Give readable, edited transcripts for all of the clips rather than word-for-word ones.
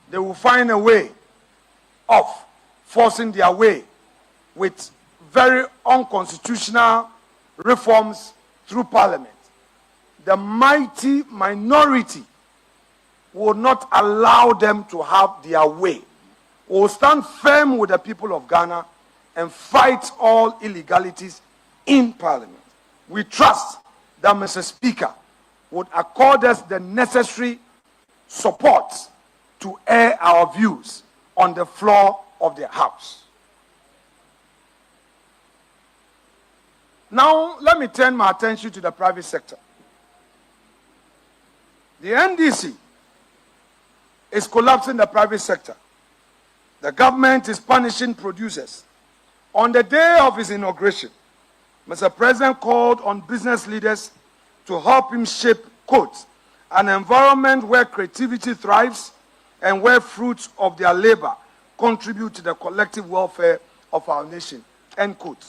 they will find a way of forcing their way with very unconstitutional reforms through parliament. The mighty minority will not allow them to have their way. We will stand firm with the people of Ghana and fight all illegalities in parliament. We trust that Mr. Speaker would accord us the necessary support to air our views on the floor of the House. Now, let me turn my attention to the private sector. The NDC is collapsing the private sector. The government is punishing producers. On the day of his inauguration, Mr. President called on business leaders to help him shape, quote, an environment where creativity thrives and where fruits of their labor contribute to the collective welfare of our nation, end quote.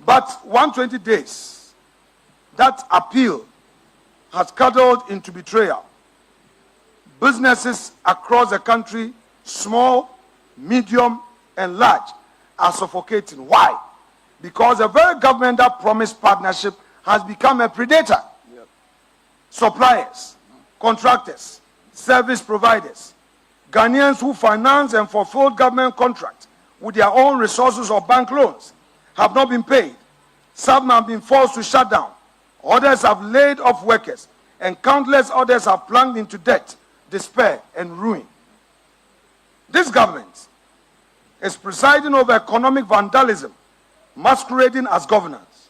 But 120 days, that appeal has cuddled into betrayal. Businesses across the country, small, medium, and large, are suffocating. Why? Because the very government that promised partnership has become a predator. Yep. Suppliers, contractors, service providers, Ghanaians who finance and fulfill government contracts with their own resources or bank loans have not been paid. Some have been forced to shut down. Others have laid off workers, and countless others have plunged into debt, despair, and ruin. This government is presiding over economic vandalism, masquerading as governance.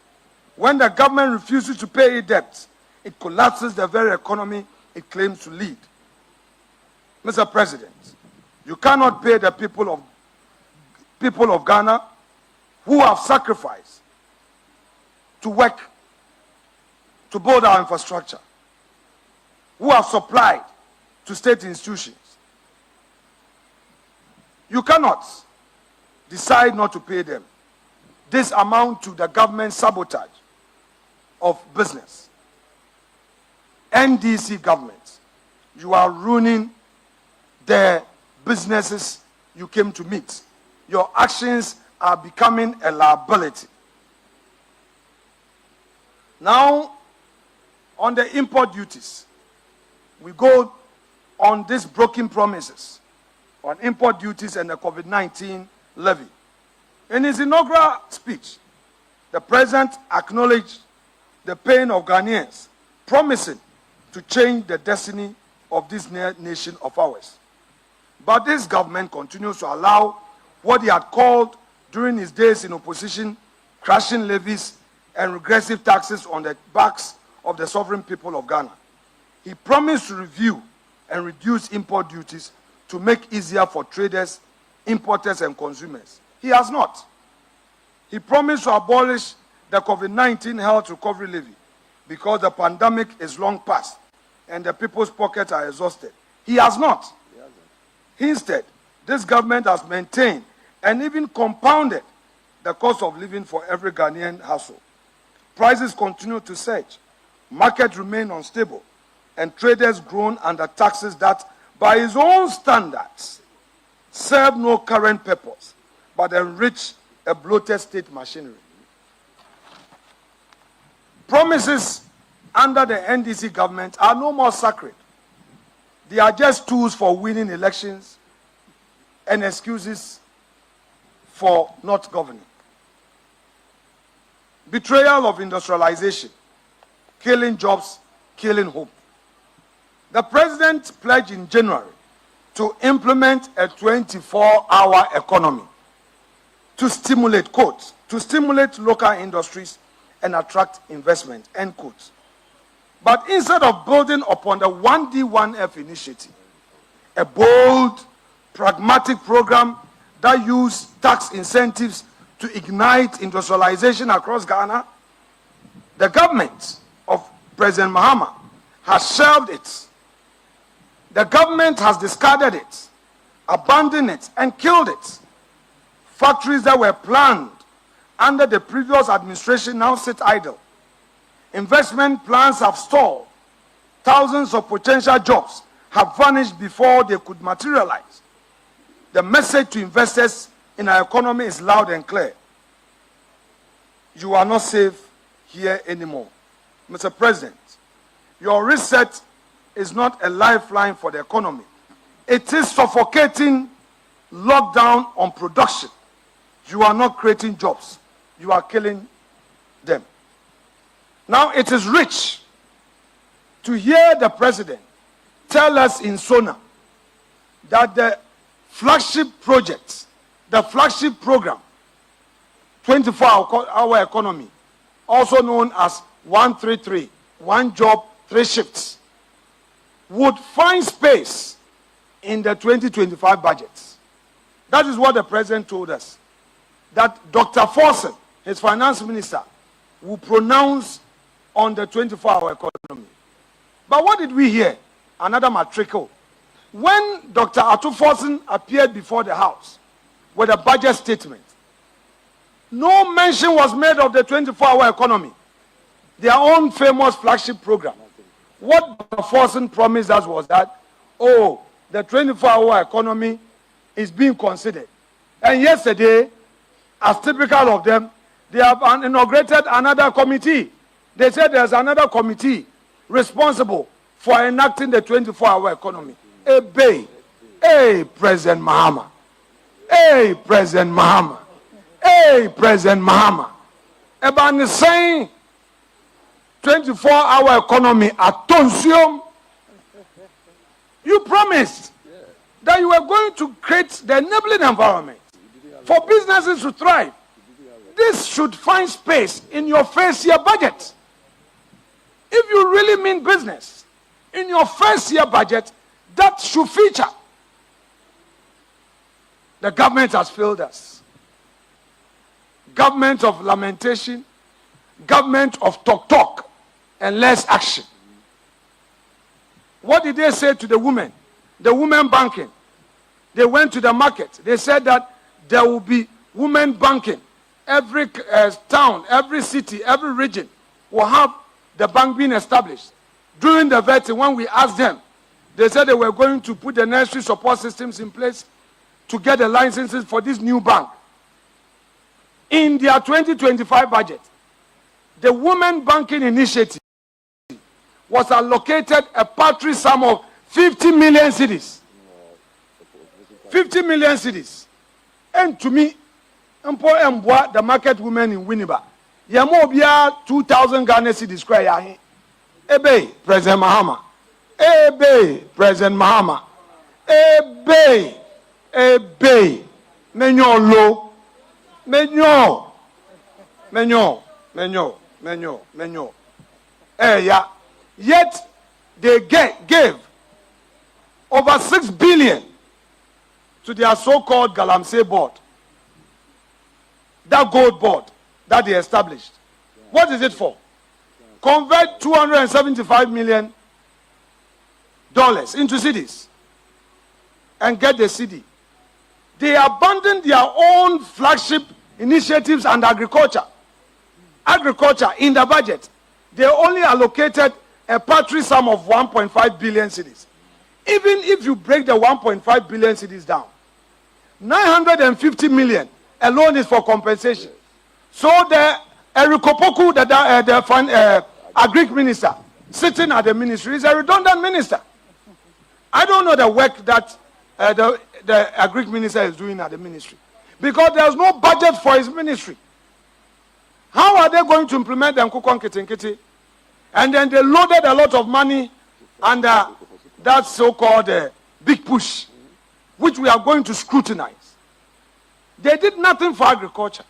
When the government refuses to pay its debts, it collapses the very economy it claims to lead. Mr. President, you cannot pay the people of Ghana who have sacrificed to work to build our infrastructure, who have supplied to state institutions. You cannot decide not to pay them. This amounts to the government sabotage of business. NDC government, you are ruining the businesses you came to meet. Your actions are becoming a liability. Now, on the import duties, we go on these broken promises on import duties and the COVID-19 levy. In his inaugural speech, the president acknowledged the pain of Ghanaians, promising to change the destiny of this nation of ours. But this government continues to allow what he had called during his days in opposition, crashing levies and regressive taxes on the backs of the sovereign people of Ghana. He promised to review and reduce import duties to make easier for traders, importers, and consumers. He has not. He promised to abolish the COVID-19 health recovery levy because the pandemic is long past and the people's pockets are exhausted. He has not. Instead, this government has maintained and even compounded the cost of living for every Ghanaian household. Prices continue to surge, markets remain unstable, and traders groan under taxes that, by his own standards, serve no current purpose, but enrich a bloated state machinery. Promises under the NDC government are no more sacred. They are just tools for winning elections and excuses for not governing. Betrayal of industrialization, killing jobs, killing hope. The president pledged in January to implement a 24-hour economy to stimulate, quote, to stimulate local industries and attract investment, end quote. But instead of building upon the 1D1F initiative, a bold, pragmatic program that used tax incentives to ignite industrialization across Ghana, the government of President Mahama has shelved it. The government has discarded it, abandoned it, and killed it. Factories that were planned under the previous administration now sit idle. Investment plans have stalled. Thousands of potential jobs have vanished before they could materialize. The message to investors in our economy is loud and clear. You are not safe here anymore. Mr. President, your reset is not a lifeline for the economy. It is suffocating lockdown on production. You are not creating jobs. You are killing them. Now it is rich to hear the president tell us in Sona that the flagship project, the flagship program, 24-hour economy, also known as 133, one job, 3 shifts, would find space in the 2025 budgets. That is what the president told us. That Dr. Forson, his finance minister, will pronounce on the 24-hour economy. But what did we hear? Another matricle. When Dr. Atu Forson appeared before the House with a budget statement, no mention was made of the 24-hour economy, their own famous flagship program. What Dr. Forson promised us was that, oh, the 24-hour economy is being considered. And yesterday, as typical of them, they have inaugurated another committee. They said there's another committee responsible for enacting the 24-hour economy. Hey, President Mahama. Hey, President Mahama. Hey, President Mahama. About the same 24-hour economy at Tonsium, you promised that you were going to create the enabling environment for businesses to thrive. This should find space in your first year budget. If you really mean business, in your first year budget, that should feature. The government has failed us. Government of lamentation, government of talk and less action. What did they say to the women? The women banking. They went to the market. They said that there will be women banking. Every town, every city, every region will have the bank being established. During the vetting, when we asked them, they said they were going to put the necessary support systems in place to get the licenses for this new bank. In their 2025 budget, the Women Banking Initiative was allocated a paltry sum of 50 million cedis. 50 million cedis. And to me, the market women in Winneba, Yamobia 2,000 Ghana cedis cry. Ebe, President Mahama. Ebe, President Mahama. Ebe, Menyo low. Menyo. Yeah. Yet they gave over 6 billion to their so-called Galamsey board. That gold board that they established. What is it for? Convert $275 million into cedis and get the CD. They abandoned their own flagship initiatives and agriculture. Agriculture in the budget, they only allocated a paltry sum of 1.5 billion cedis. Even if you break the 1.5 billion cedis down, 950 million alone is for compensation. So the Erikopoku, the Agric minister, sitting at the ministry, is a redundant minister. I don't know the work that the Agric minister is doing at the ministry, because there's no budget for his ministry. How are they going to implement the Nkukon Kitinkiti? And then they loaded a lot of money under that so-called big push, which we are going to scrutinize. They did nothing for agriculture.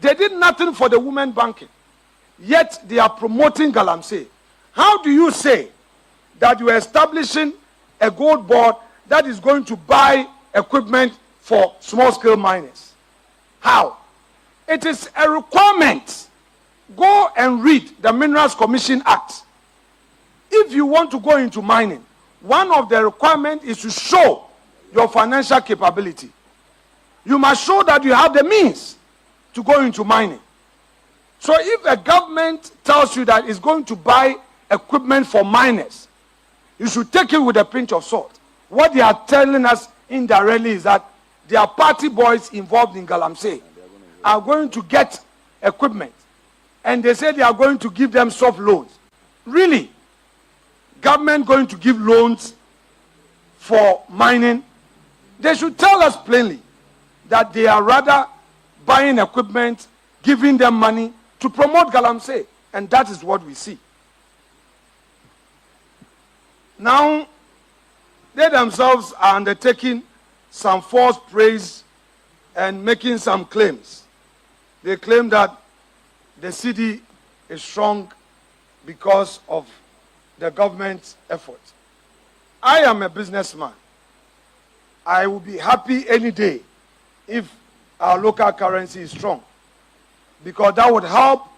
They did nothing for the women banking. Yet they are promoting Galamsey. How do you say that you are establishing a gold board that is going to buy equipment for small-scale miners? How? It is a requirement. Go and read the Minerals Commission Act. If you want to go into mining, one of the requirements is to show your financial capability. You must show that you have the means to go into mining. So if a government tells you that it's going to buy equipment for miners, you should take it with a pinch of salt. What they are telling us indirectly is that their party boys involved in Galamsey are going to get equipment. And they say they are going to give them soft loans. Really? Government going to give loans for mining? They should tell us plainly that they are rather buying equipment, giving them money to promote Galamsey. And that is what we see. Now, they themselves are undertaking some false praise and making some claims. They claim that the city is strong because of the government's effort. I am a businessman. I will be happy any day if our local currency is strong, because that would help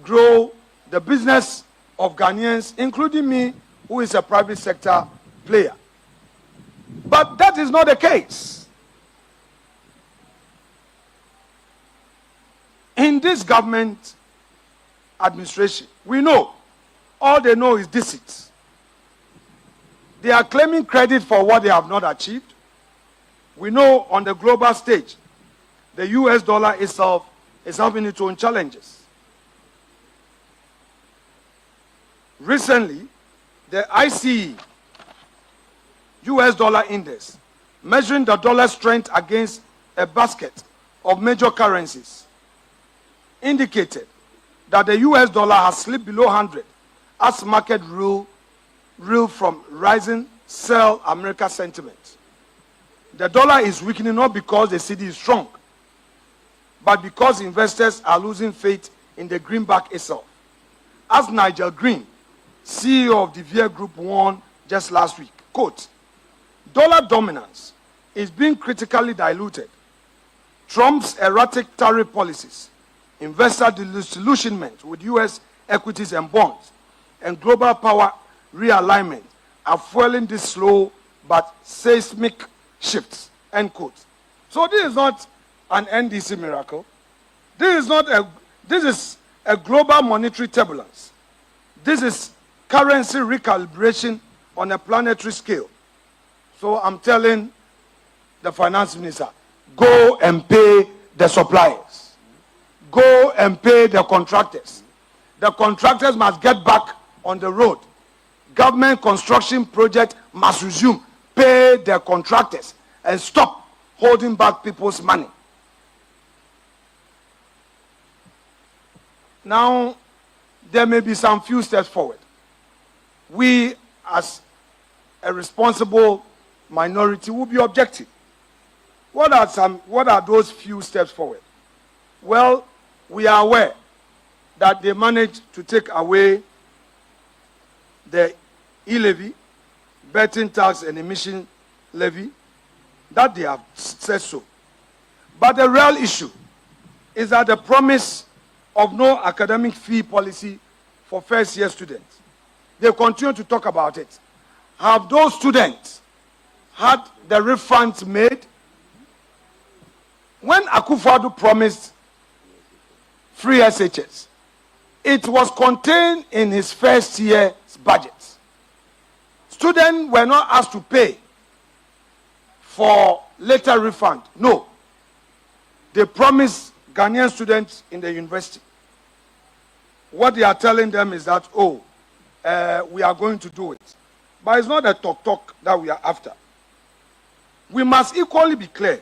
grow the business of Ghanaians, including me, who is a private sector player. But that is not the case. In this government administration, we know, all they know is deceit. They are claiming credit for what they have not achieved. We know on the global stage, the US dollar itself is having its own challenges. Recently, the ICE US dollar index, measuring the dollar strength against a basket of major currencies, indicated that the US dollar has slipped below 100 as market rule from rising sell America sentiment. The dollar is weakening not because the cedi is strong, but because investors are losing faith in the greenback itself. As Nigel Green, CEO of the VIA Group, warned just last week, quote, "Dollar dominance is being critically diluted. Trump's erratic tariff policies, investor disillusionment with US equities and bonds, and global power realignment are fueling this slow but seismic shifts," end quote. So this is not an NDC miracle. This is a global monetary turbulence. This is currency recalibration on a planetary scale. So I'm telling the finance minister, go and pay the suppliers. Go and pay the contractors. The contractors must get back on the road. Government construction project must resume. Pay the contractors and stop holding back people's money. Now, there may be some few steps forward. We, as a responsible minority, will be objective. What are those few steps forward? Well, we are aware that they managed to take away the e-levy, betting tax and emission levy, that they have said so. But the real issue is that the promise of no academic fee policy for first-year students. They continue to talk about it. Have those students had the refunds made? When Akufo-Addo promised free SHS, it was contained in his first year's budget. Students were not asked to pay for later refund. No. They promised Ghanaian students in the university. What they are telling them is that, we are going to do it. But it's not a talk that we are after. We must equally be clear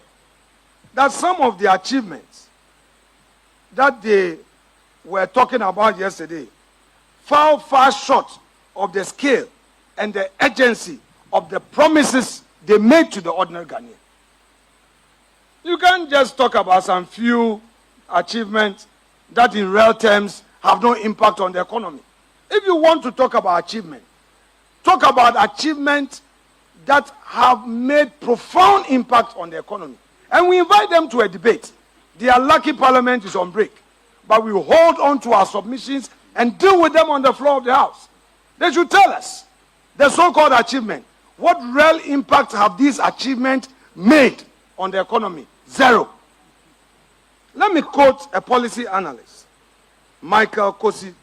that some of the achievements that they were talking about yesterday fall far short of the scale and the urgency of the promises they made to the ordinary Ghanaian. You can't just talk about some few achievements that in real terms have no impact on the economy. If you want to talk about achievement, talk about achievements that have made profound impact on the economy. And we invite them to a debate. Their lucky parliament is on break. But we hold on to our submissions and deal with them on the floor of the House. They should tell us the so-called achievement. What real impact have these achievements made on the economy? Zero. Let me quote a policy analyst, Michael Kosi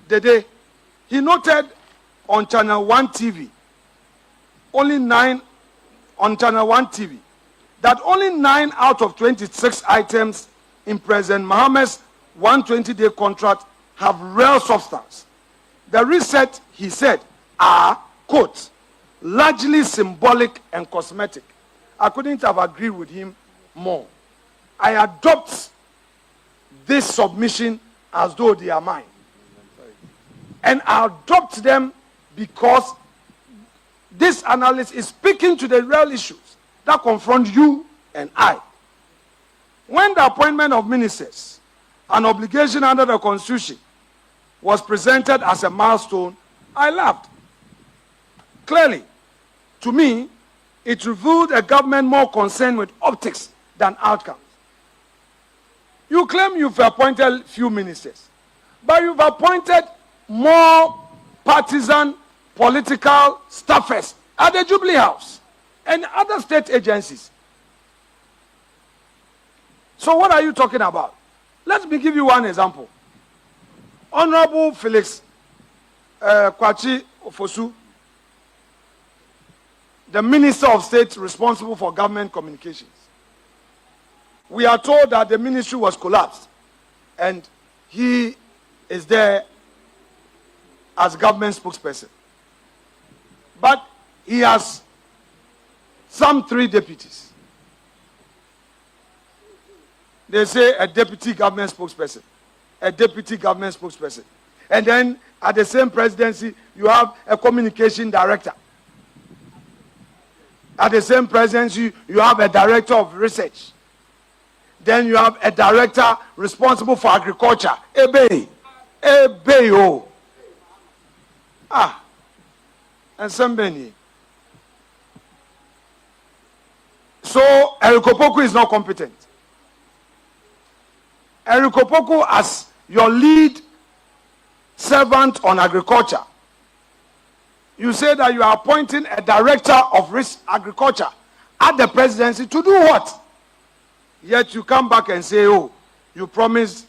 Dede. He noted on Channel 1 TV, only 9 on Channel 1 TV, that only 9 out of 26 items in President Mahama's 120-day contract have real substance. The reset, he said, are, quote, largely symbolic and cosmetic. I couldn't have agreed with him more. I adopt this submission as though they are mine. And I adopt them because this analysis is speaking to the real issues that confront you and I. When the appointment of ministers, an obligation under the Constitution, was presented as a milestone, I laughed. Clearly, to me, it revealed a government more concerned with optics than outcomes. You claim you've appointed few ministers, but you've appointed more partisan political staffers at the Jubilee House and other state agencies. So what are you talking about? Let me give you one example. Honorable Felix Kwachi Ofosu, the Minister of State responsible for government communications. We are told that the ministry was collapsed and he is there as government spokesperson. But he has some 3 deputies. They say a deputy government spokesperson, a deputy government spokesperson. And then at the same presidency, you have a communication director. At the same presidency, you have a director of research. Then you have a director responsible for agriculture. Ebe. Ebe. And somebody. So Eric Opoku is not competent. Eric Opoku, as your lead servant on agriculture, you say that you are appointing a director of agriculture at the presidency to do what? Yet you come back and say, oh, you promised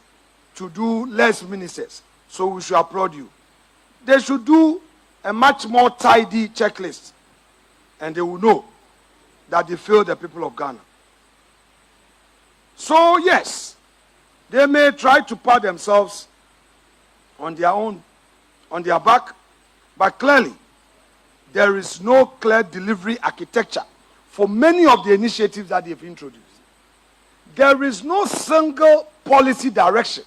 to do less ministers, so we should applaud you. They should do a much more tidy checklist, and they will know that they failed the people of Ghana. So yes, they may try to pat themselves on their own, on their back, but clearly there is no clear delivery architecture for many of the initiatives that they've introduced. There is no single policy direction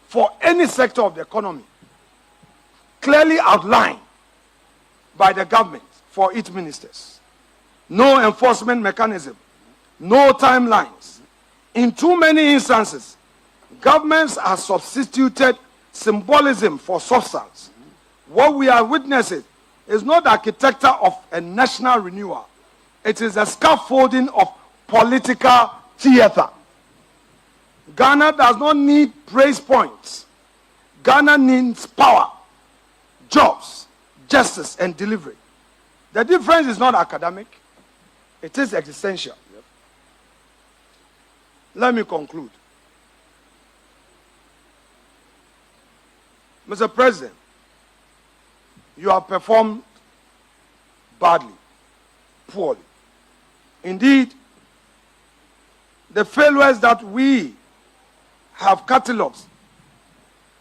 for any sector of the economy clearly outlined by the government for its ministers. No enforcement mechanism, no timelines. In too many instances, governments have substituted symbolism for substance. What we are witnessing is not the architecture of a national renewal. It is a scaffolding of political theater. Ghana does not need praise points. Ghana needs power, jobs, justice, and delivery. The difference is not academic. It is existential. Yep. Let me conclude. Mr. President, you have performed badly, poorly. Indeed, the failures that we have catalogued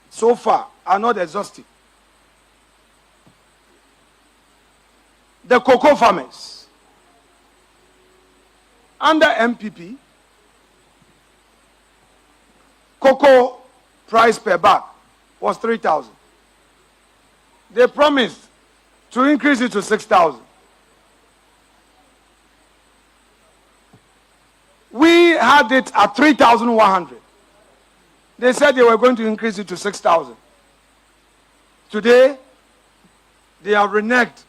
so far are not exhaustive. The cocoa farmers, under MPP, cocoa price per bag was 3,000. They promised to increase it to 6,000. We had it at 3,100. They said they were going to increase it to 6,000. Today, they have reneged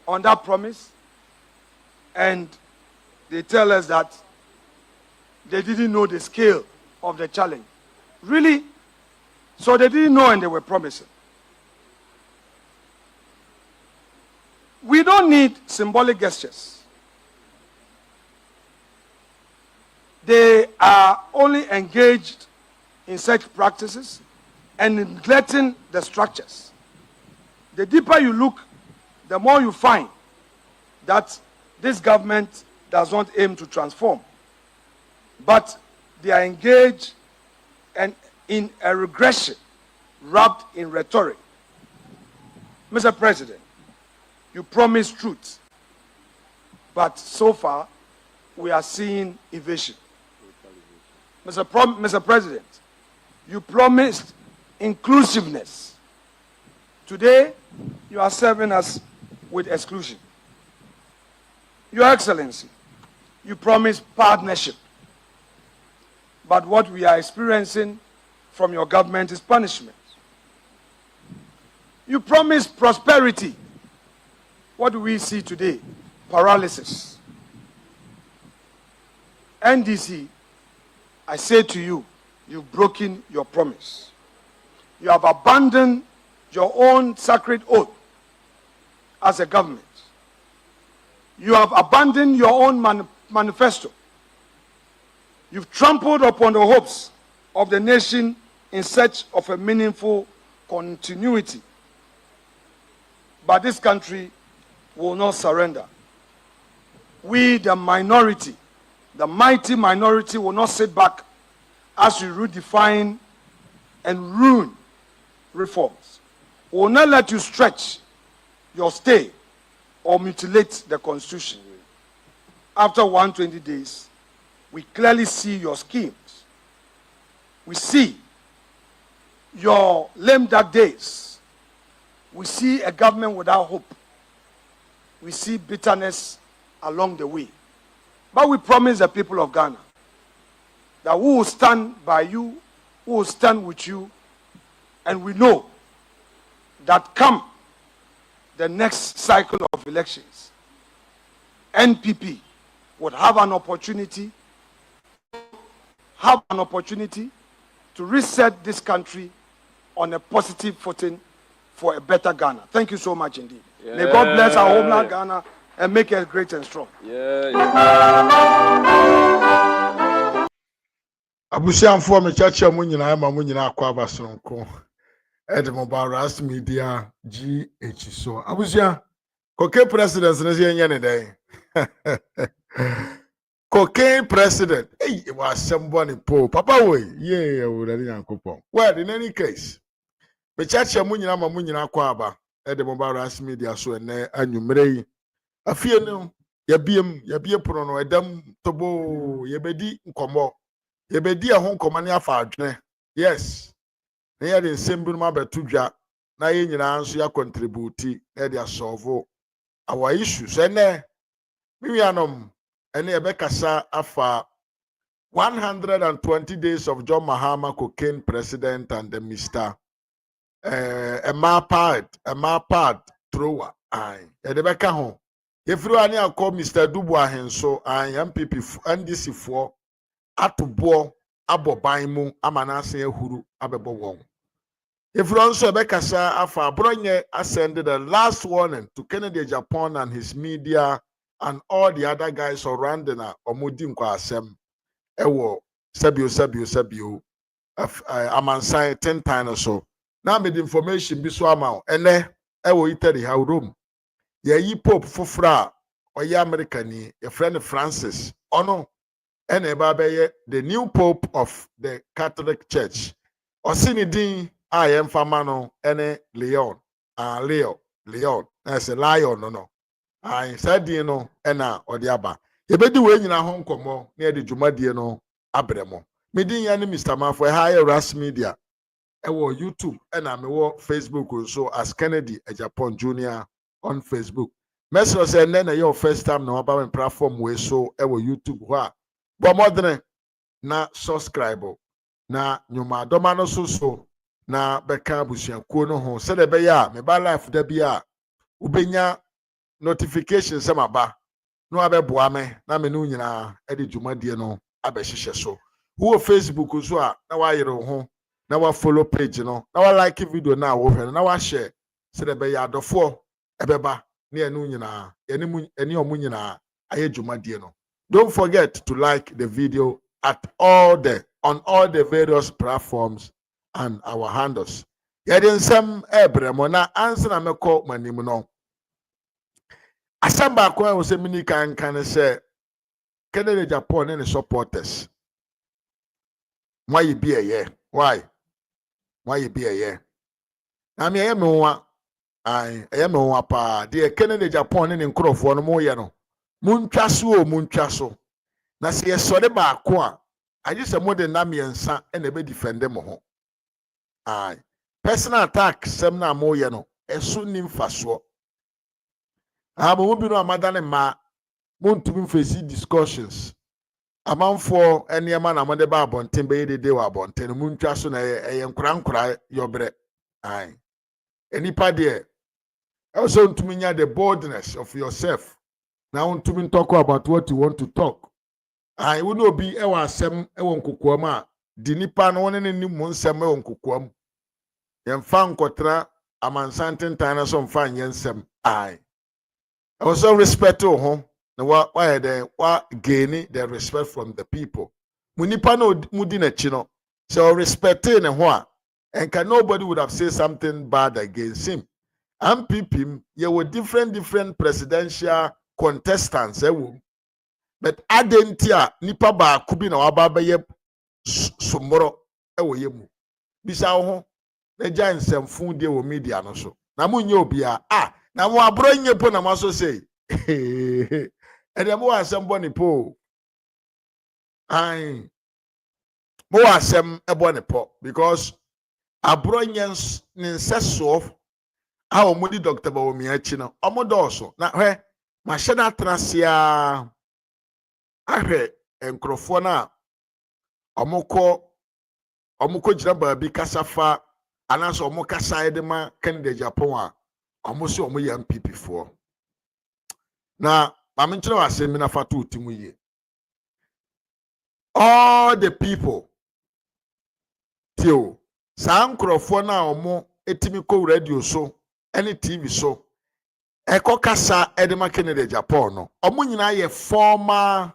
on that promise, and they tell us that they didn't know the scale of the challenge. Really? So they didn't know and they were promising. We don't need symbolic gestures. They are only engaged in such practices and neglecting the structures. The deeper you look, the more you find that this government does not aim to transform, but they are engaged in a regression wrapped in rhetoric. Mr. President, you promised truth, but so far we are seeing evasion. Mr. President, you promised inclusiveness. Today, you are serving us with exclusion. Your Excellency, you promised partnership. But what we are experiencing from your government is punishment. You promised prosperity. What do we see today? Paralysis. NDC, I say to you, you've broken your promise. You have abandoned your own sacred oath as a government. You have abandoned your own manifesto. You've trampled upon the hopes of the nation in search of a meaningful continuity. But this country will not surrender. We, the minority, the mighty minority, will not sit back as we redefine and ruin reforms. We will not let you stretch your stay or mutilate the Constitution. After 120 days, we clearly see your schemes. We see your lame duck days. We see a government without hope. We see bitterness along the way. But we promise the people of Ghana that we will stand by you, we will stand with you, and we know that come the next cycle of elections, NPP would have an opportunity to reset this country on a positive footing for a better Ghana. Thank you so much indeed. Yeah. May God bless our homeland Ghana and make it great and strong. Abusian for me chacha mu nyina ma mu nyina akwa abasonko. Edmo RAZ Media GH so. Abusian cocaine president na yen ne den. Cocaine president. Hey, it was somebody po. Papa we. Yeah, we ready yankopon. Well, in any case, me chacha mu nyina ma mu nyina akwa aba. Edmo RAZ Media so ene anwumre yi. Afie no yebie pono no edam tobo yebedi nkomo. Yebedi a hon komane afa adwene. Yes. Na ye de nsemburu ma betudwa na ye nyina nso ya contribute na de solve our issues. Ene miyanom ene ebekasa afa 120 days of John Mahama cocaine president and the Mr. A mapad thrower. Aye. Edebeka ho. Efiri ani akọ Mr. Boahen so MPP NDC for atobo aboban mu amanase ehuru abebo won. Efiri nso ebekasa afa Abronye ascended the last warning to Kenn AGYAPON and his media and all the other guys surrounding omudi nkwa asem ewo sabio amansan 10 times so na me the information bi so ama ene ewo iteri ha room ye Pope fofra oya Americani ye friend Francis ono ene ba beye the new Pope of the Catholic Church osini din ayem fama no ene Leon as a lion no ai sadin no ena odi aba ye bedi we nyina ho nkomo na de dwumadie no abremo medin ya ne Mr. Mafo ha RAZ Media ewo YouTube ena mewo Facebook so as Kennedy AGYAPON Jr. on Facebook. Message say na your first time na about platform we so ewo YouTube ho bo modern na subscribe na nyuma doma no so na beka busuankuo no ho se de be ya me ba life da bia ubenya notification se maba no abeboa me na me no nyina e de dwumadie no abehihye so wo Facebook so a na wa yere ho na wa follow page no na wa like video na wo hwe na wa share se de be ya adofo ebeba na enu nyina eni omu nyina aye dwumadie no. Don't forget to like the video on all the various platforms and our handles. Yɛde nsɛm ɛbrɛ na ansa na mɛkɔ m'anim no. Asɛm baako a wɔsɛ mini kan ne sɛ Kennedy Japan ne supporters. Why you be a yeah? Why you be a yeah? Na me ɛyɛ me nwa. Ai, ɛyɛ me nwa paa. De Kennedy Japan ne nkurɔfoɔ no mo yɛ no. Muntwa so. Na sɛ yɛsɔre baako a, agye sɛ mo de nam yɛnsa na ɛbɛ defend mo ho. Ai. Personal attack sɛm na mo yɛ no. Ɛso ni mfasoɔ. Mo bi no amada ne ma. Montumi face discussions. Amanfoɔ nneɛma na mo de ba abɔnten bɛyɛ dede wɔ abɔnten. Muntwa so na ɛyɛ nkora yɔbrɛ. Ai. Enipa deɛ also ntumi nya the boldness of yourself. Now ntumi talk about what you want to talk. Ai wo no bi ɛwɔ asɛm ɛwɔ nkokoam a di nipa no wɔn ne nim mo nsɛm ɛwɔ nkokoam. Yɛmfa nkɔtra amansantentan na so mfa nyɛ nsɛm. Ai. Also respect to ho. Na why gain the respect from the people. Munipa no mudi na chino. So respecting ne ho a, and can nobody would have said something bad against him. MPP, you were different presidential contestants, but adentia nipa ba kubi na wababa ye sumoro ewo yemu. Bisa ho na gya nsɛmfo de wo media no so. Na munye obia na mo Abronye po na maso say. And then more somebody po. Ai. More asem ebony po because Abronye ninseso how mudi Dr. Bawomi achi no. Omodoso. Na hwe mashana trasia ahwe enkrofo na omukọ gyina baabi kasafa anaso omukasa edema Kennedy Japan a omuso omuye MPP fo. Na mamenkyerɛ asɛm na fatu timu ye. All the people tio saa nkrɔfoɔ na ɔmo etimi kɔ radio so any TV so ɛkɔ kasa edema Kennedy Japan no ɔmo nyinaa yɛ former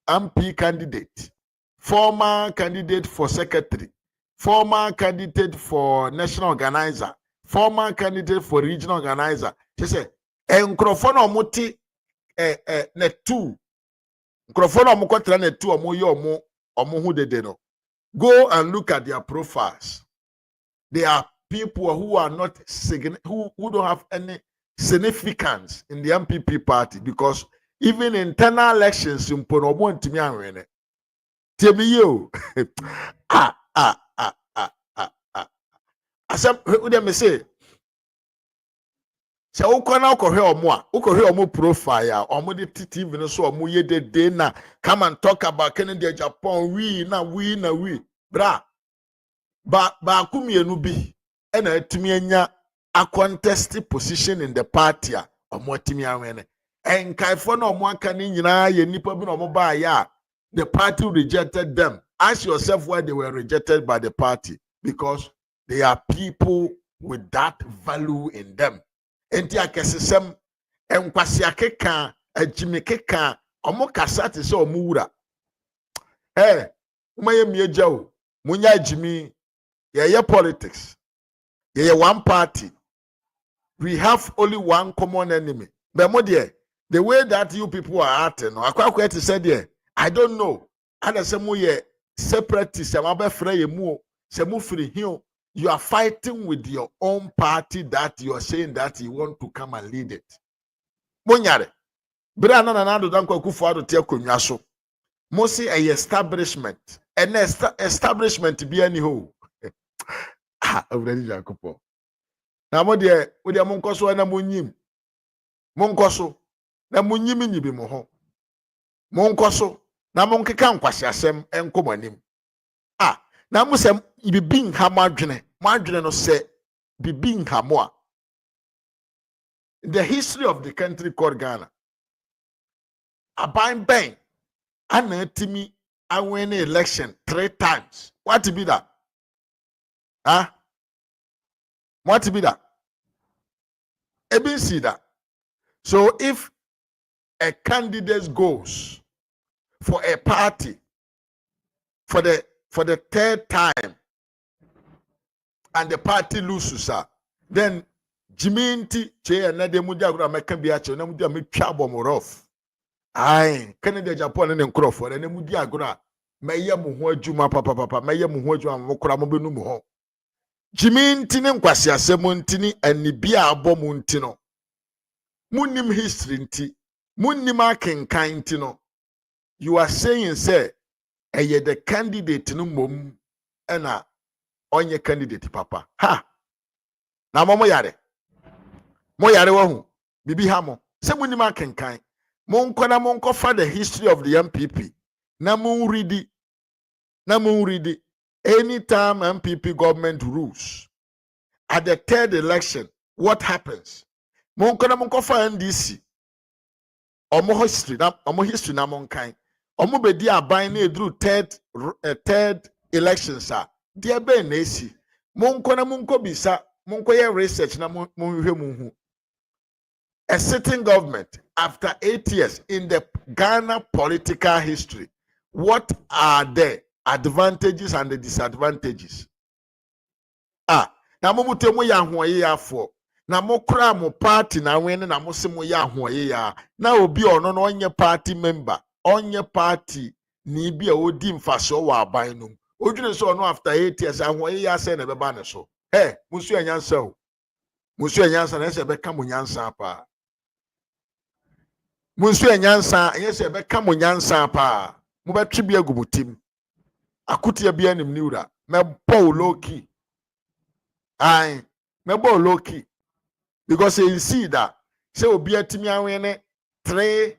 MP candidate, former candidate for secretary, former candidate for national organizer, former candidate for regional organizer. She said, "Enkrofo na omuti netu, enkrofo na omukotra netu omo hu dede no. Go and look at their profiles. They are people who are not who don't have any significance in the MPP party because even internal elections impono omo ntimi anwene. Temi yo. Asem who dem say se ukona ukohwe omo profile omo de TV no so omo ye de na come and talk about Kennedy Japan we bra ba kumienu bi e na atimi anya a contested position in the party a omo atimi anwene enkaifo na omo aka ni nyina ye nipa bi na omo ba ya the party rejected them. Ask yourself why they were rejected by the party because they are people with that value in them. Enti akesesem enkwasi akeka ajimekeka omo kasa te se omo wura. Umaye mieja o munya ajimi ye politics. Ye one party. We have only one common enemy. But the way that you people are acting, akwa to say there, I don't know. And some way separatists, you are fighting with your own party that you are saying that you want to come and lead it. Monyare. Brana na nando danko kufuado te konwa so. Mo say a establishment. An establishment be any ho. Already Jacopo. Na mo de monkoso na monyim. Monkoso na monyim nyibi mo ho. Monkoso na monkeka nkwasi asem enkomanim. Na mo sem bibi nha madwene no se bibi nha mo a. The history of the country called Ghana. Aban Ben anatimi win election 3 times. What to be that? What to be that? See that. So if a candidate goes for a party for the third time and the party loses, then Jiminti che na de mudi agora meka bia che na mudi ametwa bomorof. Ai, Canada Japan ne nkrofo na mudi agora meye mo ho adwuma papa meye mo ho adwuma mo kora mo benu mo ho. Jiminti ne nkwase asem ntini anibia abom ntino. Munim history nti, munim akenkan ntino. You are saying say eye the candidate no mom na onye candidate papa. Ha. Na momo yare. Mo yare wahu. Bibi ha mo. Se munim akenkan. Monko na monko for the history of the MPP. Na mon read anytime MPP government rules at the third election, what happens? Monko na monko for NDC. Omo history na monkan. Omo bedi aban na edru third election sa. Dia be na esi. Monko na monko bisa, monko ye research na monhwe munhu. A sitting government after 8 years in the Ghana political history, what are the advantages and the disadvantages? Na mo mutemu ya ahoye ya afọ. Na mo kra mo party na wene na mo se mo ya ahoye ya. Na obi ono no onye party member, onye party ni bi a odi mfaso wa aban no. Odwene so ono after 8 years ahoye ya se na beba ne so. Musu anyansa o. Musu anyansa na se be ka mo nyansa pa. Munsu enyansa yese be ka mo nyansa pa mo betwe bia gumutim akutia bia nim niura me bow low key me bow low key because you see that say obi atimi awene 3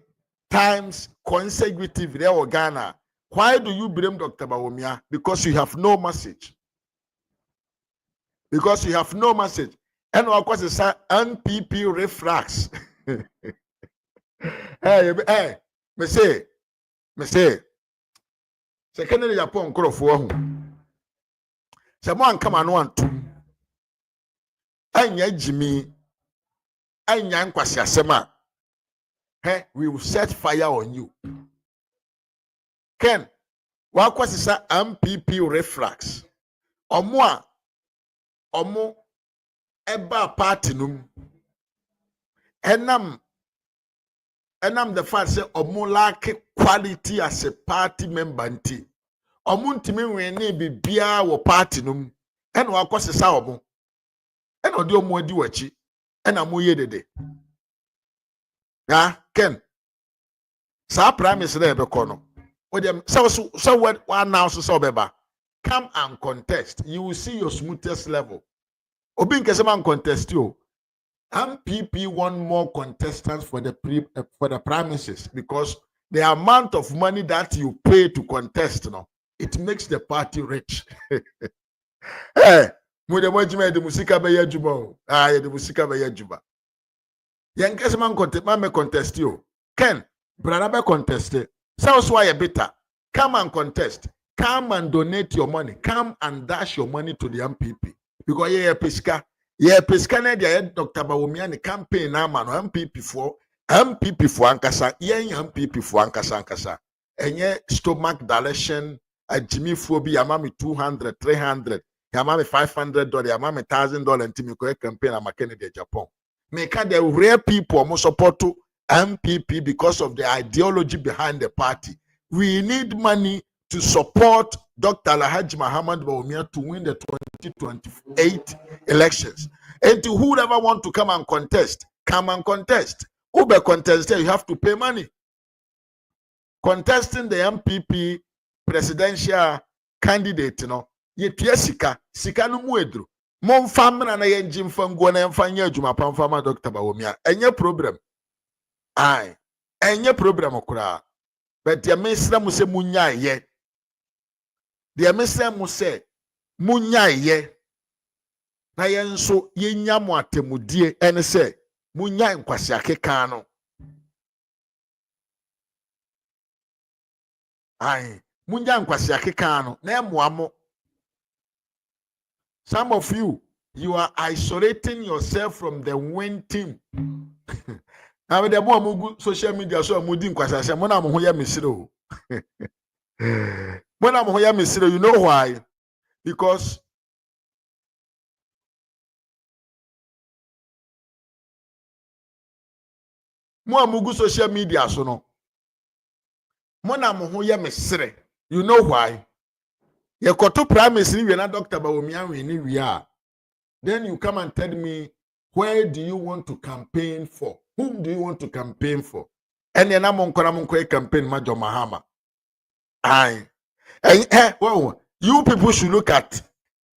times consecutive there in Ghana. Why do you blame Dr. Bawumia? Because you have no message. And of course it's an NPP refrax. Me say, se Kenn Japan nkrofo ho. Se mo ankama no antum. Anya jimi, anya nkwase asema. We will set fire on you. Kenn, wa kwase sa MPP refrax. Omo eba party num. Enam the fact say omo lack quality as a party member nti. Omo ntimi wene bibia wo party num. En wa kwasesa omo. En odi omo adi wachi. En amoye dede. Kenn. Sa promise na ebeko no. So what announce so beba. Come and contest. You will see your smoothest level. Obi nkese man contest you. MPP want more contestants for the premises because the amount of money that you pay to contest, it makes the party rich. The musika be yajuba. The musika be yajuba. Yankes man me contest you. Kenn, brother be contest. Sounds why a bitter. Come and contest. Come and donate your money. Come and dash your money to the MPP because yeah, pesca. Yeah, Pescana Dr. Bawumia ni campaign na man MPP for ankasa MPP for ankasa enye stomach dilation Jimmy phobia amami 200 300 amami $500 amami $1,000 ntimi ko campaign ama Kenn Japan make the rare people mo support to MPP because of the ideology behind the party. We need money to support Dr. Alhaji Muhammad Bawumia to win the 2028 elections. And to whoever want to come and contest, come and contest. Ube contest, you have to pay money. Contesting the MPP presidential candidate, ye sika no muedru. Mon famna na yenjim fango na mfanya juma pamfama Dr. Bawumia. Enye problem. Enye problem okura. But ya mesra mu se munya ye. The mesra mu se munya ye. Na yenso yenya mo atemudie ene se munya nkwase akeka no. Munya nkwase akeka no na emoamo. Some of you are isolating yourself from the win team. Now the more mugu social media so mudi nkwasase mo na mo ho ya mesire o. Mo na mo ho ya mesire, you know why? Because mo mugu social media so no. Mo na mo ho ya mesire. You know why? Ye koto prime minister we na Dr. Bawumia we ni we are. Then you come and tell me, where do you want to campaign for? Whom do you want to campaign for? And then I'm on campaign Major Mahama. Aye. Well, you people should look at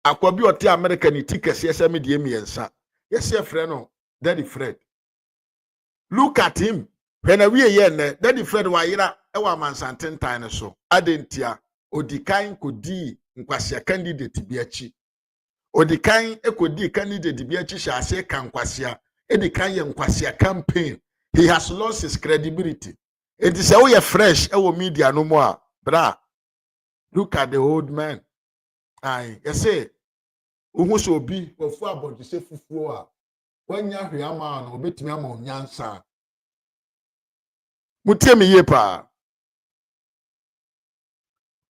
Akwabi Oti American tickets, yes, I made yensa. Yes, your friend, Daddy Fred. Look at him. When a we yen, Daddy Fred Waira, Ewa man santen tine so. Adentia, Odikain Kodi, Nkwasia candidate Biachi. Odikan ekodi candidate Biachi shall say Kankwasia. Edikan Yankwasia campaign. He has lost his credibility. It is a fresh media no more. Bra. Look at the old man. Aye, you say, Umuso be before about to say fufu. When ya hwiama no betimi ama onyansa. Mutie me yepa.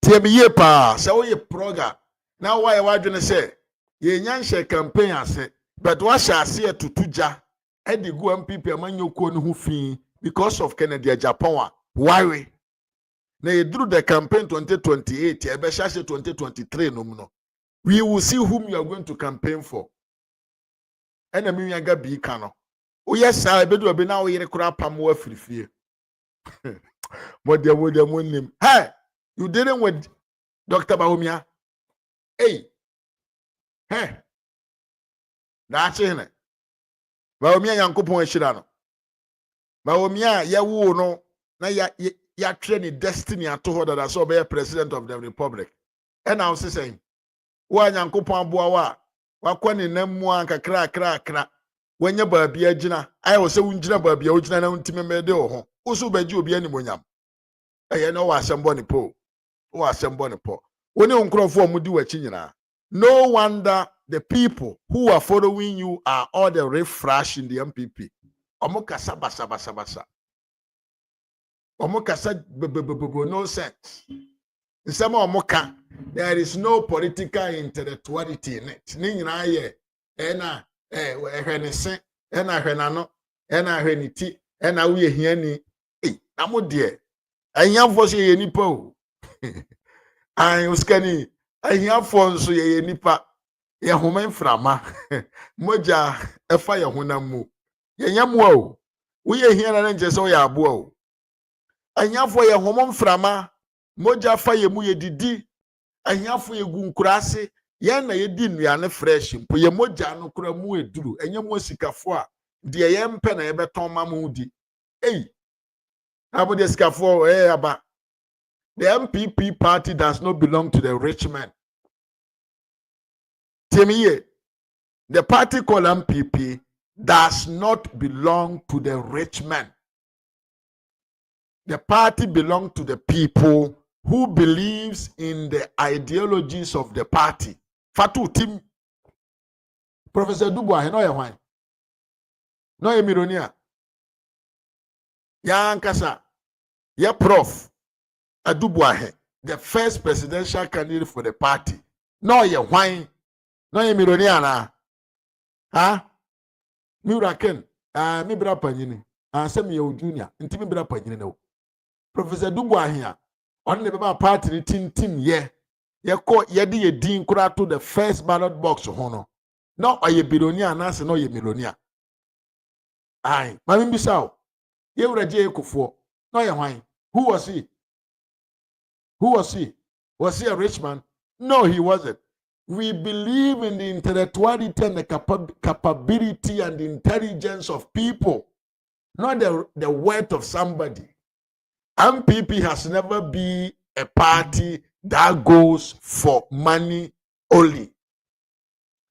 Tie me yepa. Say we proga. Now why wadwene say ye nyanhye campaign ase, but what shall say to tuja e dey go MPP amanyoko no hu fi because of Kennedy AGYAPON. Why? Na through the campaign 2028, ebe shashe 2023 no. We will see whom you are going to campaign for. And I mean, I got be cano. Oh, yes, I bet you be now here crap and more free. What they would have won him. Hey, you didn't with Dr. Bawumia. Hey, that's it. Bawumia Yankupon Shirano. Bawumia, ya woo no, na ya training destiny at her that I saw be president of the republic. And I was saying, wa Yankupon Boa. Wakwani nemu anka kra wenye baabia gina ayi wo se wunjina baabia wujina na untime mede ho usu baji obi animonyam eye no wa asembo ne po woni onkrofo omudi wachi nyina. No wonder the people who are following you are all the refresh in the MPP. Omukasa basa omukasa no sense. Nsema omuka, there is no political intellectuality in it. Ni nyina ye ena ehwenese ena hwenano ena hweniti ena uye hiani amodie anyafo so ye nipa o an uskani anyafo nso ye nipa ye homa mframa moja efa ye honam mu ye nyamwa o uye hiana na nje so ye abo o anyafo ye homa mframa moja fa ye mu ye didi anyafo ye gu nkurase ye na ye di nnuane fresh mpo ye moja no kura mu eduru enye mu sikafo a de ye mpe na ye beton ma mu di abo de sikafo aba. The MPP party does not belong to the rich men. Temiye, the party called MPP does not belong to the rich men. The party belongs to the people who believes in the ideologies of the party. Fatu Tim, Professor Boahen, no ya no ya mironia, ya ankasa, ya prof, Boahen, the first presidential candidate for the party. No ya wine, no ya mironia na, ha? Miraken, mi bra panyini, semi ya junior, inti mi bra panyini na. Professor Boahen, on the party tin ye call yedi ye din kura to the first ballot box hono. No ye bilonia na no ye milonia. Aye, mami bisao. Ye uraje ekufo. No ye wine. Who was he? Was he a rich man? No, he wasn't. We believe in the intellectuality and the capability and the intelligence of people, not the worth of somebody. MPP has never been a party that goes for money only.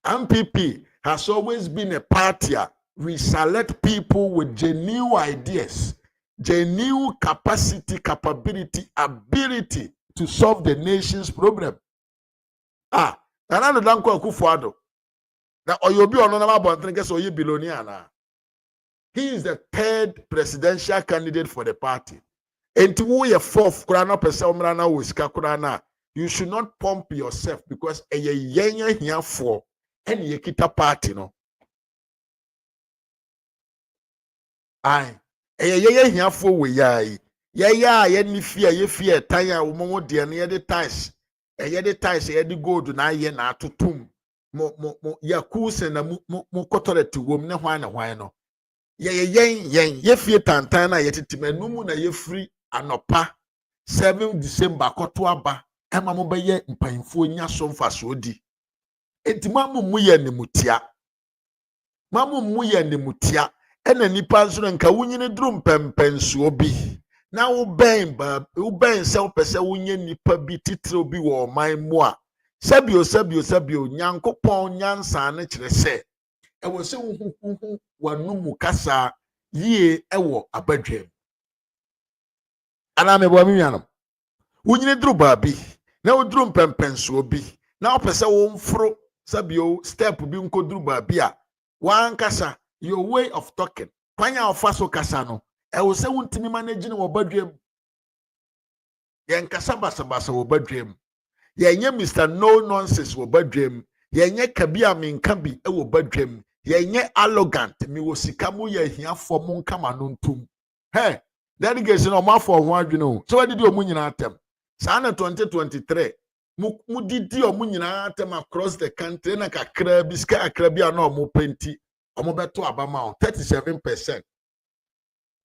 MPP has always been a party. We select people with genuine ideas, genuine capacity, capability, ability to solve the nation's problem. Another danko akufuado. Na oyobi ono na mabontre ke so ye billionaire na. He is the third presidential candidate for the party. And to your fourth, you should not pump yourself because a yenya here for any kita party no. Aye. A yenya here for we yai. Yeah, ye fear, tire, momo dear near the ties. A yedi ties, a yedi gold na ye na to tomb. Mo ya coos and a mo cotore to woman, why no. Ye fear tantana yet timenumu na ye free anopa 7 December kotoaba ema mo beye mpanfo nya somfa so di entimamu mu ye ne mutia mamu mu ye ne mutia ena nipa nso nka wunyine drum pempenso bi na wo ben se wo pese wunye nipa bi titire bi wo man mu a sabio nyankopon nyansa ne kire se ewo se huhuhu wanumu kasa yie ewo abadwem ana me bo mi nyanam wunyine duru baabi na woduru mpempenso bi na opese wo mfro sabio step bi nkoduru baabi a wan kasa your way of talking kwanya ofaso kasa no ewo se wuntimi manage ne wo badwem yen kasa basa wo badwem yenye Mr. No Nonsense wo badwem yenye kabia minka bi ewo badwem yenye arrogant mi wo sika mu ye hiafo mu nkama no ntum he delegation o ma for ho adwene o so what did you nyina atem sana 2023 mu didi o mu nyina atem across the country na kakra bi ska akra bi ana o mu penti o mu beto abama 37%.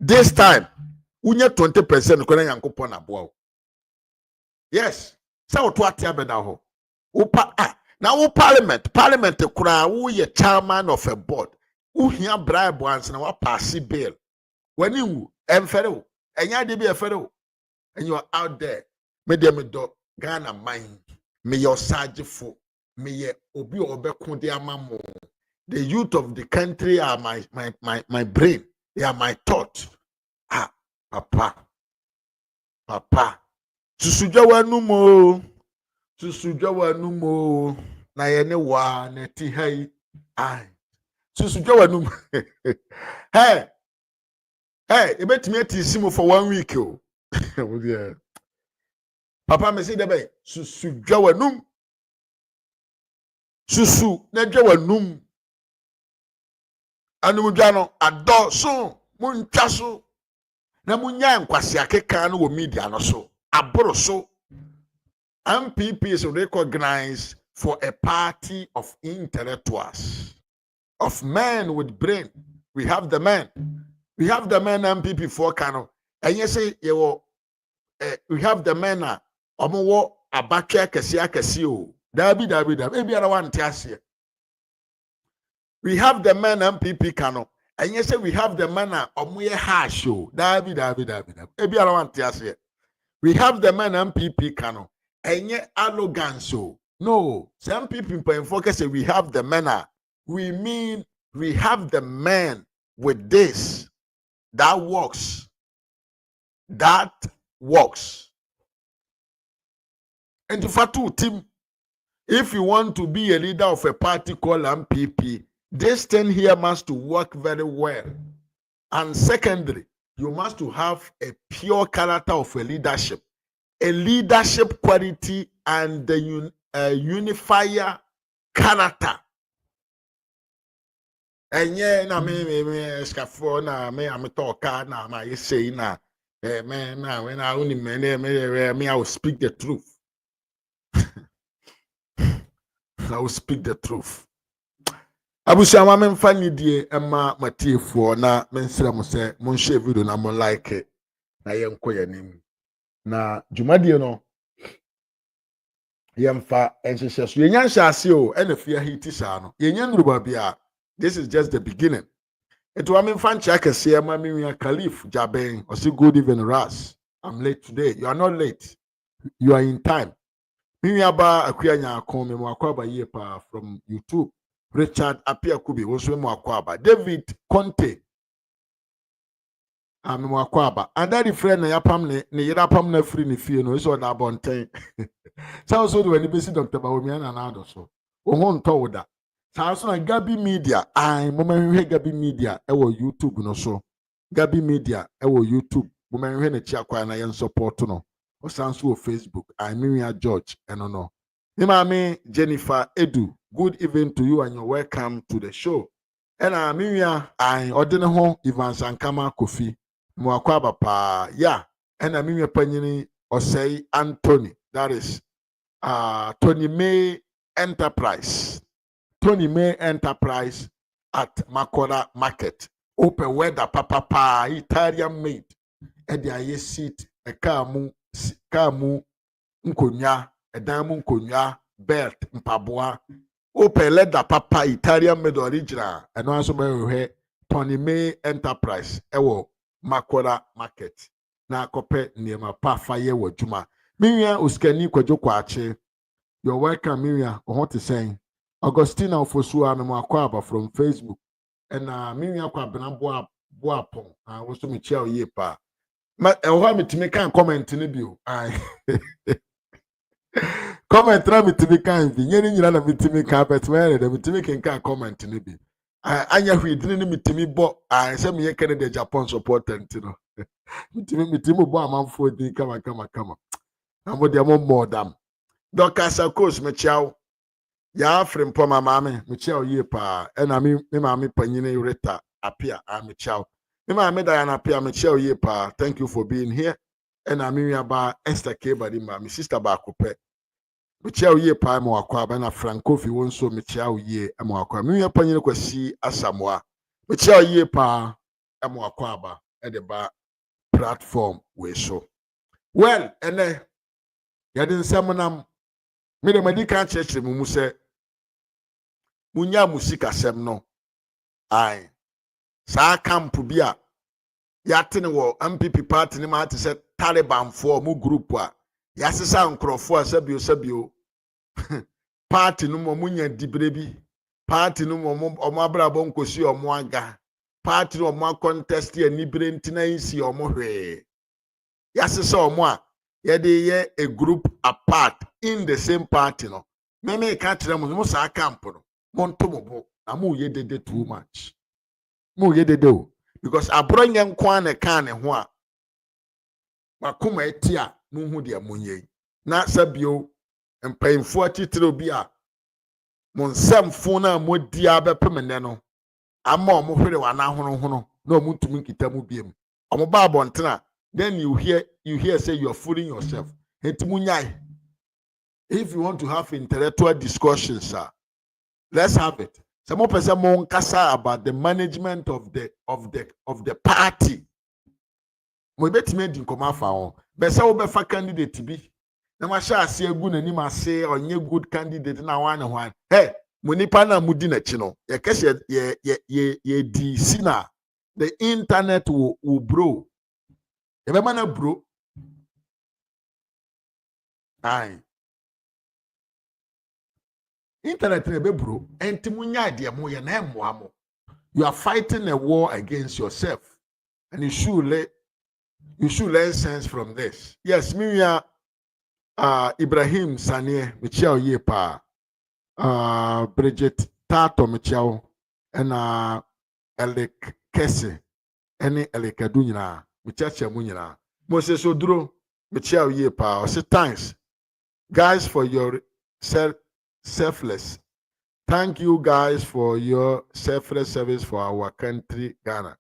This time unye 20% ko na yankopon aboa. Yes, so to atia beda ho upa na wo parliament kura wo ye chairman of a board wo hia bribe once na wa pass bill when you emfere wo enya de bi efere wo and you are out there media me do Ghana mind me your sagefo me ye obi obeko de amamo. The youth of the country are my brain, they are my thought. Papa susujwa wanumo na yene wa na ti hai ai susujwa wanumo hey ebetimi atisimu for 1 week o papa me say debe susujwa wanum susu na dwa wanum anumdwa no adoso muntwa so na munya nkwase akeka no wo media no so aboro so. MPP is recognized for a party of intellectuals, of men with brain. We have the men MPP for Kano. And you say we have the men omo abakia kesi o. Dabi. Maybe I want to ask you. We have the men MPP Kano. And you say we have the men omo ye hash o. Dabi. Maybe I want to ask you. We have the men MPP Kano. Enye arrogance. No, some people in focus say we have the men. We mean we have the men with this that works. And to fatu team, if you want to be a leader of a party called MPP, this thing here must to work very well. And secondly, you must to have a pure character of a leadership quality and the unifier character. And yeah, na me scafo na me am talker na ma say na man na when I only me I will speak the truth. I will speak the truth. Abusia ma me mfa nidie ema matiefo na me nsira mo se mo share video na mo like it na yenko yanim. Na jumadie no yemfa enhyehyɛ so yenya nhyase o ena fia hiti saa no yenya nruba bia. This is just the beginning. It wa me fan check kese ma me wi Khalif Jaben or say good evening Ras. I'm late today. You are not late. You are in time. Me wi aba akua nya akon me mo akwa ba ye pa from YouTube. Richard Apia Kubi wo so me mo akwa aba. David Conte mo akwa aba. And that friend na yapam ne yirapam na free ne fie no so na abonten. So so do when be see Dr. Bawomi na ado so. Wo ho nto wo da. Saa na Gabi Media ai mama hwe Gabi Media ewo YouTube no so Gabi Media ewo YouTube mama hwe na chi akwa na yen support no o san so Facebook ai Miriam George eno no me mama Jennifer Edu, good evening to you and you're welcome to the show. And Miriam ai odene ho Ivan Sankama Kofi mo akwa ba pa ya and Miriam panyini Osei Anthony, that is Tony May Enterprise. Tony May Enterprise at Makora Market. Open weather papa Italian made. Edi aye seat a kamu nkonya edamu nkonya belt mpaboa. Open leather papa Italian made original. Eno aso be Tony May Enterprise ewo Makora Market. Na kope niema pa faye wo juma. Miriam uskani kwajo kwache. You're welcome, Miriam. What is saying? Augustina Ofosua no Makwaba from Facebook. And Miriam Kwabena Boapon. I was to me chair ye pa. How me to make a comment in the view. I comment me to be kind. Yen you know me to make carpet wear it, to make a comment in the view. I didn't meet me, but I said me Canada Japan supporter, you know. Me to me, boy, I'm for the come. I'm with the more damn. Dr. Sakos, me chow. Ya frem po mama me chow ye pa. Ena me mama panyine Rita apia me chow. Me mama Diana apia me chow ye pa. Thank you for being here. Ena me ba Esther K badi ma me sister ba kope. Me chow ye pa mo akwa ba na Franco fi won so me chow ye mo akwa. Me panyine kwasi Asamoah. Me chow ye pa mo akwa ba e de ba platform we so. Well, ene yadin samonam me de medical church mu se munya musika sem no ai sa camp bia yatene wo MPP party ni ma te se Taliban for mu group a yasesa nkrofo a sabio party no mo munya dibre bi party no mo abrabo nkosi omo aga party no mo contest ya nibre ntina isi omo hwe yasesa omo a yede ye a group apart in the same party no me ka kire mo sa camp no montomobo amu ye dede too much mu ye dede o because Abronye nkwa na kan ne ho a makoma etia mu hu de amunye na sabio mpayimfo atitire obi a monsamfo na modi abepemene no ama omo hwere wana hono na omo ntumi nkita mu biem omo ba abontena then you hear say you are fooling yourself entimunyai. If you want to have intellectual discussions, sir, let's have it. Some person mon kasa about the management of the party. We bet me din koma fa on. Be say we be fa candidate bi. Na ma sha ase egu na ni ma say onye good candidate na one. Hey, mo nipa na mudi na chi no. Ye kese ye di sina. The internet will bro. Ye be mana bro. Aye. Internet be bro, entimunya de mo ye na emwa mo. You are fighting a war against yourself, and you should learn sense from this. Yes, Miriam Ibrahim Sanie, Michelle ye pa Bridget Tato Michelle and Elek Kese, any Elekadu nyina, Michacha munyina. Moses Oduro, Michelle ye pa. Say thanks, guys, for your selfless. Thank you guys for your selfless service for our country, Ghana.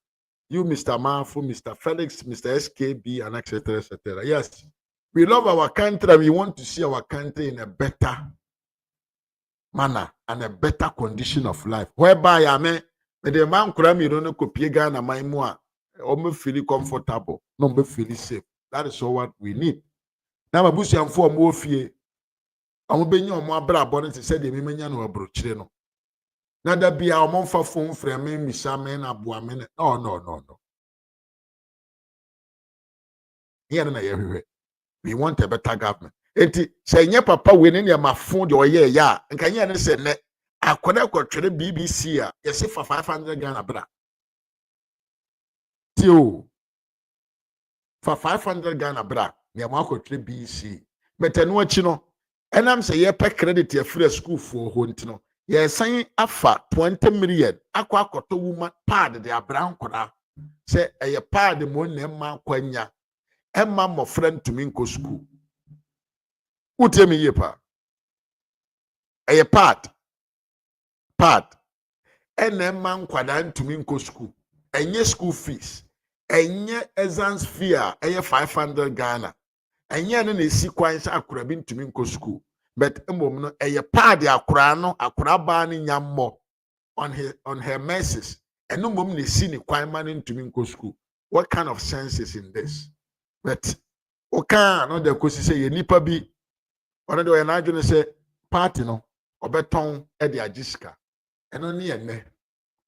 You, Mr. Mafu, Mr. Felix, Mr. SKB, and etc., etc. Yes, we love our country and we want to see our country in a better manner and a better condition of life. Whereby, I mean, the man Kurami don't copy Ghana, my moi, or feel comfortable, no feel safe. That is all what we need. Now, my bush and for more fear. I'm being on my brother to say the Mimanian or Bruchino. No. Now that be our month for phone frame, Miss Amen, Abuamen. No. Here and everywhere. We want a better government. Eti say nye papa winning your my phone or yeah, and can you say net? I could have got to the BBC, yes, for 500 Ghana bra. Tio for 500 Ghana bra, near Marco to the BBC. But I know what you know. And I'm saying, yeah, pay credit your free school for Hontino. Yɛsan afa 20 million akwa akoto woman pad de abran kora sɛ ɛyɛ pad mo na ma kwanya ɛma mmɔfra ntumi nkɔ school wotie me yie pa ɛyɛ pad ɛna ma nkwada ntumi nkɔ school ɛnyɛ school fees ɛnyɛ exams fee a ɛyɛ 500 Ghana ɛnyɛ no na esi kwan sɛ akora bi ntumi nkɔ school but mbom no ɛyɛ pad akora no akora ba no nyammo on her messes and no mom ne si ne kwan ma no ntumi nkɔ school. What kind of sense is in this? But oka no de kosi say ye nipa bi ono de na adwene say party no obeton e de agiska eno ne ye ne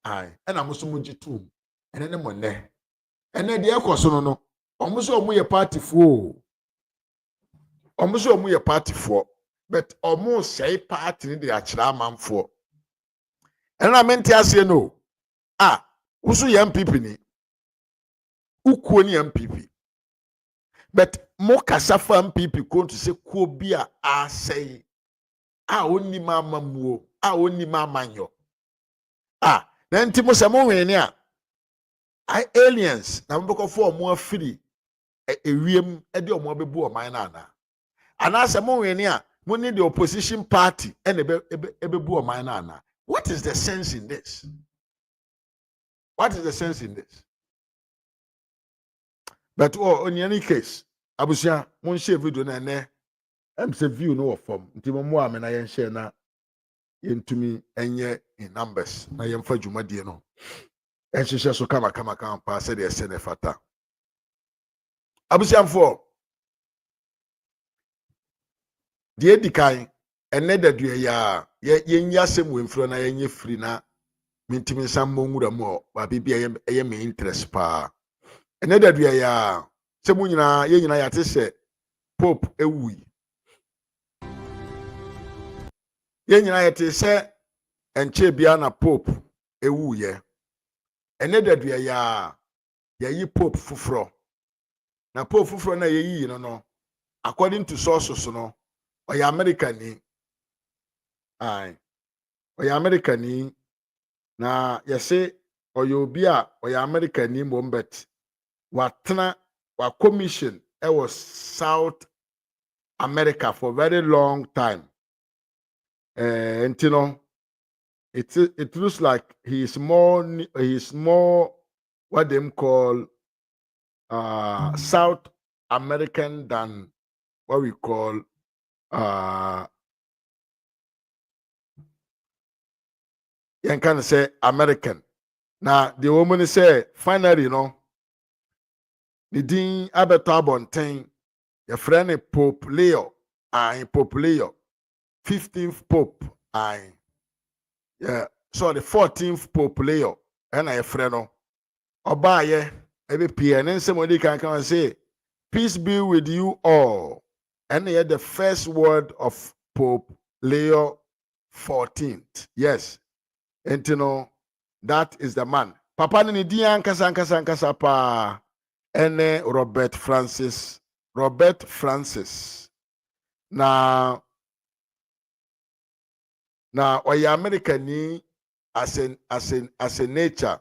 ai e na muso mugi tum ene ne mo ne ene de ekoso no no omuso omu ye party fo omuso omu ye party fo but omu say party ne de akira amanfo ena mente ase no usu ye MPP ni ukuo ni MPP but mo kasafa MPP kontu se kuo bi a asɛe onni mama muo onni mama nyo na nti mo se mo hwene a aliens na mo bɛkɔfo mo afiri ewiem de mo abebu oman na ana se mo hwene a mo ni the opposition party ebebu oman na what is the sense in this? What is the sense in this? But in any case, abusia mon share video na ne say view no form nti mo a me na yen share na yentumi enye in numbers na yemfa dwumadie no enhyehyɛ so kama pa se de ese ne fata abusia mfo de edikan ene da dua ya yenya asem wemfro na yenye free na mintimi nsam mo nwura mo ba bibia eye me interest pa ene da dua ya se mu nyina ye nyina ya te se pope ewui ye nyina ya te se enche bia na pope ewuye ene da dua ya yi pope fufuro na pope fufuro na ye yi no according to sources no oya American ni oya American ni na yese oya obi a oya American ni mombet watena wa commission was South America for very long time and you know it looks like he is more what them call South American than what we call you can say American. Now the woman say finally, you know, the din abeto abonten your friend Pope Leo, Pope Leo, 15th Pope, yeah, so the 14th Pope Leo, and I friend Obaye, every PN, and somebody can say, peace be with you all. And he had the first word of Pope Leo 14th. Yes. And you know, that is the man. Papa ni dian kasa pa. Ene Robert Francis. Na oya America ni as a nature.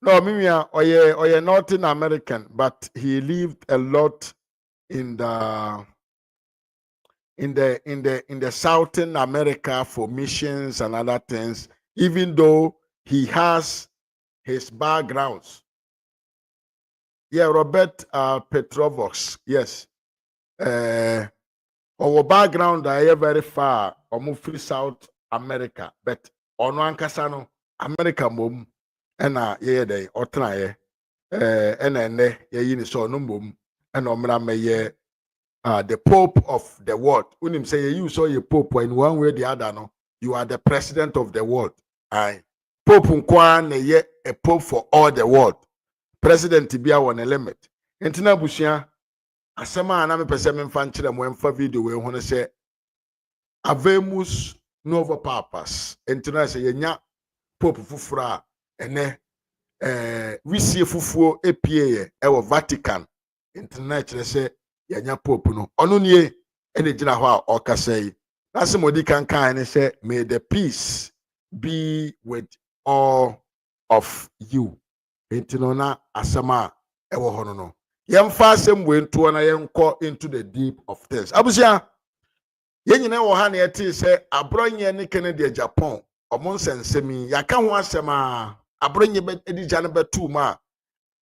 No, mimia oye Northern American, but he lived a lot in the Southern America for missions and other things, even though he has his backgrounds. Yeah, Robert Petrovos, yes. Our background are very far, or free South America, but on one casano, America mom, and yeah, they or try, and then yeah, so no mum, and omra the Pope of the world. When him say you saw your Pope in one way or the other, no, you are the president of the world. Pope nkwan ye a Pope for all the world. President Tibia one a limit. Entina bushia asema na me pese me mfa nkyere mo emfa video we hono se Avemus Nova Papas. Entina se yenya Pope fufura ene wisie fufuo epie e wo Vatican. Entina kyere se yenya Pope no. Ono nie ene gina ho a okasa yi. That's modi kan and say, may the peace be with all of you. Intinona asama ewo hono no. Yemfa asem we nto na yenko into the deep of things. Abusia yenyina wo ha na yeti say Abronye ne Kenn de Japan. Omo nsensemi yaka ho asema Abronye be edija ne betu ma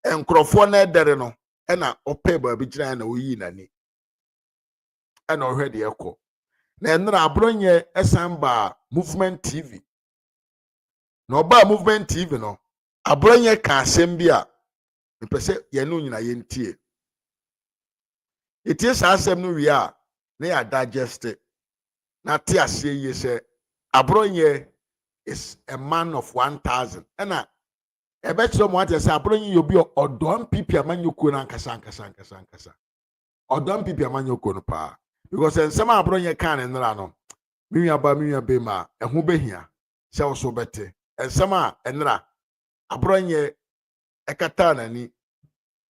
enkrofo na edere no na ope ba bi gina na oyi nani. Na ohwe de ekọ. Na enra Abronye esamba Movement TV. No ba Movement TV no. Abronye ka asem bi a pese ye no nyina ye ntie. It is asem no wi a na ya digest it. Na ti ase ye se Abronye is a man of 1,000. Ena ebetro mo ate se Abronye yobi odon pipi amanyoko na nkasa. Odon pipi amanyoko no pa. Because ensema Abronye kan nra no. Minya be ma ehu behia se wo so bete. Ensema enra Abronye ekata nani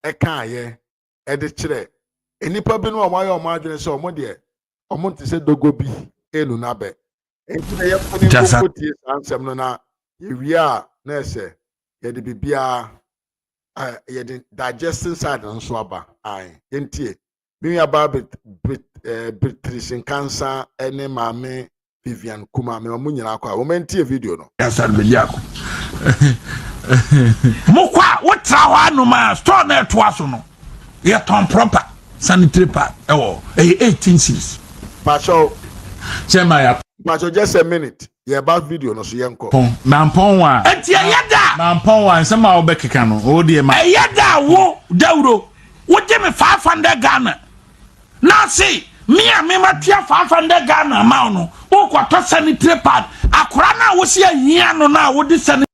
eka ye ede kire enipa bi no omaye omadwene se omode omonte se dogo bi enu nabe entine ye foni kokoti ansem no na ewia na ese ye de bibia ye de digesting side nso aba ai entie minya ba Beatrice cancer ene mame Vivian Kuma me omunyina akwa wo mentie video no RAZ Media GH mokwa wotra ho anoma store na to aso no ye ton proper sanitary pad ewo 18 series Pacho chema ya Pacho just a minute ye about video no so yenko mampon wa enti yeda mampon wa nsema wo bekeka no o de ma yeda wo dawro wo de me 500 Ghana na see me matia 500 Ghana ma no wo kwato sanitary pad akora na wo se ahia no na wo de sanitary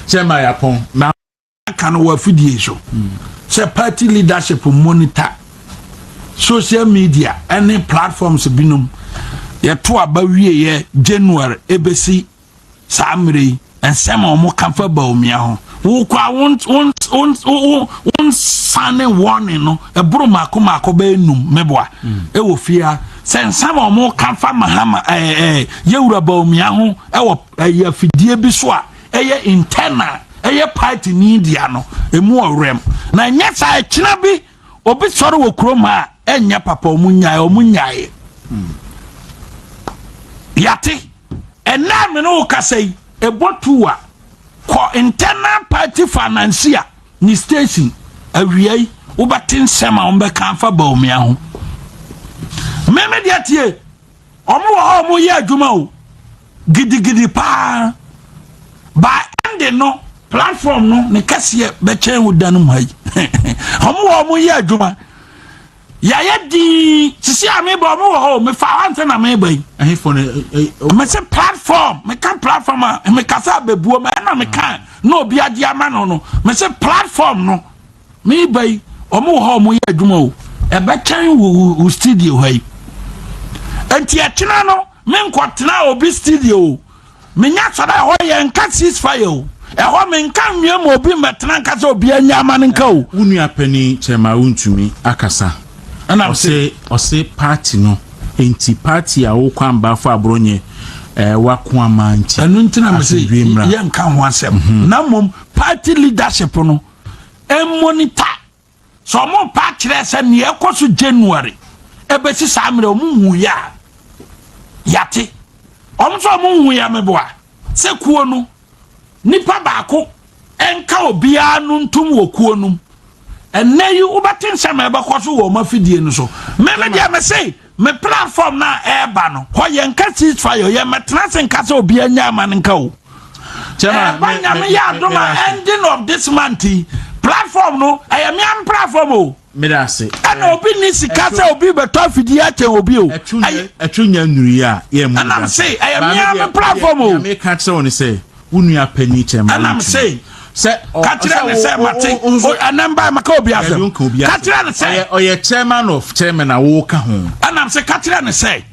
chema ya pon na kan wo afidie so se party leadership monitor social media any platforms binum ye to abawie ye January ebesi samre ensema omo kamfa ba omia ho wo kwa won sane warning no eburu mako ba enum meboa e wo fia se ensema omo kamfa Mahama yewura ba omia ho e wo ya fidie bi so a eye internal eye party ni dia no emu orem na nya sa kina bi obi soro wo kroma enya papa omunyae yate ena me no kasai ebotuwa ko internal party financier ni station awiai obatin sema ombe kanfa ba omia ho meme dia tie omo ye adwuma o gidigidi pa ba ende no platform no ne kase be chen wudanu mai omo ye adwuma ya di sisi ame ba omo me fa ante na me bai ahifo me se platform me kan platform me kasa bebuo me na me kan no obi ade ama no me se platform no me bai omo ye adwuma o e be chen wo studio hai enti akina no me nkotena obi studio me nya soda ho ye nka ceasefire o e ho me nka nwiem obi metena nka so obi anya ama nka o unu apani chema untumi akasa ana ose party no enti party a wo kwamba fa Abronye wako amanchi anu ntina me se ye nka ho asem na mom party leadership no monitor so mo party rese ne ekoso January ebesi samre omu ya yate omso omu ya meboa se kuo no nipa baako enka obia no ntum wo kuo no enne yi ubatin sema ebe kwaso wo mafidie no so me dia me say me platform na eba no ho ye nka ceasefire ye metena se nka se obi anya ama nka o chema me ya doma ending of this month platform no I me am platform o me da say ana obi ni sika se obi beto afidie ache obi o atwunya nnuri a ye mu ana say I me am platform o me ka se woni say unu apani chema ana say se katira ne se mate anamba maka obi afem katira ne se oye chairman a wo ka ho anam se katira ne se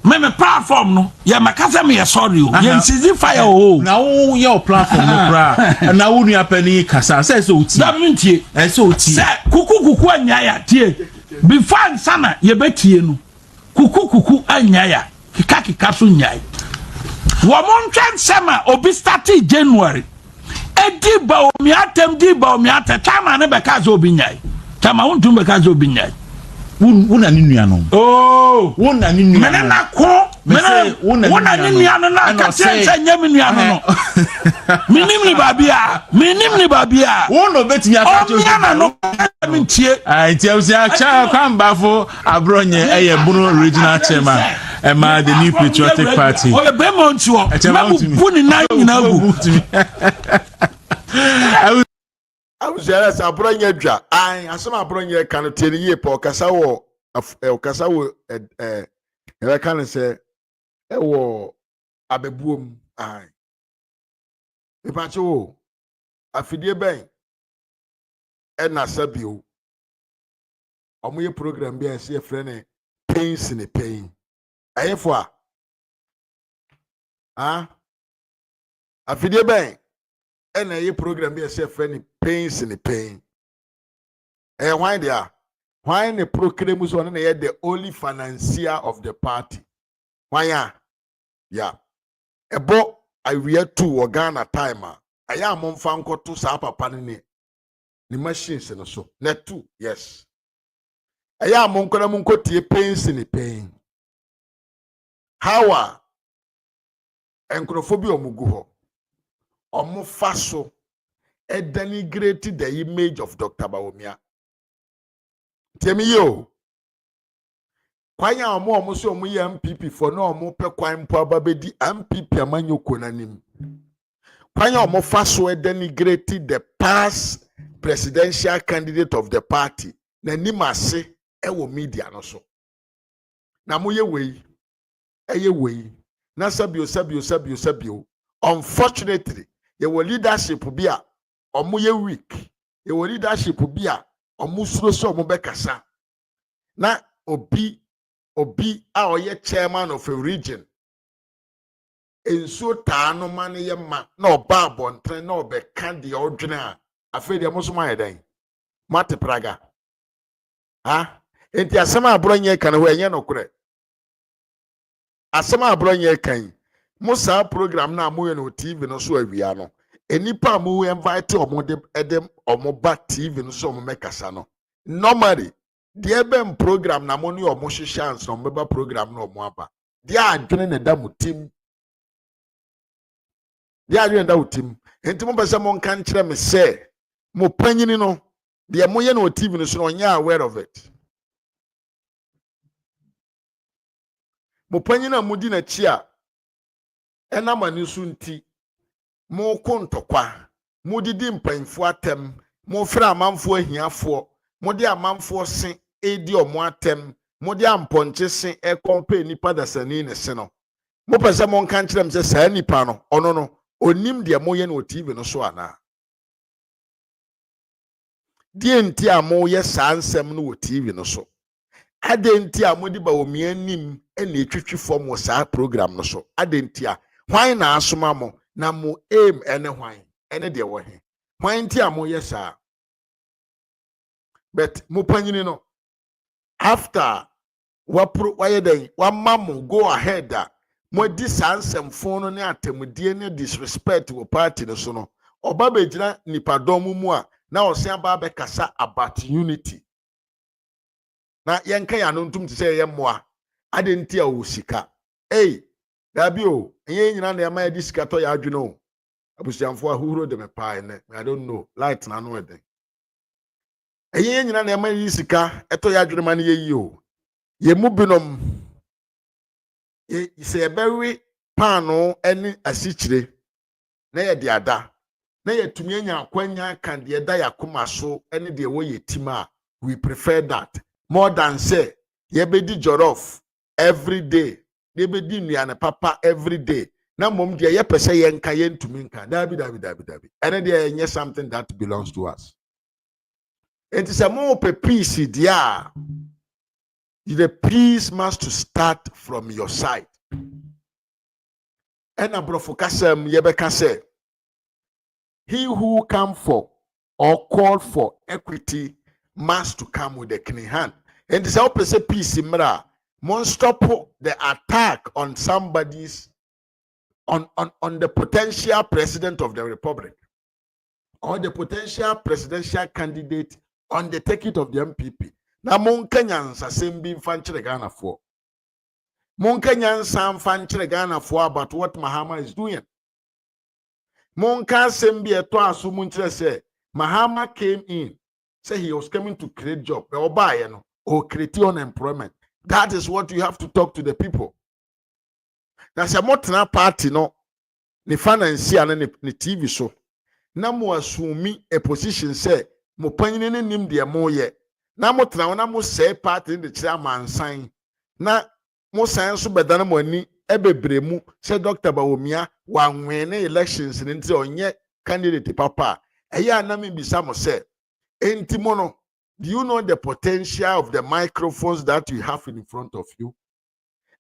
me platform no ye makasa me sorry o ye nsizi fire o na wo ye platform no bra na wo nu apani kasa se oti da mintie se oti se kuku anya ya tie before sana ye betie no kuku anyaya kika so nyai wo mon twen sema obi start January edi ba omi atem chama ne be ka zo obi nyai chama wontum be ka zo obi nyai wona ni nua no oh wona ni nua mena na ko mena wona ni nua no na ka se nyam nua no minim ni babia wona betimi aka to o no mintie ai ti o se acha kwamba fo Abronye eye bunu regional chairman Emma the new patriotic party o be mo ntuo mabu ni na nyina gu I was jealous. Abronye dwa. Asem Abronye kan tie ye pa okasa wo e kan say e wo abebuom e pa cho afidie ben e na sabio omoye program bi a se frene pains in pain ayefo afidie ben e na ye program bi a se frene pains in pain. Why they are? Why the proclaim is one the only financier of the party? Why yeah. Ebo I wear two Ghana timer. I am on fanko to sapa panini. The machines and so. Net two, yes. I am on Kolamunko tie pains in pain. How encrophobia muguho. Omo faso. Denigrated the image of Dr. Bawumia. Tell me yo. Kwanya omo so omo ye MPP for no omo pe kwan mpo ababedi MPP amanyo konanim. Kwanya omo faso denigrated the past presidential candidate of the party. Na nimase ewo media no so. Na mo ye wei. Eye wei. Na sabio. Unfortunately, your leadership bi a omo ye weak your leadership bi a omo suro so omo bekasa na obi a oye chairman of a region enso taa no man ye ma na oba abontre na obeka de odwene a afedi mo so ma yedan mate praga enti asema Abronye kan ho enye no kure asema Abronye kan mo sa program na mo ye no TV no so awia no enipa mu invite omo edem omo ba TV no so omo mekasa no normally the ebem program na mo ni omo chance no meba program no omo aba dia adwene na da mutim enti mo bese mo nka nkire me se mo panyini no de mo ye no TV no so no nya aware of it mo panyina mo di na chi a ena mani su nti mo kontokwa mo didi mpanfo atem mo fra amanfo ahiafo mo de amanfo sen edi omo atem mo de amponche sen e compare nipa dasani ne se no mo pese mo nka nkyerem se saa nipa no ono no onim de mo ye no TV no so ana die nti a mo ye saa nsem no wo TV no so adenti a mo di ba omi anim e na etwitwi form wo saa program no so adenti a hwan na asoma mo na mo aim ene hwan ene de wo he hwan nti a mo ye saa but mo panyini no after waye den wa mamo go ahead a mo di saa nsɛmfo no ne atemudie ne disrespect wo party no so no oba begina nipadom mu a na ɔsen aba bekasa about unity na yenka ya no ntum te sɛ ye mmoa adenti a wo sika dabi o enye nyina na ma di sika to ya adwene o abusiamfo ahuro de me paa ne I don't know light na no eden enye nyina na ma di sika eto ya adwene ma ne yeyi o ye mu binom say very pano any asichire na ye de ada na ye tumi anya akwanya kan de da yakoma so any de wo ye tima we prefer that more than say ye be di jollof every day ye be di nuane papa every day na mom de ye pese ye nka ye ntumi nka dabi and de ye something that belongs to us it is a more peace dia. The peace must to start from your side. And abrofokasem yebeka say, he who come for or call for equity must to come with a clean hand. And this help say peace imra Mon stop the attack on somebody's on the potential president of the republic or the potential presidential candidate on the ticket of the MPP. Na mon Kenyans assembly fanchire Ghana for. Mon Kenyans fanchire Ghana for about what Mahama is doing. Mon assembly to asu munchire say Mahama came in, say he was coming to create job or create unemployment. That is what you have to talk to the people. That's a motna party no ni finance and ni TV show. Na mo assume a position say mo panyin ne nim de mo ye. Na mo tena na mo say party in the chairman sign. Na mo sign so bedana mo ani ebebre mu say Dr. Bawumia wa nwene elections ni nti onye candidate papa. Eya na me bisa mo say enti mo no. Do you know the potential of the microphones that you have in front of you?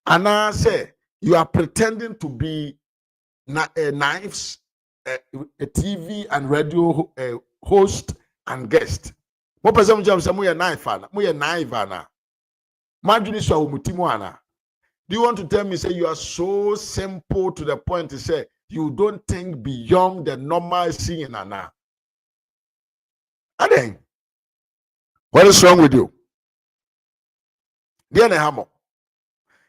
And I say, you are pretending to be knives, a TV and radio host and guest. Mo person jam say mo ye knife ana, mo ye knife ana. Madwini so mutimo ana. Do you want to tell me say you are so simple to the point to say you don't think beyond the normal seeing ana? Aden. What is wrong with you? Dear Nehamo.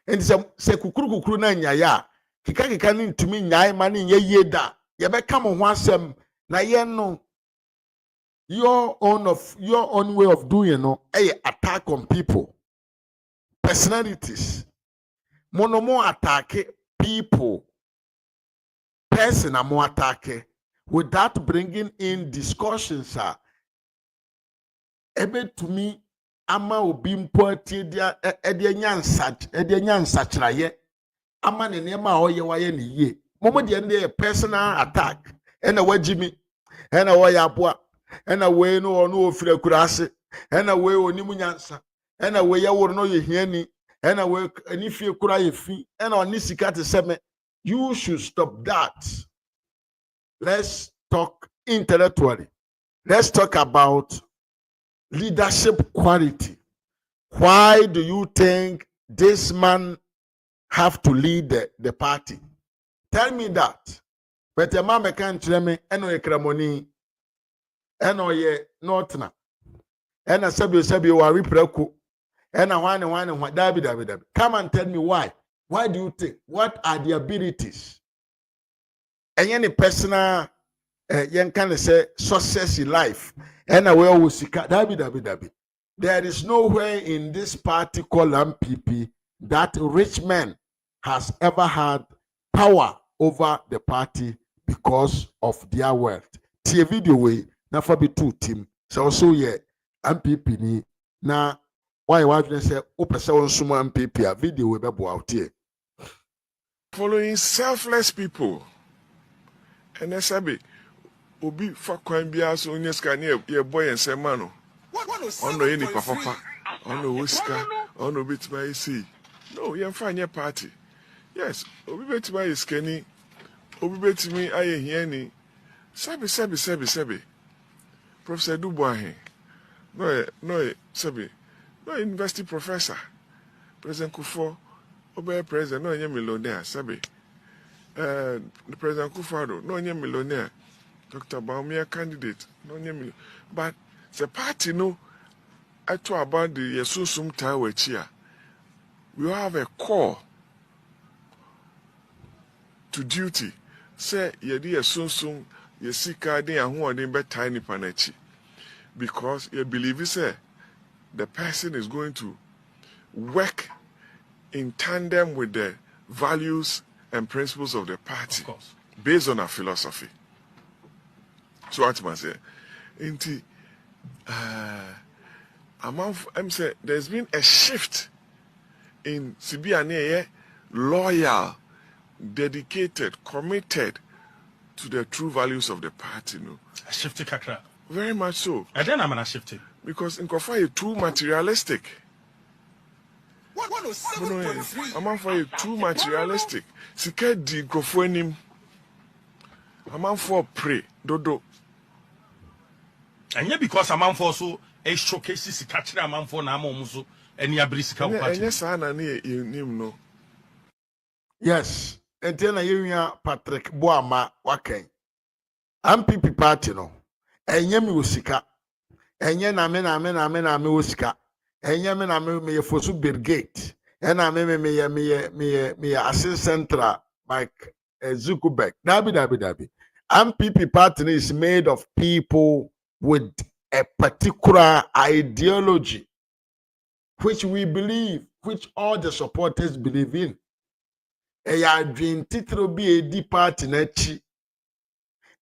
And say kukuru na nyaya. Kika ni ntumi nyai mani ye da. Ye be come wansem na ye no. Your own way of doing no attack on people. Personalities. Mono attack people. Person mo attack without bringing in discussions. Ebe to me ama obi mpoati dia nyansa chiraye ama ne nema oye waye ne ye momo de ne personal attack ena wajimi ena woya aboa ena we no ono ofira kurase ena we onimu nyansa ena we yaworo no ye hiani ena we anifie kura ye fi ena oni sika te seme. You should stop that. Let's talk intellectually. Let's talk about leadership quality. Why do you think this man have to lead the party? Tell me that. But your mama can't tell me eno ye kramoni eno ye notna ena sabi wari preku ena wane dabi. Come and tell me why. Why do you think? What are the abilities? And any personal yen can say success in life. And away we see dabi. There is nowhere in this party called MPP that rich man has ever had power over the party because of their wealth. Tie video way na for be two team. So yeah MPP ni na why say opese won sumo MPP a video we be bo out here. Following selfless people. And sabi obi fa kwan bia so onyeska ne ye boy ensemano ono ye ni papa ono wiska ono bitima isi no ye mfa nye party. Yes obi betima iskani obi betimi aye hiani sabi Professor Boahen no sabi no university professor President Kufo obe president no nye millionaire sabi the President Kufado no nye millionaire Dr. Bawumia candidate, no name, but the party no. I talk about the Yesusum Tower here. We have a core to duty. Say yedi Yesusum Yesika de and who are be tiny panachi, because you believe say the person is going to work in tandem with the values and principles of the party, based on our philosophy. So what I say, I'm saying there's been a shift in Sibiane, loyal, dedicated, committed to the true values of the party. No, A shifty kakra. very much so. And then I'm gonna shift it. Because in Kofa is too materialistic. I'm for too materialistic. Sika di Kofa nim. I'm for pray dodo. And yet because a man for so a showcases catching a man for Namomuso, eni abrisika wo party enye saa na ne nim no. Yes, enti na yewia Patrick Boama waken. MPP party no. Enye mi osika. Enye na me osika. Enye me na me ye fosu brigade. Ena me assistant central like Zuckerberg. Dabi. MPP party is made of people with a particular ideology which we believe, which all the supporters believe in. Eya dream titro bi edi party na chi.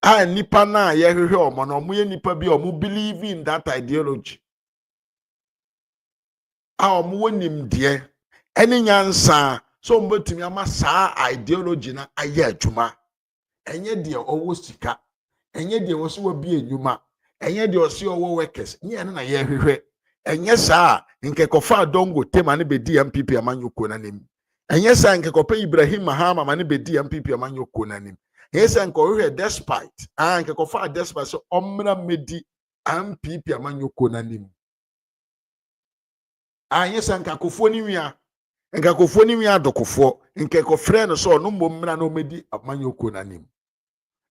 A nipa na ye hwehwe omo na omo ye nipa bi omo believe in that ideology. A omo wonim de eni nyansa so mbotumi ama saa ideology na aye adwuma. Enye de owo sika. Enye de wo so wo bi enwuma. Enye de o se owo workers. Nye na ye hwehwe. Enye saa nke kofa dongo tema ne be DMPP amanyoko na nim. Enye saa nke kopa Ibrahim Mahama mane be DMPP amanyoko na nim. Enye saa nke ohwe despite nke kofa despite so omra medi MPP amanyoko na nim. Enye saa nke akofo ni wia. Nke akofo ni wia adokofo. Nke kofre no so no mmomra na omedi amanyoko na nim.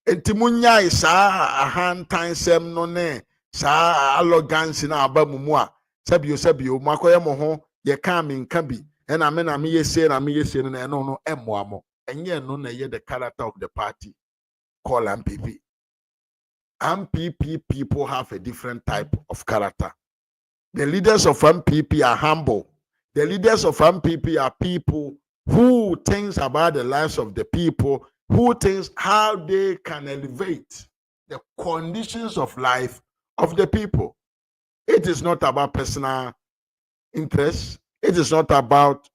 Enti munyai saa ahantansem no ne saa arrogance na aba mumu a sabio makoye mo ho ye ka me nka bi na me yese no na no emmoamo enye no na ye the character of the party called MPP. MPP people have a different type of character. The leaders of MPP are humble. The leaders of MPP are people who thinks about the lives of the people, who thinks how they can elevate the conditions of life of the people. It is not about personal interest. It is not about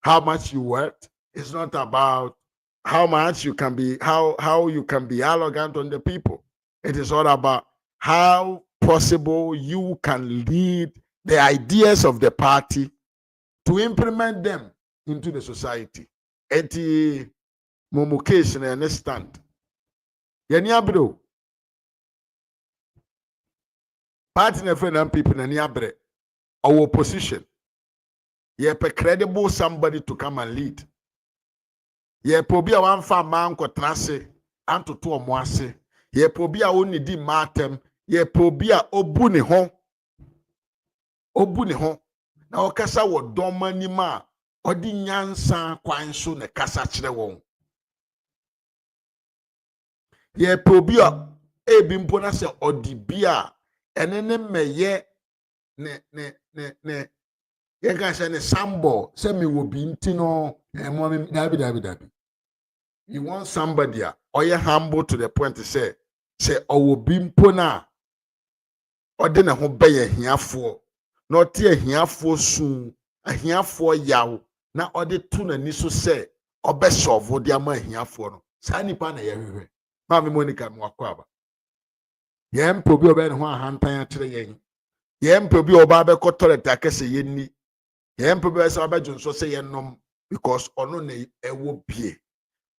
how much you work. It's not about how much you can be, how you can be arrogant on the people. It is all about how possible you can lead the ideas of the party to implement them into the society. Eti mumucation and stand. Yani abro. Party na friend and people na ni abre. Our opposition. Ye pe credible somebody to come and lead. Ye pobi a wan fa man ko trase antoto omo ase. Ye pobi a oni di matem. Ye pobi a obu ne ho. Obu ne ho. Na okasa wo doma ni ma odi nyansa kwan so ne kasa kire won. Ye pobi a ebi mpo na se odi bia enene meye ne ye ka se ne sambo se me wo bi ntino mo dabi. You want somebody oye humble to the point to say owo bi mpo na odi ne ho beye hiafo na oti ahiafo su ahiafo yawo na odi tu na ni so se obesolve di ama ahiafo no sa nipa na ye hwehwe ma me Monica mo akwa yem probi oba ne ho ahantan a kire yen yem probi oba be ko toilet akese yenni yem probi esa oba junso se yennom because ono ne ewo bie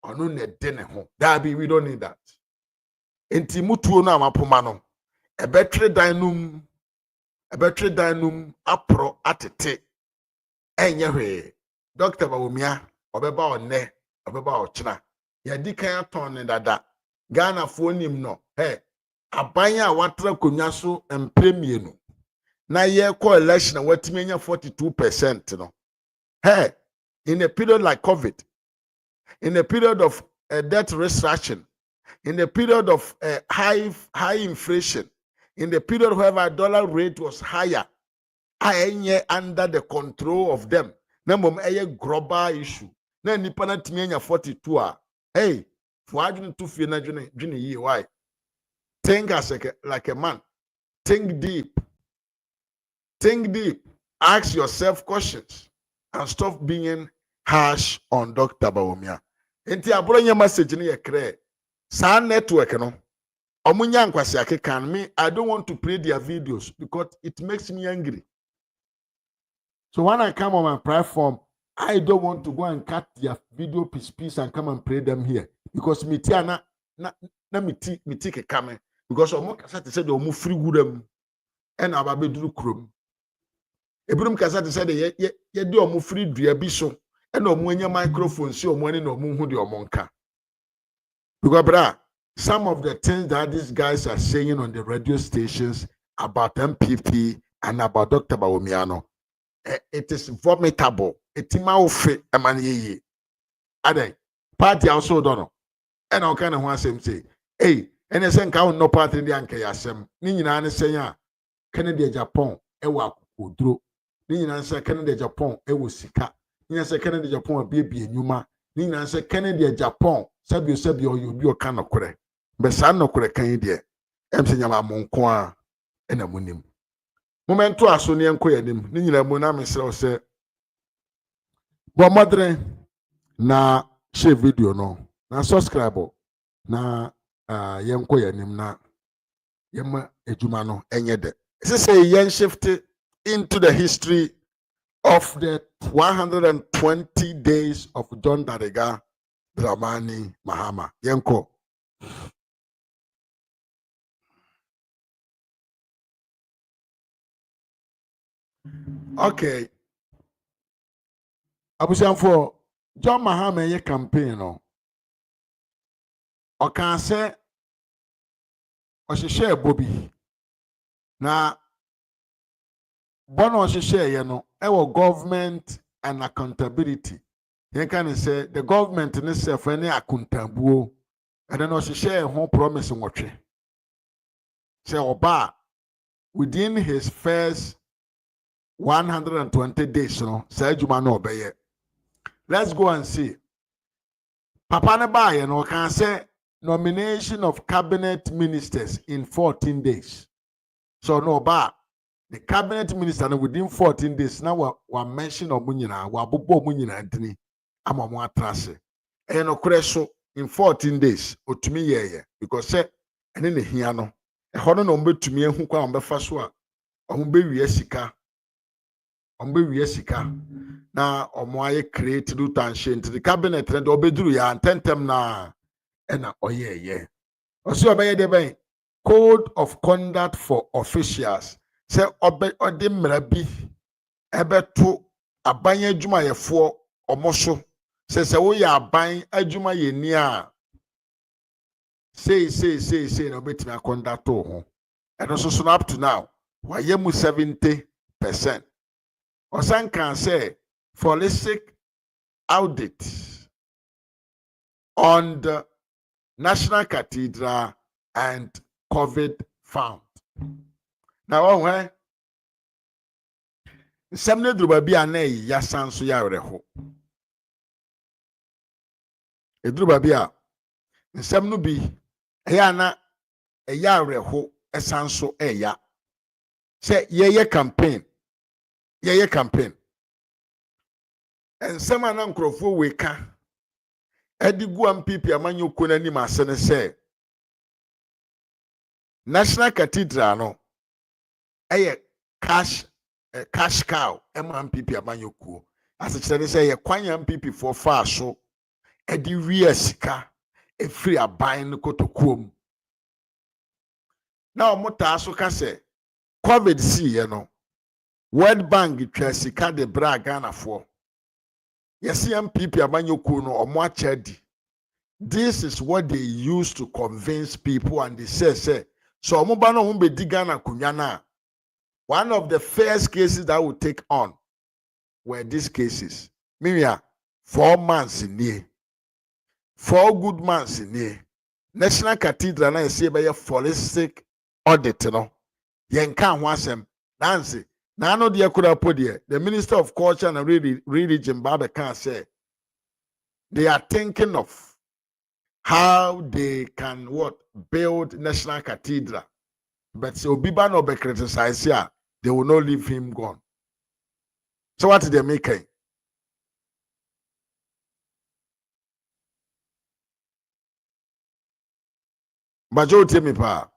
ono ne de ne ho dabi we don't need that enti mutuo no amapoma no ebetre danum apro atete enye hwe Dr. Bawumia obeba onne obeba ochina ya dikan aton ne dada Ghana fonim no abanya watra konwa so empremienu na ye ko election watimi anya 42% no in a period like COVID, in a period of debt restriction, in a period of high inflation, in the period where dollar rate was higher, under the control of them. Na mom a global issue. Na nipa na timi anya 42 for arguing to feel na juni ye why. Think as like a man. Think deep. Think deep. Ask yourself questions and stop being harsh on Dr. Bawumia. Enti Abronye message ni ye kre. Sa network no. Omunya nkwasi akekan me. I don't want to play their videos because it makes me angry. So when I come on my platform, I don't want to go and cut their video piece and come and play them here because miti miti ke kame because omo kasa te say the omo free gudem and ababeduru krom. Ebrum kasa te say de ye de omo free dua bi so e na omo anya microphone si omo ani na omo hu de omo nka. Because bra, some of the things that these guys are saying on the radio stations about MPP and about Dr. Bawumiano, it is vomitable. It's moufe emanye. Ade party also don't know. And all kind of one same say, hey, and I say count no party in the anke yasem. Ni nyina ne say ya Canada Japan ewa kudro. Ni nyina say Canada Japan ewo sika. Ni nyina say Canada Japan abie enyuma. Ni nyina say Canada Japan sabi oyo bi o kan nokore. Be sa nokore kan de. Em se nyama monko a na munim. Momento aso ne enko yanim. Ni nyina mu na mesre o se bo modern na share video no na subscribe na yenko yanim na yema ejuma no enye de. Say yen shift into the history of the 120 days of John Dariga Dramani Mahama. Yenko. Okay. Abusian for John Mahama ye campaign no. O kan say o share Bobby. Na bono o share ye no e government and accountability. Yen kan say the government ne self any accountable and then o share ho promise nwotwe. Say oba within his first 120 days no say juma no obeye. Let's go and see. Papa ne ba ye no can say nomination of cabinet ministers in 14 days. So no ba the cabinet minister within 14 days now we mention omunyina we abobo omunyina dini ama mo atrase. E no kreso in 14 days otumi ye because say ene ne hia no e ho no no mbetumi ehu kwa mbefa so a ombewie sika na omoaye create do tanche the cabinet and obeduru ya antentem na ena oyeye osi obeye de ben code of conduct for officials say ode mmara bi ebeto aban adwumayefo omoso se wo ya aban adwumayeni a say na obetimi conduct ho and so up to now waye mu 70%. Osan can say forensic audit on the National Cathedral and COVID found. Now, when Semne Drubabi ane yasan so ya reho. E Drubabia Semnu bi eyana eya reho esan so eya. Say ye campaign. Ye campaign. And some an uncle we can Ediguam Pipi amanyo kunani masene say National Cathedral no cash cow man Pipi amanyo ku as it say ye kwanyam Pipi for far so edi wi asika e free aban no kotokuom. Now mota so ka say COVID see ye no World Bank twasika de bra Ghana for. Yes, MPP amanyoku no omo achadi. This is what they use to convince people and they say so omo ba no be di Ghana kunya na. One of the first cases that would take on were these cases. Mimia 4 months in here. 4 good months in here. National Cathedral na say by forensic audit no. Yen kan ho asem. Nancy now, no dear could have put here. The Minister of Culture and Religion, Baba can say they are thinking of how they can build National Cathedral. But so Biba no be criticized here, they will not leave him gone. So what did they make? Bajo tell me pa.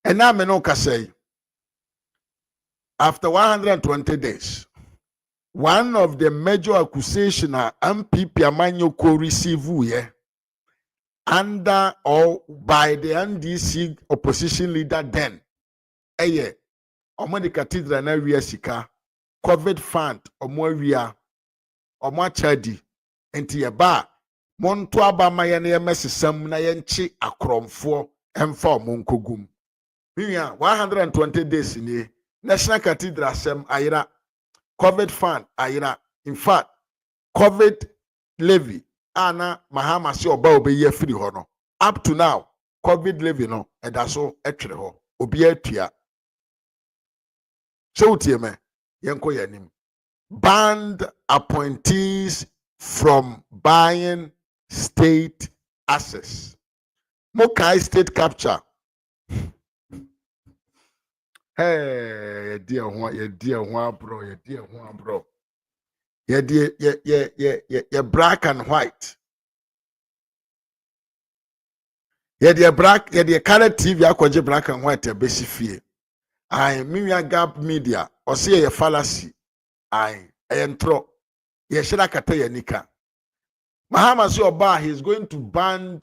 And now me no ka say. After 120 days, one of the major accusations MPP Amanyoko received under or by the NDC opposition leader then, Omo the cathedral na wiye sika COVID fund omo awia omo achadi enti ye ba monto aba ma ye na ye mesesam na ye nchi akromfo emfa omo nkogum. Minya 120 days ni National Cathedral sem ayira COVID fund ayira. In fact, COVID levy ana Mahama si oba obeyi afiri ho no. Up to now, COVID levy no edaso etwere ho. Obi atua. So tie me, yenko yanim. Banned appointees from buying state assets. Mokai state capture. Hey, dear one, bro, bro. Yeah, black and white. Yeah, black, yeah, color TV, I black and white, a basic fee. I AGYAPON media, or say a fallacy. I entro. Yeah, should I kata nika? Mahama si oba, he's going to ban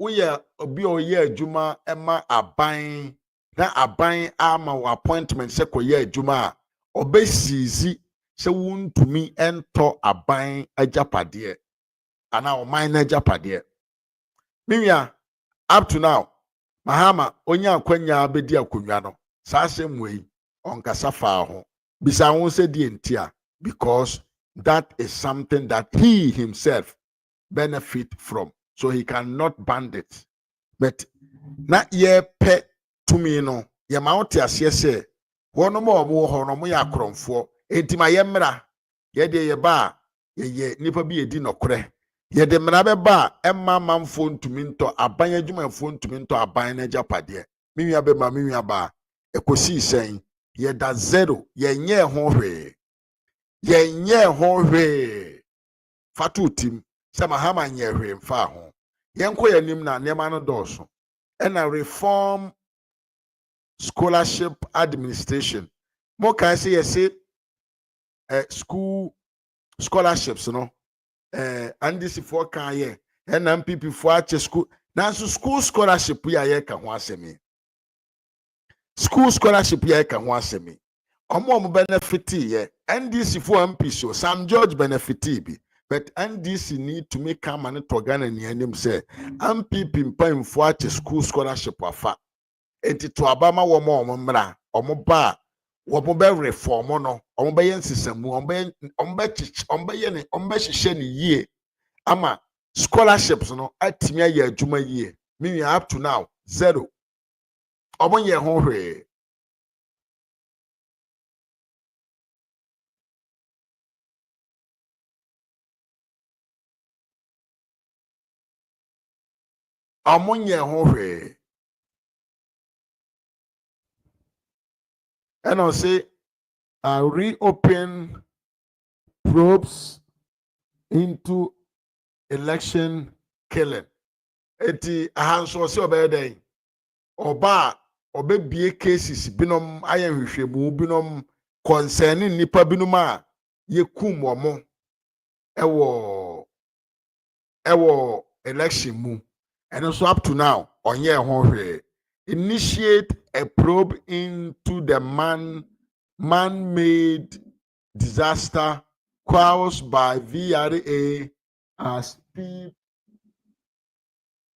uye obi oye juma emma abain na abain ama wa appointment se koye juma obesizi se wuntumi ento abain ajapade ana o mine ajapade. Minya up to now Mahama onya akwanya bedi akonwa no sa semwe onkasa fa ho bisa won se die ntia because that is something that he himself benefit from, so he cannot ban it. But not ye pet to me no ye mount as ye say one more no mo ya kromfo enti ma ye mra ye de ye ba ye nipa bi edi nokre ye de mra be ba emma manfo ntumi nto aban adwumafo ntumi nto aban na japade minwa be ma minwa ba ekosi sen ye da zero ye nye ho hwe fatu tim se Mahama nye hwe mfa ho yenko yanim na nema no doso ena reform scholarship administration mo kan say yes school scholarships no and this for kan ye ena MPP for ache school na so school scholarship ya ye ka ho asemi school scholarship ya ka ho asemi omo benefit ye NDC for MP so Sam George benefit bi. But NDC need to make come and to Ghana and him say, MPP paying for a school scholarship afa. Eti to Abama womo mra, omoba, womobe reform no, omobe yen system, ombe shisheni ye. Ama scholarships no, atimia ye juma ye. Meaning up to now, zero. Omo ye honre. Amonye honre. And I'll say, reopen probes into election killing. Eti ahanso se obeden. Oba obebie cases binom ayenhwehwemu binom concerning nipa binom a yekum omo ewo election mu. And so up to now, onye honhwe. Initiate a probe into the man-made disaster caused by VRA as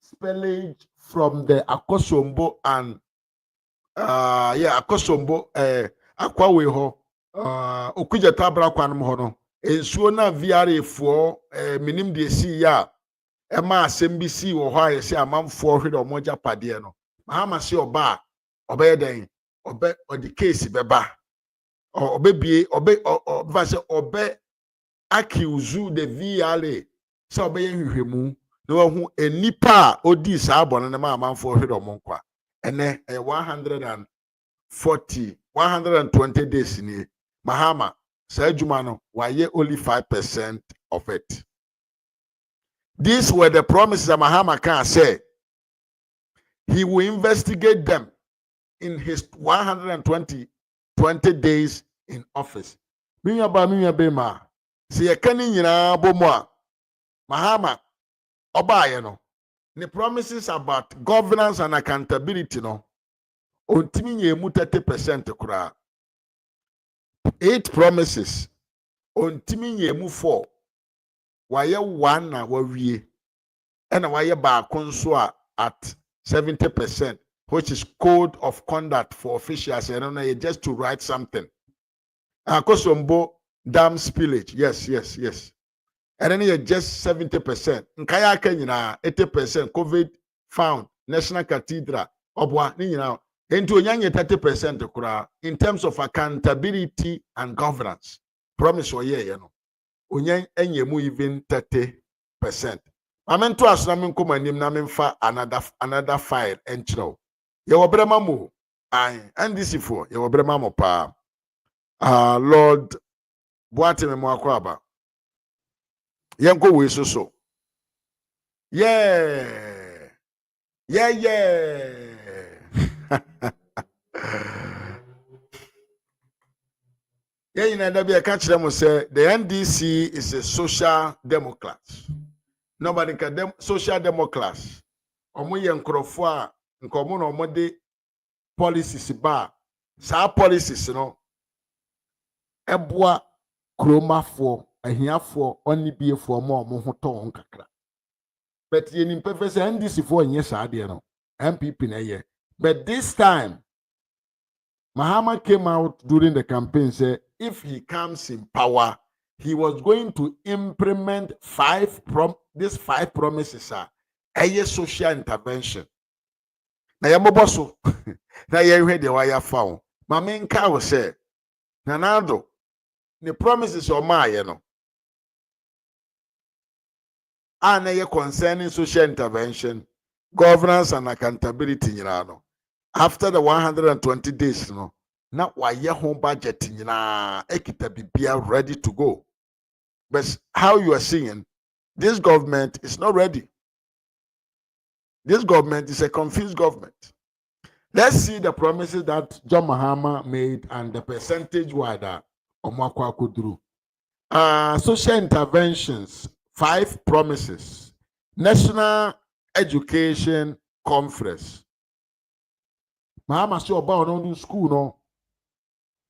spillage from the Akosombo and Akosombo Akwawe ho Okuja Tabra kwanum ho no. Ensuo na VRA for minim de si ya Emma SMBC wo ho aye se amanfo hwede omoja pade no Mahama se oba obeden the case beba obebie accuse the VRA se obeye hwehwemu na wahu enipa odi sa abon na amanfo hwede omonkwa ene 120 days ni Mahama sa adwuma no waye only 5% of it. These were the promises that Mahama can say. He will investigate them in his 120 days in office. Minya bema. Si yekani nyina bomo Mahama obaye no. The promises about governance and accountability no. Ontimi nye mu 30% kura. 8 promises on timi yemu 4 waye 1 na wawie and waye baako nso a at 70%, which is code of conduct for officials. I don't know, just to write something. Akosombo dam spillage. Yes. And then you just 70%. Nkaya Kenya 80%. COVID found. National Cathedral. Obwa ni now. Into onyange 30% in terms of accountability and governance. Promise or yeah, you know. Onyan enyemu even 30%. Amen to us na menko manim na memfa another file enchro. Ye wobrema mo. And this for ye wobrema mo pa. Lord Boate me mo akwaba. Yenko we so. Yeah. Yeah, you know, be a catch them say the NDC is a social democrat. Nobody can social democrats. Omo ye nkrofo a nkomo no omode policies ba. Sa policies no eboa kromafo ahiafo onibiefo mo omo ho ton kakra. But ye nim pefe say NDC for nye sa de no. MPP na ye. But this time Mahama came out during the campaign say if he comes in power, he was going to implement 5 promises a social intervention. Na yamoboso na ye hwe de waya fawo. Ma menka wo say Nanado the promises o ma ye no. Na ye concerning social intervention, governance and accountability nyina no. After the 120 days no, na waye home budget nyina ekita bibia ready to go. But how you are seeing, this government is not ready. This government is a confused government. Let's see the promises that John Mahama made and the percentage wide Omakwa Kudru. Social interventions, 5 promises. National Education Conference. Mahama say oba ono school no.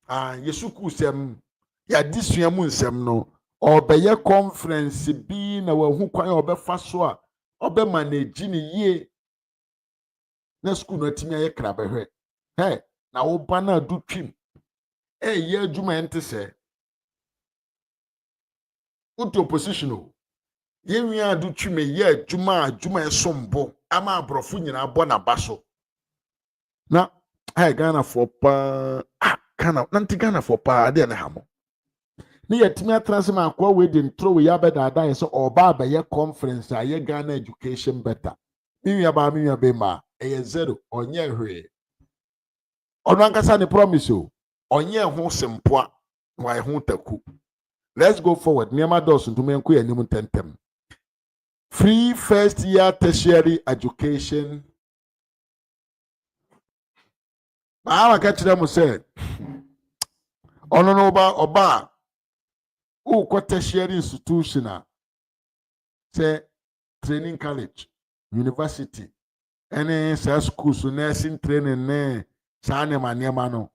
Yesuku sem ya disua mu nsem no. Obeye conference bi na wahu kwan obefa so a obe manage ni ye na school no timi aye krabehwe na wo ba na du twim ye adwuma ente se uto opposition o ye wi adu twim ye adwuma esombo ama abrofo nyina abo na baso na Ghana for pa Ghana for pa de na hamo ni yetimi atrase ma akwa we dey throw we abeda dan so oba abaye conference aye Ghana education better mi wi be ma zero onye hwe ono ankasa ne promise o onye ho sempoa wa ho taku. Let's go forward. Niama dos ntumenko ya nimu tentem. Free first year tertiary education. Mahama ka kire mo say ono no oba ko tertiary institution say training college, university, any schools, nursing training ne sa niema no.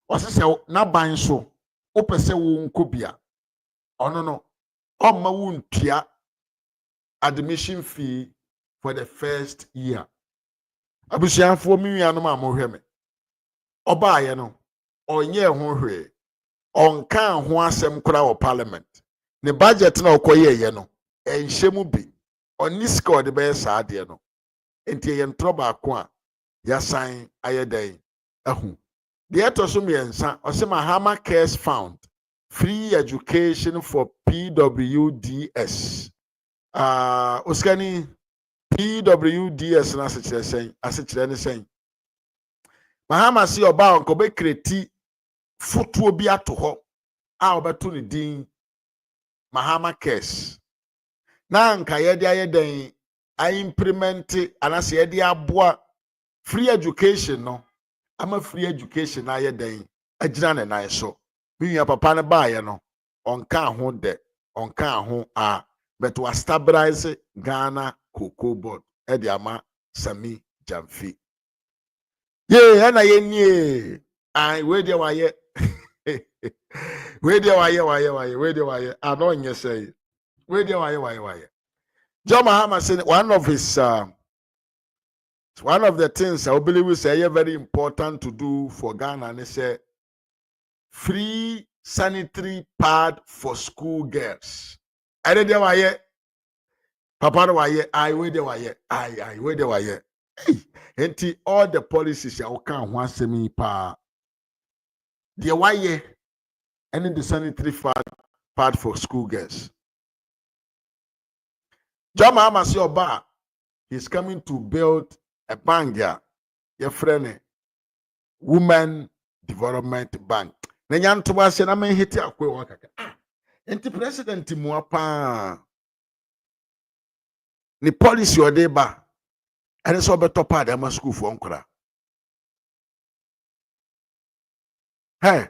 Wase say na ban so opese wo nkobia ono no omma wuntua admission fee for the first year. Abusianfo mi wianom amohwe me oba ye no onye ho hwe onka ho asem kura wo parliament ne budget na okoye ye no enhyemu bi oniska ode be sa ade no enti ye ntroba ako a ya san ayedan ahu de etoso miensa ose Mahama cares found free education for PWDS. Oskani PWDS na asechire ne sen. Mahama si oba onko be kreti futuo bi ato ho a obeto ne din Mahama cares. Na nka ye de ayedan I implement anase ye de aboa free education no. Ama free education na ayedan agina ne nan so. Minya papa ne baaye no onka ho de onka ho a but was stabilize Ghana Cocoa Board ediama Sami Jamfi ye na ye nie ai we de wa ye Where do I where do I don't you say? Where do I John Mahama said one of the things I believe is very important to do for Ghana and say free sanitary pad for school girls. I did why Papa why I where do I where do I Enti all the policies ya can one semi pa the why any the sanitary pad for school girls. John Mahama say Oba he's coming to build a bank here. Your friend Women Development Bank. Na nyanto ba se na men hiti akwe wa kaka. Enti president mu apa ni policy ode ba. Ene so beto pa da ma school for nkura. Hey.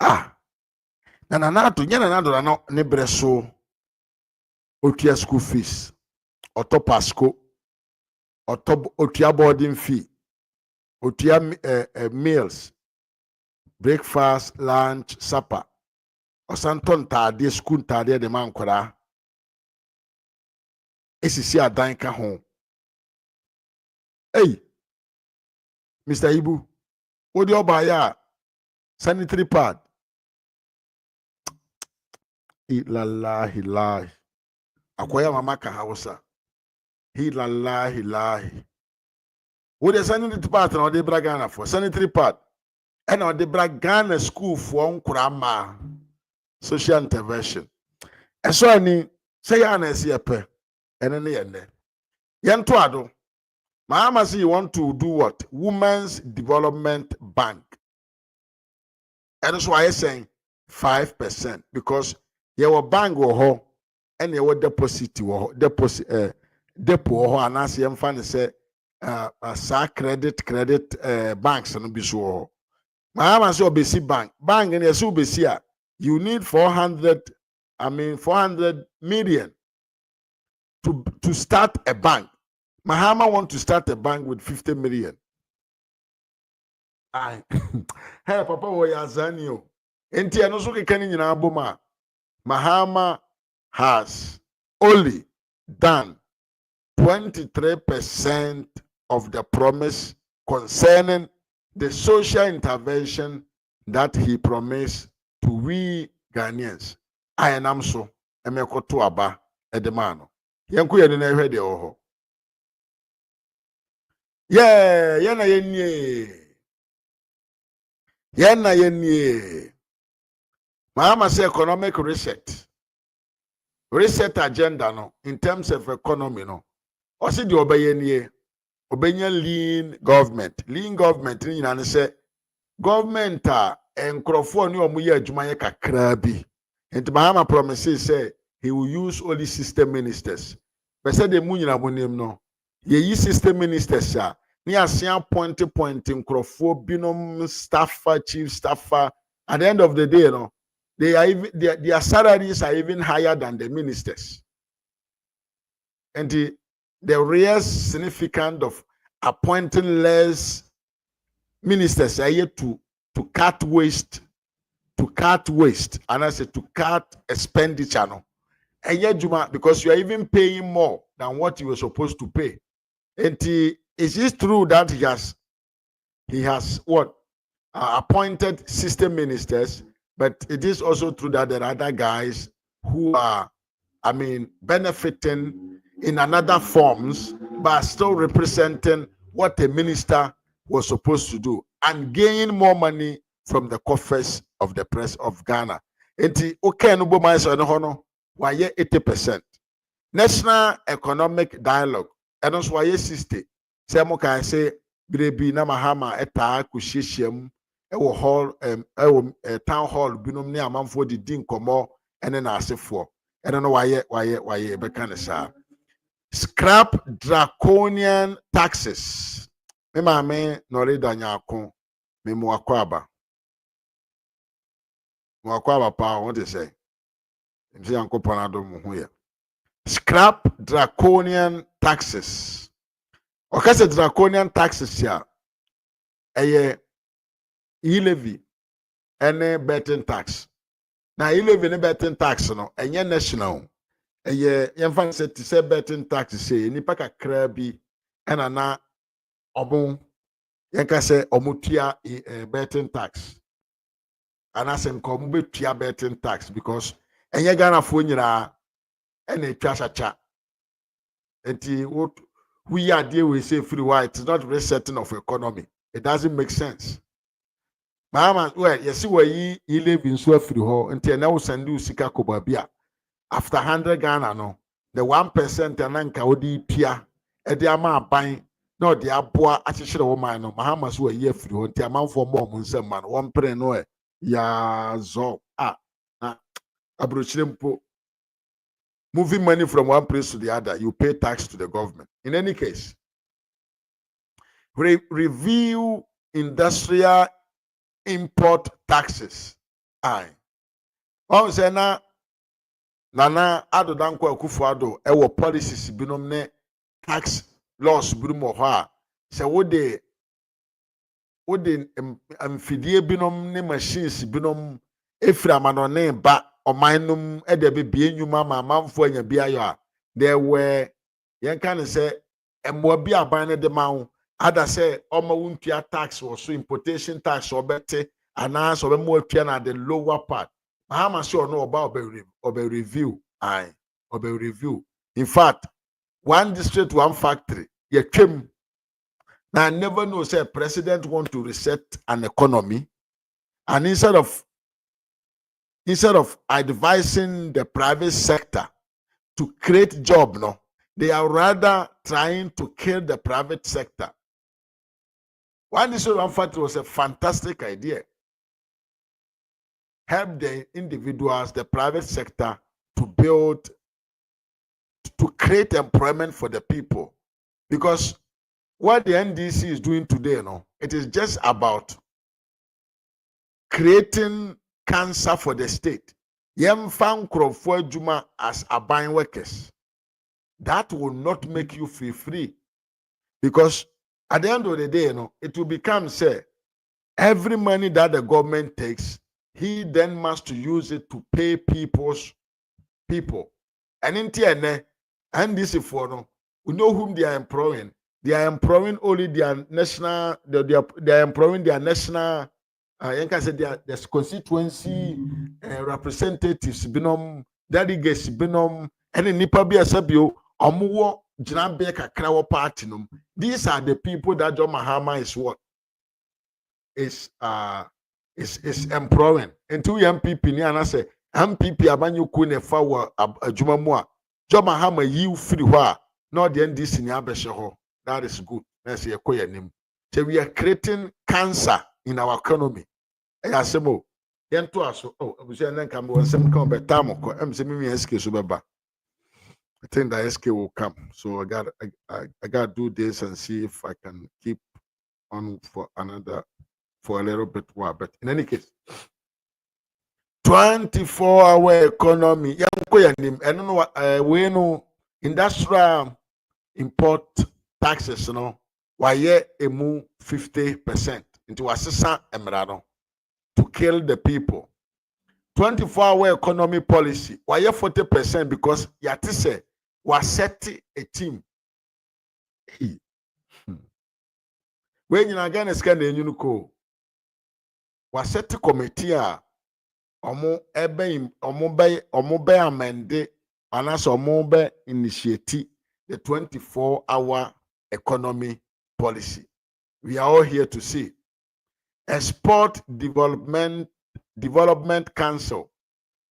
Na to nya na do na ne breso otua school fees. Oto pasco. Otua boarding fee. Otua meals. Breakfast, lunch, supper. Osanton tade school tade de man kwara. Esisi adan ka ho. Hey, Mr. Ibu, what do you buy ya? Sanitary pad. Hilahi. Akwaya mama ka hausa. Hilahi. What the sanitary pad na de bra Ghana for? Sanitary pad. And on the bra Ghana school for nkurama. Social intervention. And so any say ya na esi epe. Ene yende. Yento ado. Mahama say you want to do what? Women's Development Bank. And that's why I saying 5% because your bank will ho and your deposit will deposit depot ho and as you find say credit banks and be so. Mahama say obesi bank and yes obesi you need 400 million to start a bank. Mahama want to start a bank with 50 million. Hey, Papa, we are Zanio. Enti anoso kekani nyina aboma. Mahama has only done 23% of the promise concerning the social intervention that he promised to we Ghanaians. I am so emekoto aba edemano. Yanku ye na ehwe de oho. Yeah, yana yenye. Mahama say economic reset agenda no in terms of economy no. Osi di obeyenye lean government ni na say government enkrofo ni omo ye adwuma ye kakra bi. Enti Mahama promises say he will use all the system ministers. But say the mu nyina bonem no. Ye system ministers ni asia point nkrofo binom staffer chief staffer at the end of the day you know they are even their salaries are even higher than the ministers, and the real significance of appointing less ministers are here to cut waste and I say to cut expenditure no and yet Juma because you are even paying more than what you were supposed to pay. And it is true that he has what appointed system ministers, but it is also true that there are other guys who are, benefiting in another forms, but still representing what a minister was supposed to do and gain more money from the coffers of the press of Ghana. Enti okay no bo man so no hono why 80%. National Economic Dialogue and also why 60. Say mo kan say Brebi na Mahama eta kuhyehyem ewo hall town hall binom ne amanfo di nkomo ene na asefo ene no why be kan sa scrap draconian taxes me maame no re danyako me mo akwaba pa what they say mse yankopon adom ho ya scrap draconian taxes. Okase draconian taxes ya eye e-levy any betting tax. Now you live in a betting tax no enye national. Eye yemfa say to say betting tax say nipa kakra bi ena na obon yenka say omutua betting tax. And I say nkom betua betting tax because enye Ghana fo nyira ena etwa chacha. Enti what we are there we say free why it's not resetting of economy. It doesn't make sense. Mahama, well, you see where you live in so free ho until now send you sika kobabia. After 100 Ghana no, the 1% ananka odi pia e de ama ban no de aboa akyekere wo man no Mahama so ye free ho until man for more mun nsem man one pre no e ya zo na abrochirempo moving money from one place to the other, you pay tax to the government. In any case, review industrial import taxes. Aye. Oh, say na Nana Adodankwa Akufo-Addo ewo policies binom ne tax laws binom ho a say wode amfidie binom ne machines binom efira manone ba omanum e de be enwuma ma manfo anya bi ayo a there were yen kan say emmo bi aban ne de mawo ada say oma wuntua tax or so importation tax obete ana so be mo atua na the lower part. Mahama sure no about review. Aye, review. In fact, one district, one factory. You came. Now I never know say president want to reset an economy, and instead of advising the private sector to create job, no, they are rather trying to kill the private sector. One district, one factory was a fantastic idea. Help the individuals, the private sector, to create employment for the people. Because what the NDC is doing today, it is just about creating cancer for the state. Yemfan Krofo Juma as aban workers. That will not make you feel free. Because at the end of the day, it will become, say, every money that the government takes, he then must use it to pay people. And in TNA, and this is for we know whom they are employing. They are employing only their national, they are employing their national, their constituency representatives, binom, delegates, binom, and in Nipa Bia Sabio, Omuwo, Jinabeka Krawa Partinum. These are the people that John Mahama is what? Is employing. And two MPP ni anase MPP abanyu ku ne fa wa adwuma mu a John Mahama yi free ho a no the NDC ni abehye ho. That is good. Let's say nim. So we are creating cancer in our economy. Ayasemo yento aso abusia nan kam wonsem kan be tamoko se me SK so beba. I think that SK will come. So I got to do this and see if I can keep on for a little bit more. But in any case, 24-hour economy. And we know industrial import taxes, why emu 50% into assessa emerado to kill the people. 24-hour economy policy, why 40% because yatise was set a team. When you are going to scan the unico. Was set a committee omo be amende anas omo be initiate the 24-hour economy policy. We are all here to see. Export Development Council.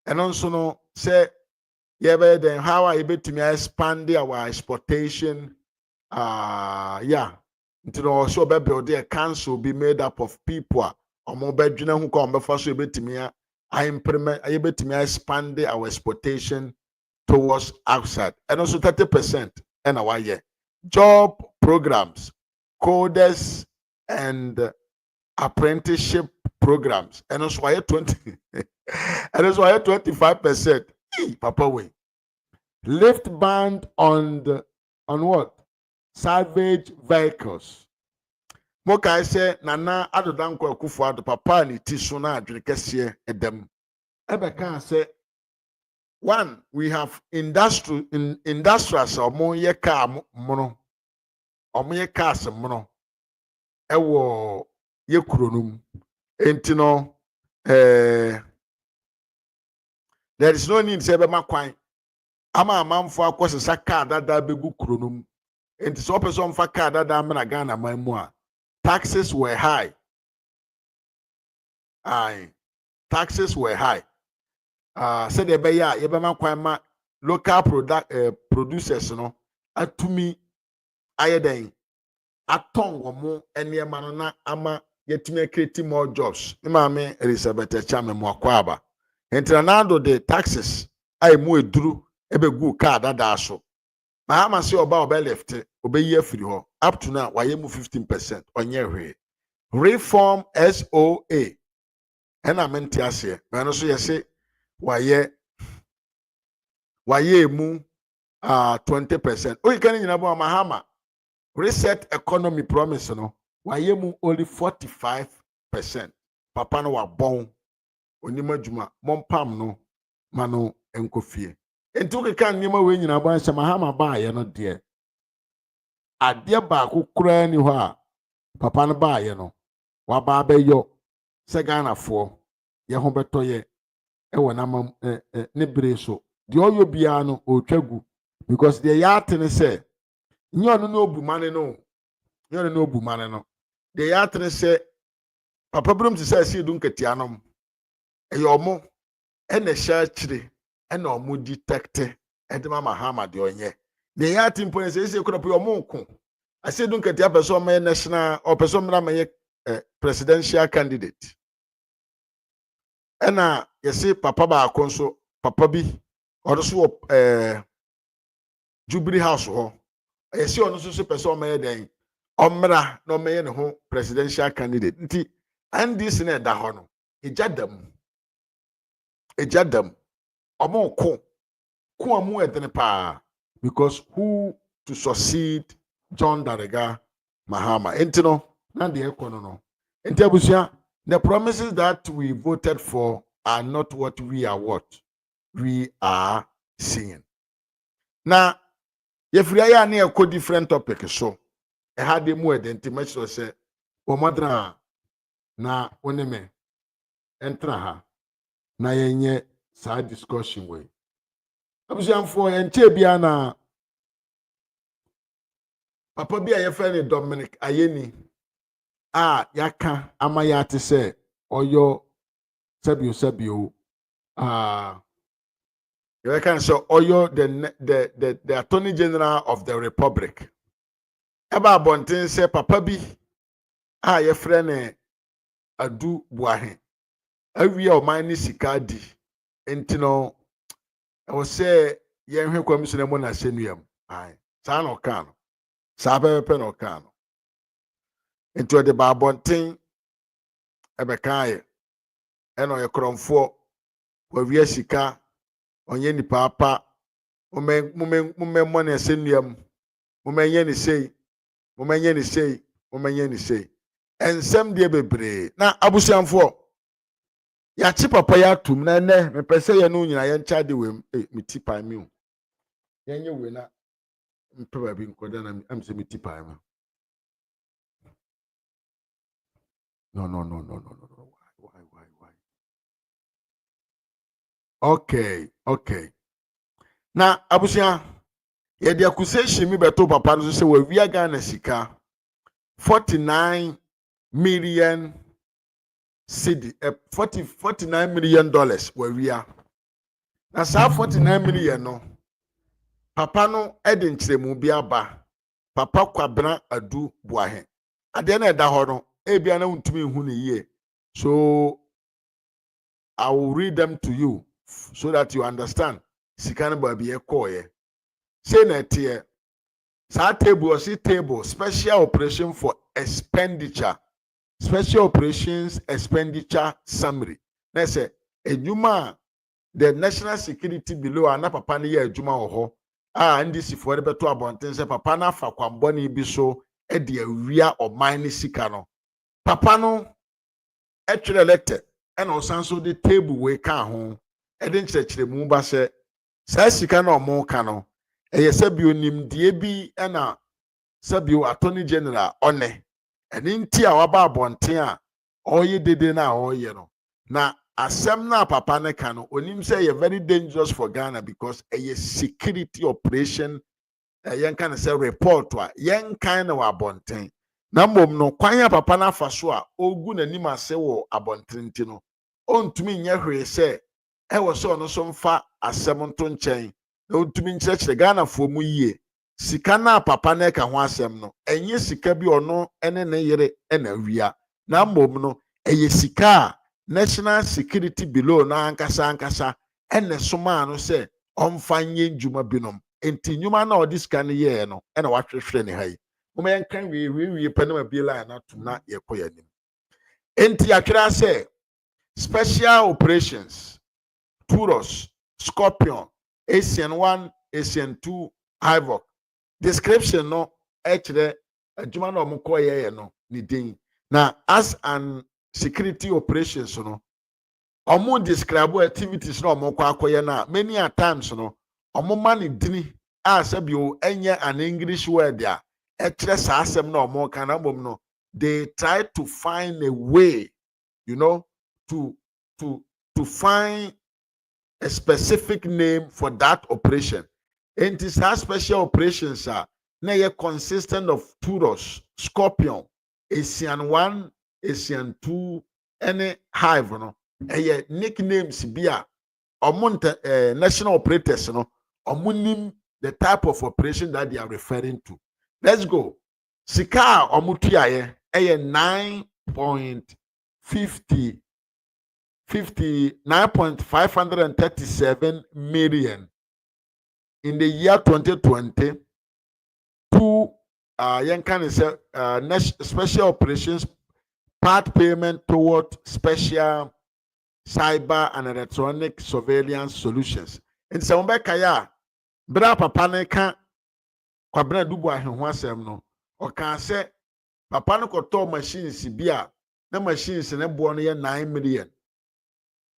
And also no say then how are able to expand our exportation until also be build a council be made up of people. Omobedwina hu ko ombefa so ebetimi expand our exportation towards outside. And also 30% and our year. Job programs, coders and apprenticeship programs. And also why 20 and also why 25%. Papa way. Lift ban on what? Salvage vehicles. Moka say nana adodanko akufo ado papa ni ti so na adwene kese edam. Ebeka say one, we have industrials omo ye car mono. Omo ye cars mono. Ewo ye kuronum. Enti no there is no need say be makwan. Ama amanfo akosesa car dada begu kuronum. Enti so person fa car dada amena Ghana man mu a taxes were high. Aye, taxes were high. Said the beya yebema kwama local producers no atumi ayeden atong omo enema no na ama yetumi create more jobs. Imame Elizabeth Chame mo akwaba. Entranado the taxes ay mu eduru ebegu car dada so. Mahama say oba left obe ye free ho up to now waye mu 15% onye hwe. Reform SOA. Ena menti ase. Mano so yese waye mu 20%. O ikani nyina bo Mahama reset economy promise no waye mu only 45%. Papa no wa bon onima djuma mompam no mano enkofie. Enti o kan nyima we nyina bo anse Mahama ba ye no de. Ade ba ko kura ni ho a papa no ba ye no wa ba be yo se Ghana fo ye ho beto ye e wona mam ne bere so de oyo bia no o twagu because the yatene say nyono no obu mane no the yatene say papa brum ti say dun ketia nom e yo mo e na sha kire e na omo detect e de Mahama de onye the yatin pon say kura po yo mo nko ase dun ketia person ma national or person ma ye presidential candidate. Ena yesi papa ba akonso papa bi odo Jubilee House ho yesi ono so person ma ye den omra no ma ye ne ho presidential candidate nti andis na da ho no ejadam omo ko amu edene pa because who to succeed John Darega Mahama entino na de ekono no enti abusia. The promises that we voted for are not what we are seeing. Now, if we are near a different topic, so I had the more identity so say, O madra na oneme entra ha na yenye side discussion way. Abusiam for enche na papa bi a yefre Dominic Ayeni. Yaka amayate se oyo sabio you can say oyo the Attorney General of the Republic. Eba bonten se papa bi ye frene adu Boahen awie o man ni sika di enti no I say ye hwe commissioner mo na senuam sa no kan sa pepe no kan into the babonten ebekaye eno ye kromfo wawie sika onye ni papa mume mo na senuam mumenye ni sei ensem de bebre na abusiamfo ya chi papa ya tum na ne me pese ye no nyina ye ncha de wem meti pan mi o yenye we na mpewa bi nkoda na am se meti pan ma no why okay na abusia ye de accusation mi beto papa no se wa wia Ghana sika 49 million cedi $49 million wa wia na sa 49 million no papa no ede nkyeremu bi aba papa kwabena adu Boahen ade na eda ho no ebia na untumi hu ne yie so I will read them to you so that you understand sikana ba bi ekoye say na tie sa table special operation for expenditure special operations expenditure summary na say ejuma the national security below ana papa ne ye ejuma ho ndc for beto abonten say papa na fa kwamboni bi so ɛde awia ɔman ne sika no papa no ɛtwerɛ elected ɛna ɔsan so de table wei ka ho ɛde nkyerɛkyerɛmu ba sɛ saa sika na ɔmo ka no ɛyɛ sɛ bio nimdeɛ bi ɛna sɛ bio attorney general ɔne ɛne nti a waba abɔnten a ɔyɛ dede na ɔyɛ no na asɛm na papa ne ka no onim sɛ ɛyɛ very dangerous for Ghana because ɛyɛ security operation yɛn ka no sɛ report a yɛn kan na wɔ abɔnten na mmom no kwan a papa no afa so a ɔgu n'anim ase wɔ abɔnten nti no ɔntumi nyɛ hwee sɛ ɛwɔ sɛ ɔno nso mfa asɛm nto nkyɛn na ɔntumi nkyerɛkyerɛ Ghanafoɔ mu yie sika na papa no ka ho asɛm no ɛnyɛ sika bi ɔno ne ne yere na awia na mmom no ɛyɛ sika a national security below na ankasa ɛna soma no sɛ ɔmfa nyɛ ndwuma binom enti nnwuma na ɔde sika no yɛɛ no ɛna wahwehwɛ ne ha yi moma yɛnka wie pɛ na mabie line no atom na yɛkɔ yɛ anim enti atwerɛ sɛ special operations Turos Scorpion Asian 1 Asian 2 Havoc description no ɛkyerɛ adwuma na ɔmo kɔ yɛyɛ no ne din na as an security operations no ɔmo describe activities na ɔmo kɔ akɔyɛ na many a times no ɔmo ma ne dini a sɛ bio ɛnyɛ an English word a ɛkyerɛ saa asɛm na ɔmo ka na mmom no they try to find a way you know to find a specific name for that operation. And it's our special operations are now consistent of Turos, Scorpion, Asian 1, Asian 2, any hive, no. A nicknames be a national operators, no, or the type of operation that they are referring to. Let's go. Sika Omutia, a 9.537 million in the year 2020 to special operations part payment toward special cyber and electronic surveillance solutions. In some kaya bra papa ne ka kwabena dubu ahwenho asem no o ka se papa no koto machines bi a na machines ne bo no ye 9 million.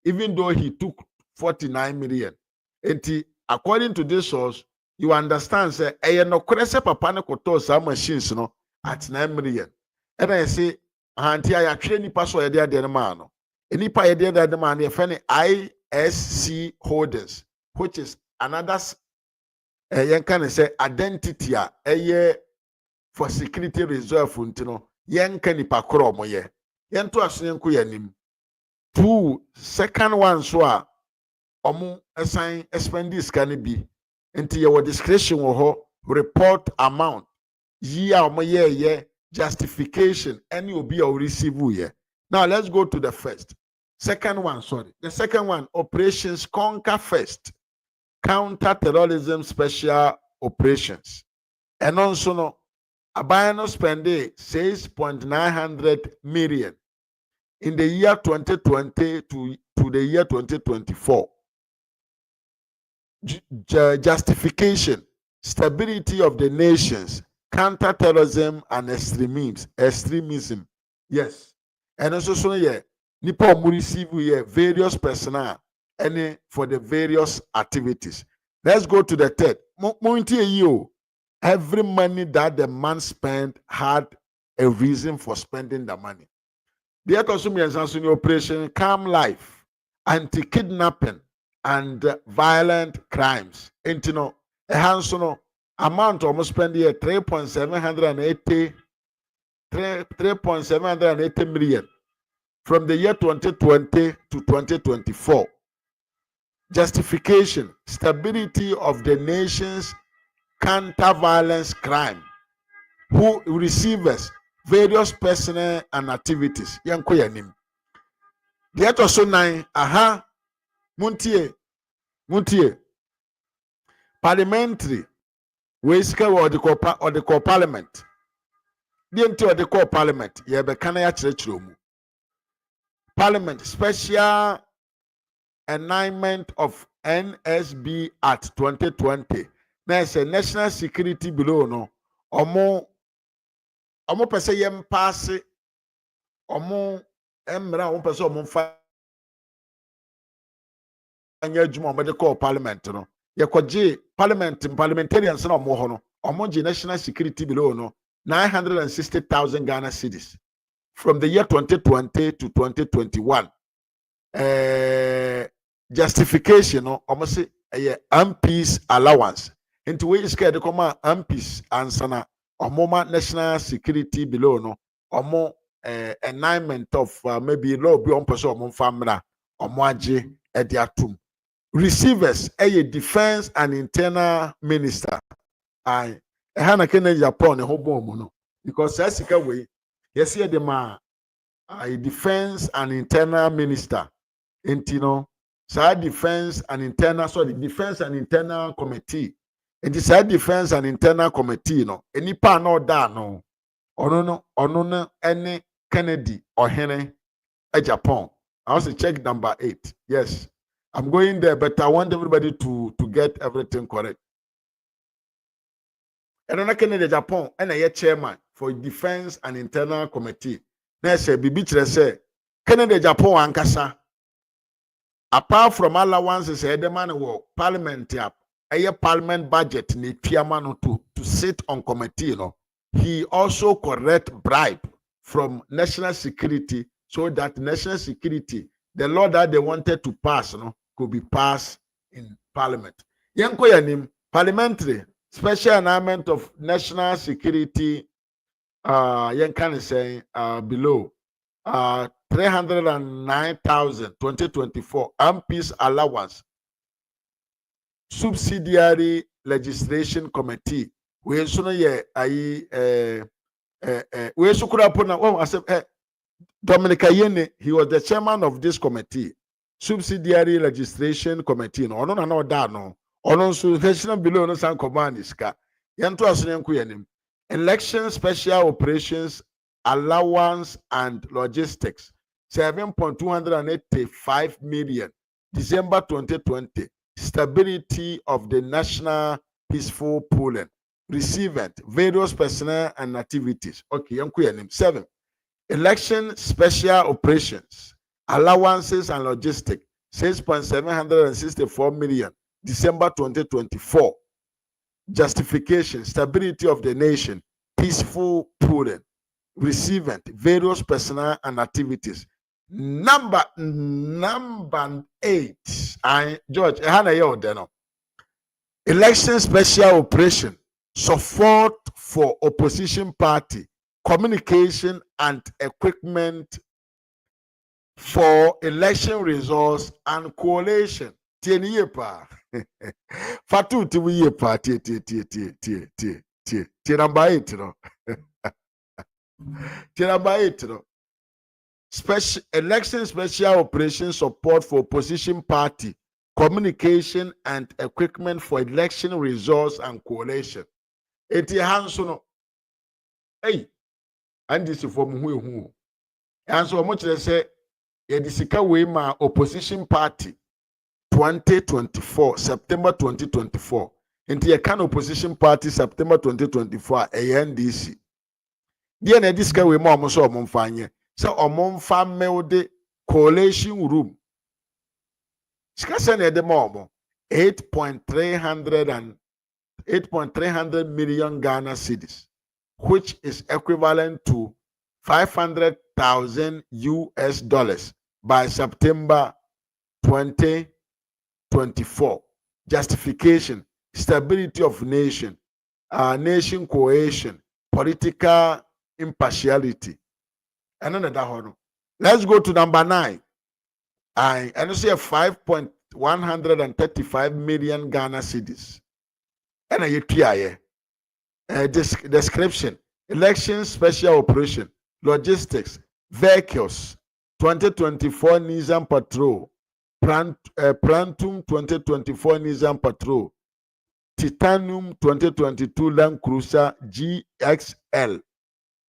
Even though he took 49 million. And according to this source, you understand, say, no kwese papa ne koto some machines no at 9 million. And I say, Auntie, I actually nipa so yede de man no. Nipa yede de man ye fene ISC holders, which is another yen can say identity for security reserve untino. Yen can nipa kro mo ye. Yen to asen ko yanim. Two second one so a omo assign expenditure can be into your discretion or report amount year omo ye justification any will be or receive ye. Now let's go to the second one, sorry. The second one, operations conquer first, counter-terrorism special operations. And also no Abronye spend 6.900 million in the year 2020 to the year 2024. Justification, stability of the nations, counter-terrorism and extremism. Yes. And also so yeah, nipa omu receive various personnel and for the various activities. Let's go to the third. Every money that the man spent had a reason for spending the money. The other operation Calm Life, anti-kidnapping and violent crimes. And you know, a handsome amount almost spend here 3.780 million from the year 2020 to 2024. Justification, stability of the nation's counter-violence crime. Who receivers various personnel and activities. Yanko yanim. The other so 9. Muntie. Parliamentary. Weska or the call parliament. The entire the call parliament. Yebekana churchroom. Parliament special enactment of NSB Act 2020. There's a national security below no. Or more omo pese yem pass omo emra omo pese omo fa anya adwuma omo de call parliament no yekoje parliamentarians na omo ho no omo je national security below no 960,000 Ghana cedis from the year 2020 to 2021. Justification no omo say MPs allowance into we is de come MPs ansana omo ma national security below no omo alignment of maybe law be on person omo famra omo age e de atum receivers defense and internal minister I hana Kenn Japan ho bom no because asika we yes here the ma defense and internal minister intino side defense and internal defense and internal committee and side defense and internal committee no any pa no da no ono no any Kennedy or Hene Japan. I also check number 8. Yes, I'm going there, but I want everybody to get everything correct. And on Kennedy Japan and a chairman for defense and internal committee. Now say bibi say Kennedy Japan ankasa apart from allowances the man will parliament parliament budget ni piamano to sit on committee he also collect bribe from national security so that national security the law that they wanted to pass could be passed in parliament yanko yanim parliamentary special announcement of national security yankan say below 309,000 2024 MPs allowance subsidiary legislation committee we so ye ayi we so kura pona oh Dominica Yene he was the chairman of this committee subsidiary legislation committee no no da no ono so national below no san command iska yanto aso yanko yanim election special operations allowance and logistics 7.285 million December 2020 stability of the national peaceful pooling receivement various personnel and activities okay yanko yanim 7 election special operations allowances and logistics 6.764 million December 2024 justification stability of the nation peaceful pooling receivement various personnel and activities number 8 George election special operation support for opposition party communication and equipment for election results and coalition tieniye pa fatu tiwiye pa tie number 8 no number 8 no special election special operation support for opposition party communication and equipment for election results and coalition eti hanso no and this from who and so much they say yedisika we ma opposition party 2024 September 2024 into a can opposition party September 2024 ANDC dia na disika we ma omo so omo mfanye so omo mfa melde coalition room sika se na de ma omo 8.300 million Ghana cedis which is equivalent to $500,000 US by September 2024. Justification, stability of nation, nation cohesion, political impartiality. And another. Let's go to number 9. I say 5.135 million Ghana cedis. And I description, election special operation, logistics, vehicles, 2024 Nissan Patrol, Phantom 2024 Nissan Patrol, Titanium 2022 Land Cruiser GXL.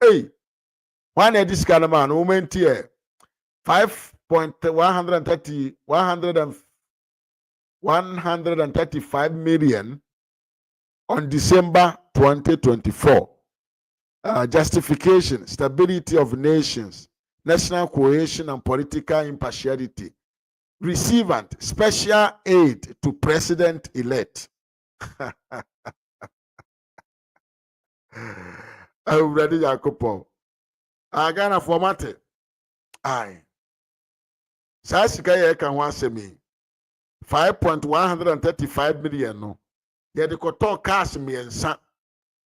Hey, one of this kind of man, moment here, 135 million on December 2024. justification, stability of nations, national cohesion and political impartiality. Receivant, special aid to president-elect. I'm ready, Jacopo. Agana formate. Aye. Sasika ye kan ho asemi. 5.135 million no. Ye de koto cash miensa.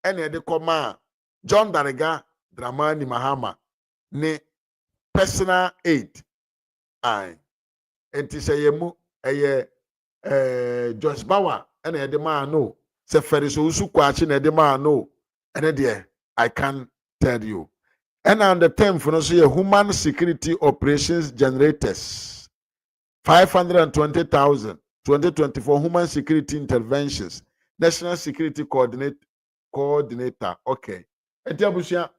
Ene de koma John Dariga Dramani Mahama ne personal aid. Aye. Enti se ye mu eye Josh Bauer ene de ma no. Se feriso usu kwachi na de ma no. Ene de I can tell you. And on the 10th, no, so human security operations generators, 520,000, 2024 human security interventions, national security coordinator. Okay. And Tiabusia,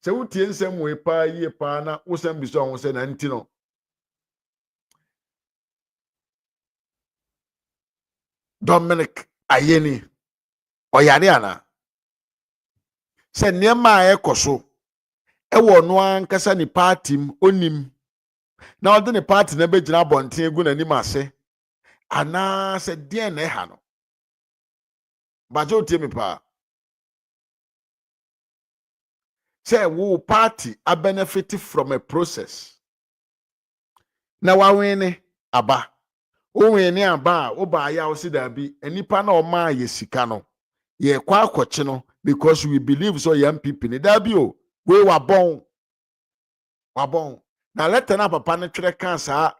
so what you say, we pa ye pa na usem biso on say nantino. Dominic Ayeni Oyariana. Say niema ekoso. Ewo no ankasa ni party m onim na ode ni party na be gina bonten egu na nim ase ana se de na ha no bajo tie me pa say wo party a benefit from a process na wa win aba o win aba o ba ya o si da bi enipa na o ma ye sika no ye kwa akoche no because we believe so young people ni da bi o we wa bon wabon na letter na papa ne twere kan sa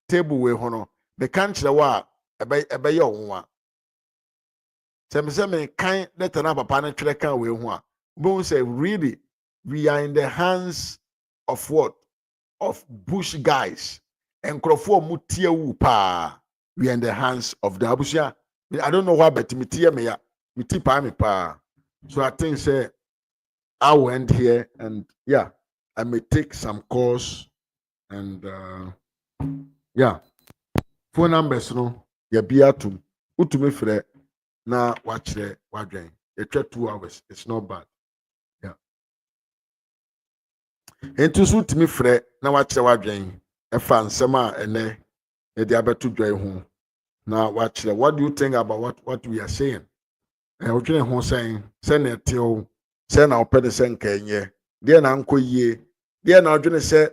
table we ho no me kan kire wa ebe ye onwa se me kan letter na papa ne twere kan we ho a bo say really we are in the hands of what of bush guys and crofo mu tie wu pa we are in the hands of the abusia. I don't know why but me tie me ya me ti pa me pa so I think say I will end here and yeah I may take some calls and yeah. Phone numbers no ya bia tum. Utumi frɛ na wachre wadwen. It 2 hours. It's not bad. Yeah. Enti so utumi frɛ na wachre wadwen. Efa nsɛm a ene e de abeto dwan ho. Na wachre. What do you think about what we are saying? Wodwen ho saying sɛ na eteo sɛ na opɛ de sɛ nka enye. De na anko yie. There now Johnny say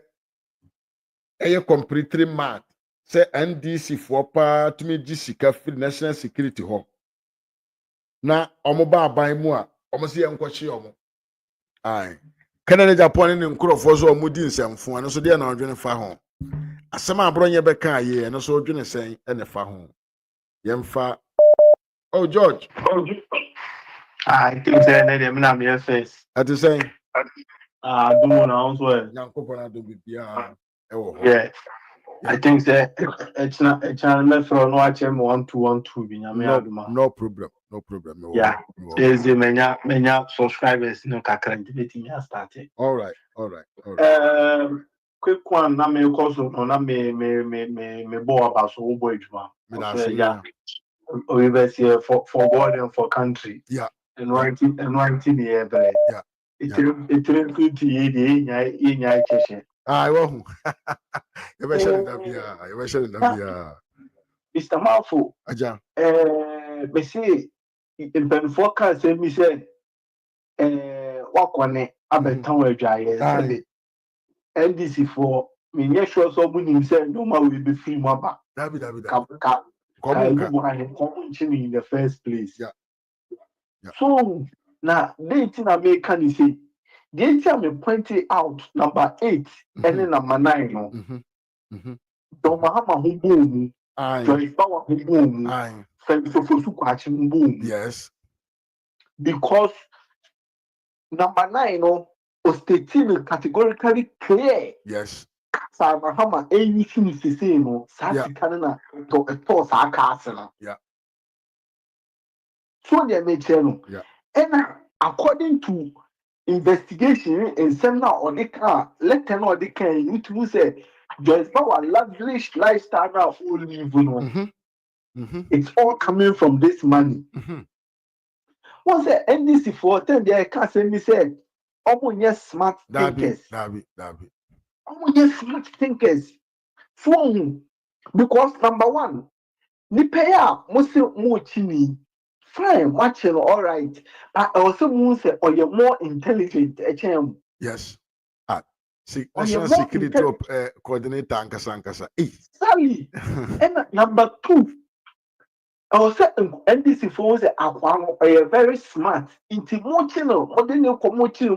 completely mad. Say NDC for pa to me sika free national security ho. Na omo ba ban mu a omo se enkoche omo. Ai. Kenn Japan ni nkrofo so omo di nsemfo ano so there now Johnny fa ho. Asema Abronye be kan ye no so Johnny sen ene fa ho. Yemfa. Oh George. I think say na dem na me face. Ati sen Do now so. Yankopona do bibia ewo ho. Yeah. I think say it's not a channel for no HM 1212 bi nyame aduma. No problem. No problem. Yeah. Is the menya subscribers no kakra ndibeti ya started. All right. Quick one na me cause no na me bo about so bo aduma. Yeah. We be here for God and for country. Yeah. And writing the every. Yeah. It good to ye nya cheshe. I won't. You mentioned that. Mr. Malfo. Aja. Me say in pen forecast say me say work on it abetan we dwaye NDC for me nye sure so bunim say no ma we be free maba. Dabi. Come in the first place. Yeah. So now they thing I make can say the thing me pointed out number 8 and then number 9 no. Don Mahama hu boom. Joy power hu boom. Yes. Because number 9 no was stating categorically clear. Yes. Sa Mahama anything to say no sa kanana to sa castle. Yeah. So they make no. Yeah. And according to investigation in seminar or the car, let them know they can you to say Joyce Power lavish lifestyle of all live no. It's all coming from this money. What's the NDC for 10 they can't say me say Almost smart thinkers. Dabi. Almost smart thinkers. So, because number one, nipa ya must more chini. Fine, watching all right. But also means or you're more intelligent. Yes. Or you're National more Security intelligent. Coordinator Ankasa. Sally. And number two, I was saying NDC phones are very smart. Into mochino, modern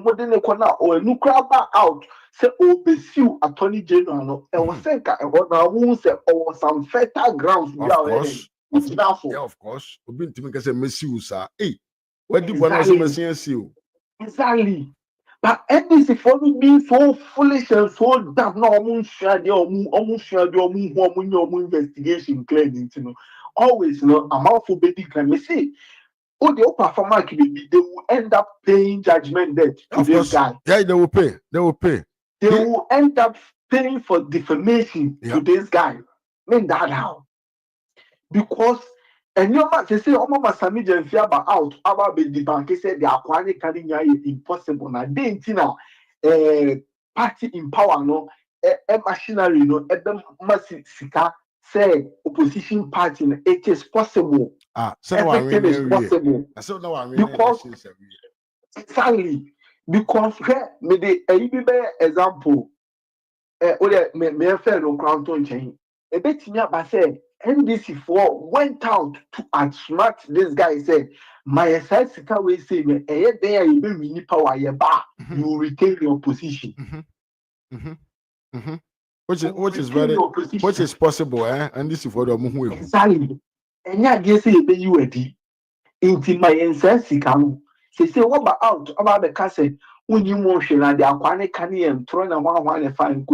modern or new crab out. Say, oh, pursue Attorney General. I was saying, I won't say, oh, some fertile grounds. Of course. Yeah, of course. Obi ntimi kase mesi usa. What do one also mesi you? Exactly. But NDC phone being so foolish and so dumb. No, almost share the investigation claim. Always, I'm out for baby can me say. Oh, the performer they will end up paying judgment debt to Of this course. guy. Yeah, they will pay. They will end up paying for defamation to this guy. Mean that how? Because and your man say Mama Sami Jenfiaba out about the bank said the aquani carrying impossible. Now they now party in power no machinery no massive sika say opposition party it is possible. So Everything is possible. So now I'm Because exactly because me the example me fair no crown to change. A bit near say NDC4 went out to outsmart this guy. Said, my sika we say me there you be mini power you will retain your position. Which is possible, and this is for the moon. Exactly. And yeah, guess you be you ready. Into my sika. Say what about the castle when you motion and the aquanic canny and throwing a one and find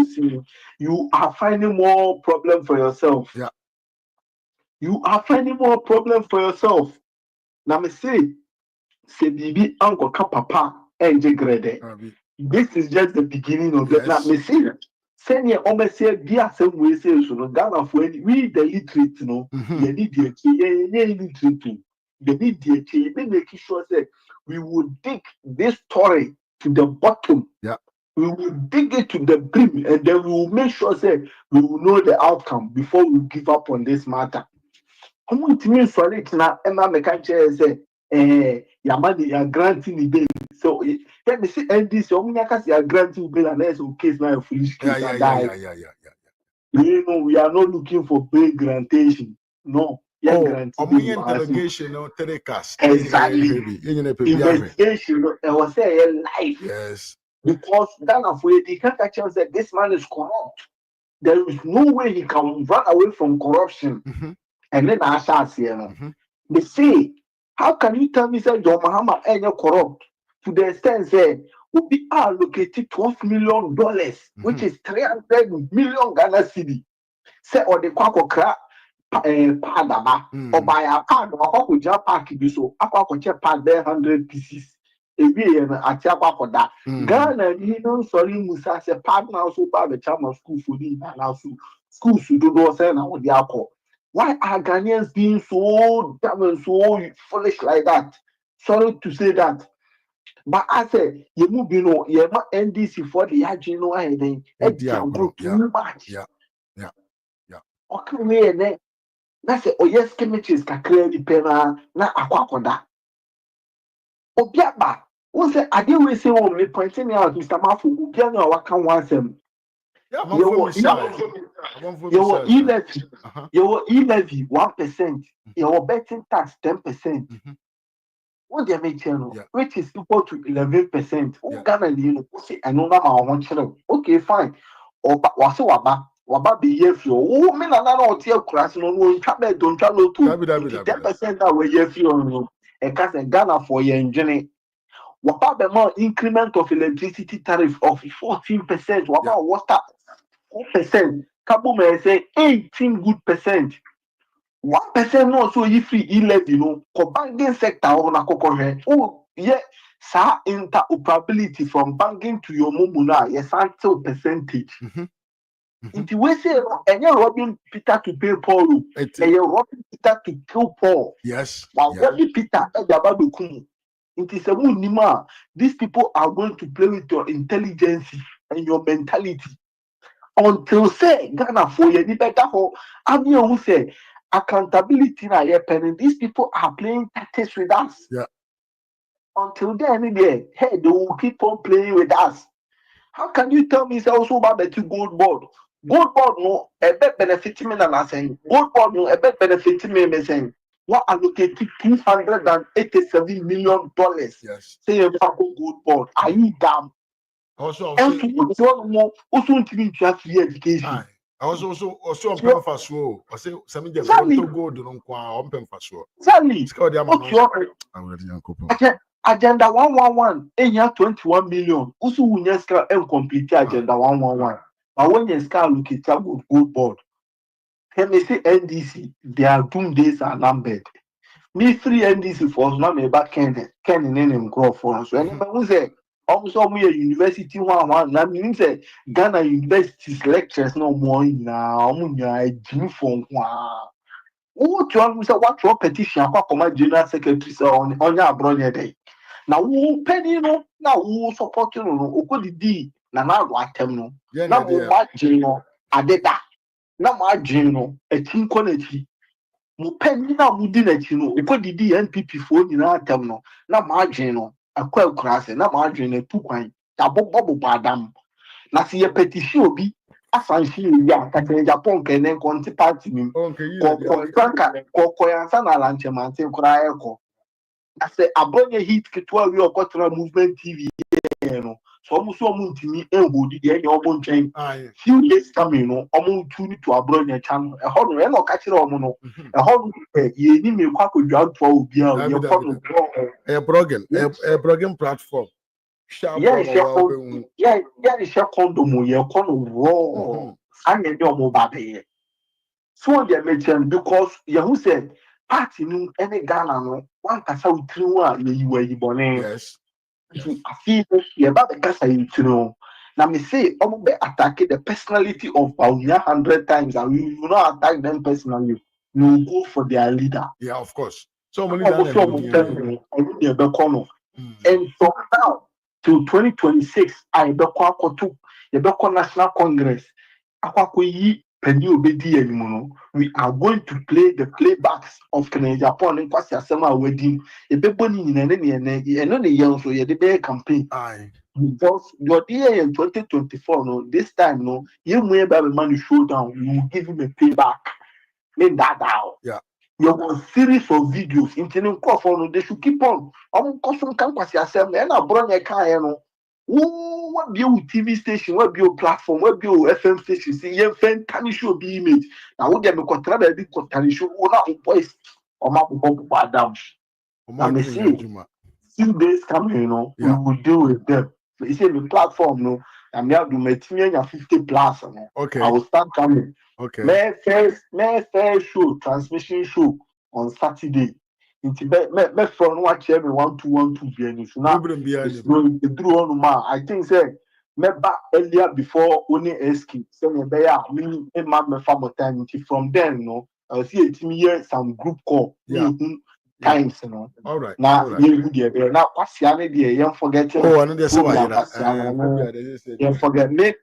you are finding more problem for yourself. Yeah. You are finding more problem for yourself. Now me say BB Uncle Papa and Grade. This is just the beginning of the now me say. Send your almost say dear some way say so no Ghana for we the literate no you need the illiterate. You need the making sure that we will dig this story to the bottom. Yeah. We will dig it to the brim and then we will make sure that we will know the outcome before we give up on this matter. I want to mean sorry now, Emma McCancher say, Yamani, you are granting the bail. So let me see, and this, you are granting bail, and there's a case now, a foolish case. Yeah. You know, we are not looking for bail grantation. No. Interrogation or telecast. Exactly. Investigation, I was saying life. Yes. Because then afraid he can't actually say this man is corrupt. There is no way he can run away from corruption. And then I start saying, they say, how can you tell me that John Mahama ain't corrupt? To the extent that will be allocated $12 million, which is 300 million Ghana cedi. Say or the kwakokra padaba or buy a pad or Hokuja park so aqua pad 100 pieces. That Ghana, sorry, Musa said, partner so bad the charm school for the schools to do say now with the alcohol. Why are Ghanaians being so dumb and so foolish like that? Sorry to say that. But I say, you move, you're not NDC for the Agino anything. Too much. Yeah. Okay, that's it. Oh, yes, chemistries can clear the pena, not aquaconda. Obiaba. Who say I didn't say on me pointing out Mr. Mafu, Ubiana Waka wants him. Your e-levy, your e-levy 1%, your betting tax 10%. What they make channel, which is equal to 11%. Oh, Ghana, say I know that I want channel. Okay, fine. Or waba be here for oh, men are not here class no travel don't travel to 10% that way here for a cast and Ghana for your engineer. What about more increment of electricity tariff of 14%? What about water 4%? Kabu may say 18 good percent. 1% no so you free e-levy banking sector on a cocoa. Oh yeah, sa interoperability from banking to your mobile yes until percentage. If we say and you're robbing Peter to pay Paul, and you're robbing Peter to kill Paul. Yes. While robbing Peter and the Babu Kumu. It is a nima. These people are going to play with your intelligence and your mentality. Until say Ghana for you better for who say accountability na pen. These people are playing tactics with us. Yeah. Until then, hey, they will keep on playing with us. How can you tell me it's also about the two gold board? Gold board no, a bet benefiting me than I saying. Gold board no, a bet benefiting me saying. What allocated $287 million? Yes. Say a gold board. Are you dumb? Also, And to also to free education. I also on Pemfaso. I say some just gold on Pemfaso. Exactly. It's Agenda 111, enya 21 million. Also, we need to complete agenda 111. But when you start looking at gold board, can they say NDC? Their doom days are numbered. Me free NDC for us now. Me back Kenn in name grow for us. So anyone say, also me a university one. That means say Ghana universities lectures no more now. Munya Jim from one. What you say? What your petition? What come general secretary say on your Abronye day? Now who penny no? Now who support you no? Oko di na na do atem no. Na mo ma jin no adeda. Na mo adwin no etin ko na ti. Mo penny na mo di na ti no. Oko di NPP fo nyina atem no. Na mo adwin no akwa akura se. Na mo adwin na tu kwan. Ta bobo adam. Na se ye petition obi asanshi ya ka AGYAPON Kenn konti party nim. Ko yansa na lanche mante kura eko. I say Abronye hit kitwa we okotara movement TV no. So almost ntimi embodi de enye omo nchen. Few days coming no, omo tune to Abronye channel. E ho no e no ka kire omo no. E ho ye ni me kwa kodwa to obi a ye ko no. a blogging platform. Yeah, share condom ye ko no raw. Anye de omo babe. So they mentioned because Yahoo said party no any Ghana no one kasa utri one ye you bone. Yes. I feel ye about the kasa utri. Now me say I'm be attacking the personality of Boahen 100 times and we will not attack them personally. We will go for their leader. Yeah, of course. So many and from now to 2026, I be to the National Congress. We are going to play the playbacks of AGYAPON and Kwasi Asema wedding. A baby in the young so the campaign. Because your year in 2024, no, this time, no, you may have a money showdown, you will give him a payback. Make that down. Yeah. You have a series of videos intending call they should keep on. Custom can Kwasi Asema and Abronye Kayano. What be your TV station, what be your platform, what be your FM station, see, you fan can show be image. Now, what they make a travel big can show all voice or map of down. Let me see. Few days coming, we will deal with them. So you say the platform, no, and me have to maintain 50 plus. Okay. I will start coming. Okay. May first show, transmission show on Saturday. Me from watch every 1-2-1-2 BN. So now it's through on ma. I think say me back earlier before only escape. So me be me me family time. From then, no, I see a team here some group call. Times, you know. All right. Now you there. Now Kwasiane there. You forget. Oh, I know there's you forget me.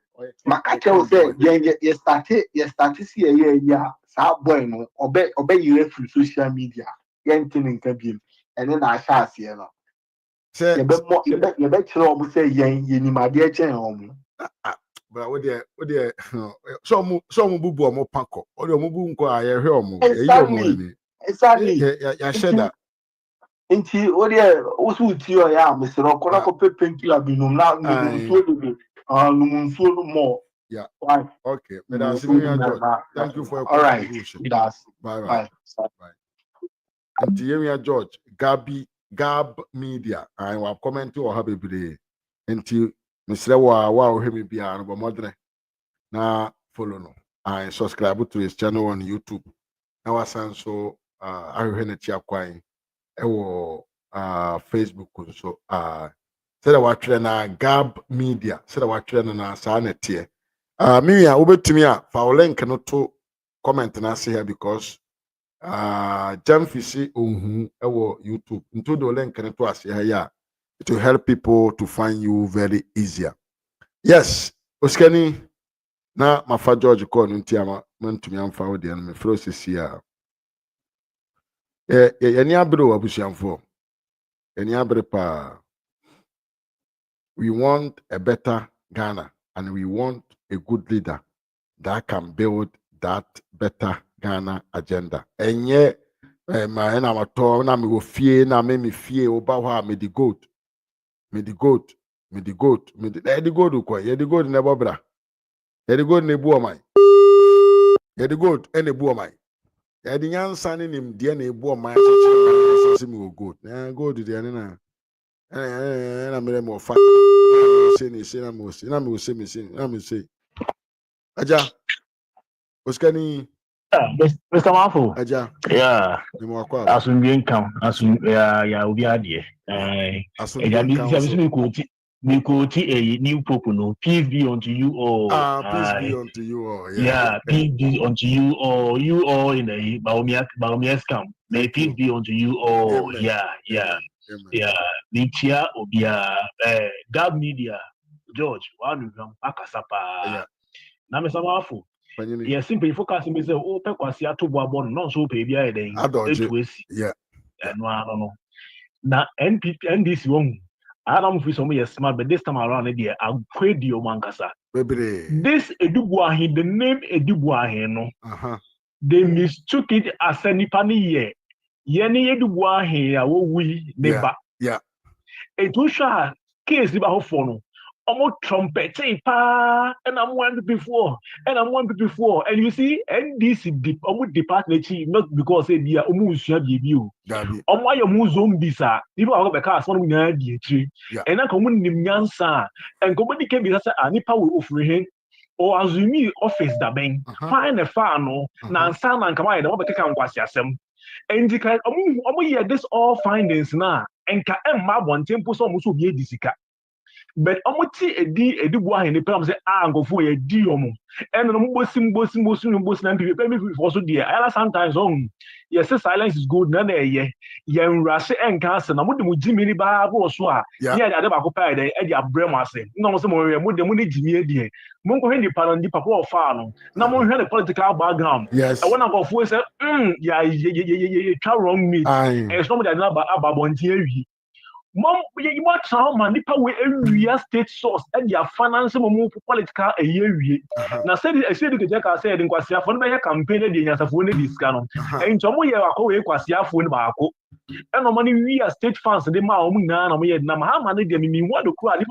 Makache will say, you started see yeah, so boy no, obey you through social media. And then I shall see you. Say, you bet you say, you my dear chain. But what dear, some bubu mo panko, or your mubu nko I hear mo. Exactly. Yeah, said that. Inti odia osu ti o ya Mr. Okona ko pepenki abinum na numunsuo no more. Yeah. Why? Okay. George. Thank you for your contribution. Right. Bye. And George, Gab Media. I will comment to have a day. Until Mr. Wow, him be an modern. Now follow no. I subscribe to his channel on YouTube. Now I so I heard it here Facebook so said I watch na Gab Media said I watch na sanity me ya obetumi a fa link no to comment na say here because Jamfisi Ohu ewo YouTube. Into the link to us here. It will help people to find you very easier. Yes, Oskani na mafa George call ntiama mentumi amfa wo de no me process ya. Yani abro abusiamfo. Yani abre pa. We want a better Ghana and we want a good leader that can build that better Ghana agenda. Enye ma na mato na me wo fie na me fie oba ho me the goat. Me the goat. Me the goat. Me the goat ko. Ye the goat ne bobra. Ye the goat ne bu omai. Ye the goat ene bu omai. Ye the nyansa ne nim de na ebu omai chichi me wo goat. Na goat de na na mere mo fa say na mo say aja Oskani Mr. Waffle. aja Yeah. me mo akwa Asum bien kam. Asum ya obi adie. Me quote a new pope no. Peace be unto you all. Peace be unto you all. Yeah, peace be unto you all. You all in the Baomias camp. May peace be unto you all. Amen. Yeah. Amen. Yeah. Nitia obia Gab Media George one akasapa. Yeah. Na me Waffle. Yeah, simply focus me say oh pe kwasi atobo abon no so pe bia eden etuesi. Yeah. No I don't know. Na NDC won Adam fi some yes smart but this time around there akwedi o mankasa. This Edubuahin, the name Edubuahin no. They mistook it as a nipani ye. Yeni Edubuahin we neba. Yeah. It was a case about phone. I'm trumpet pa and I'm one before and you see NDC deep department not because they are almost you why your zombies are people are the cars one and I come in Nyansa and communicate with us and nipa will offer him or assume office da ben find a fan no nansa and come on take am kwasi asem and this all findings na enka emma bon tempo so mo so bi edisika. But amuti edi Buahin the problem say go for a diomo and no bosim and people also there sometimes yes silence is good na ye rush and cancer na mo jimi ni ba bo so a yeah ade ba ko pa e dey abrem ase no mo say mo ni jimi e mo ko hwe pa no papa of fa no na mo hwe the political background yes when I go for say yeah try wrong meat and it's not that about bonti awi Mom, you want some man, area state source, and your financial political a year. Now, said I said to Jack, I said in Quasia for my campaign, the Yasafone discount, and some way I call Quasia for Barco. And no money we are state funds, the Mahama, Mahama, they mean what the crowd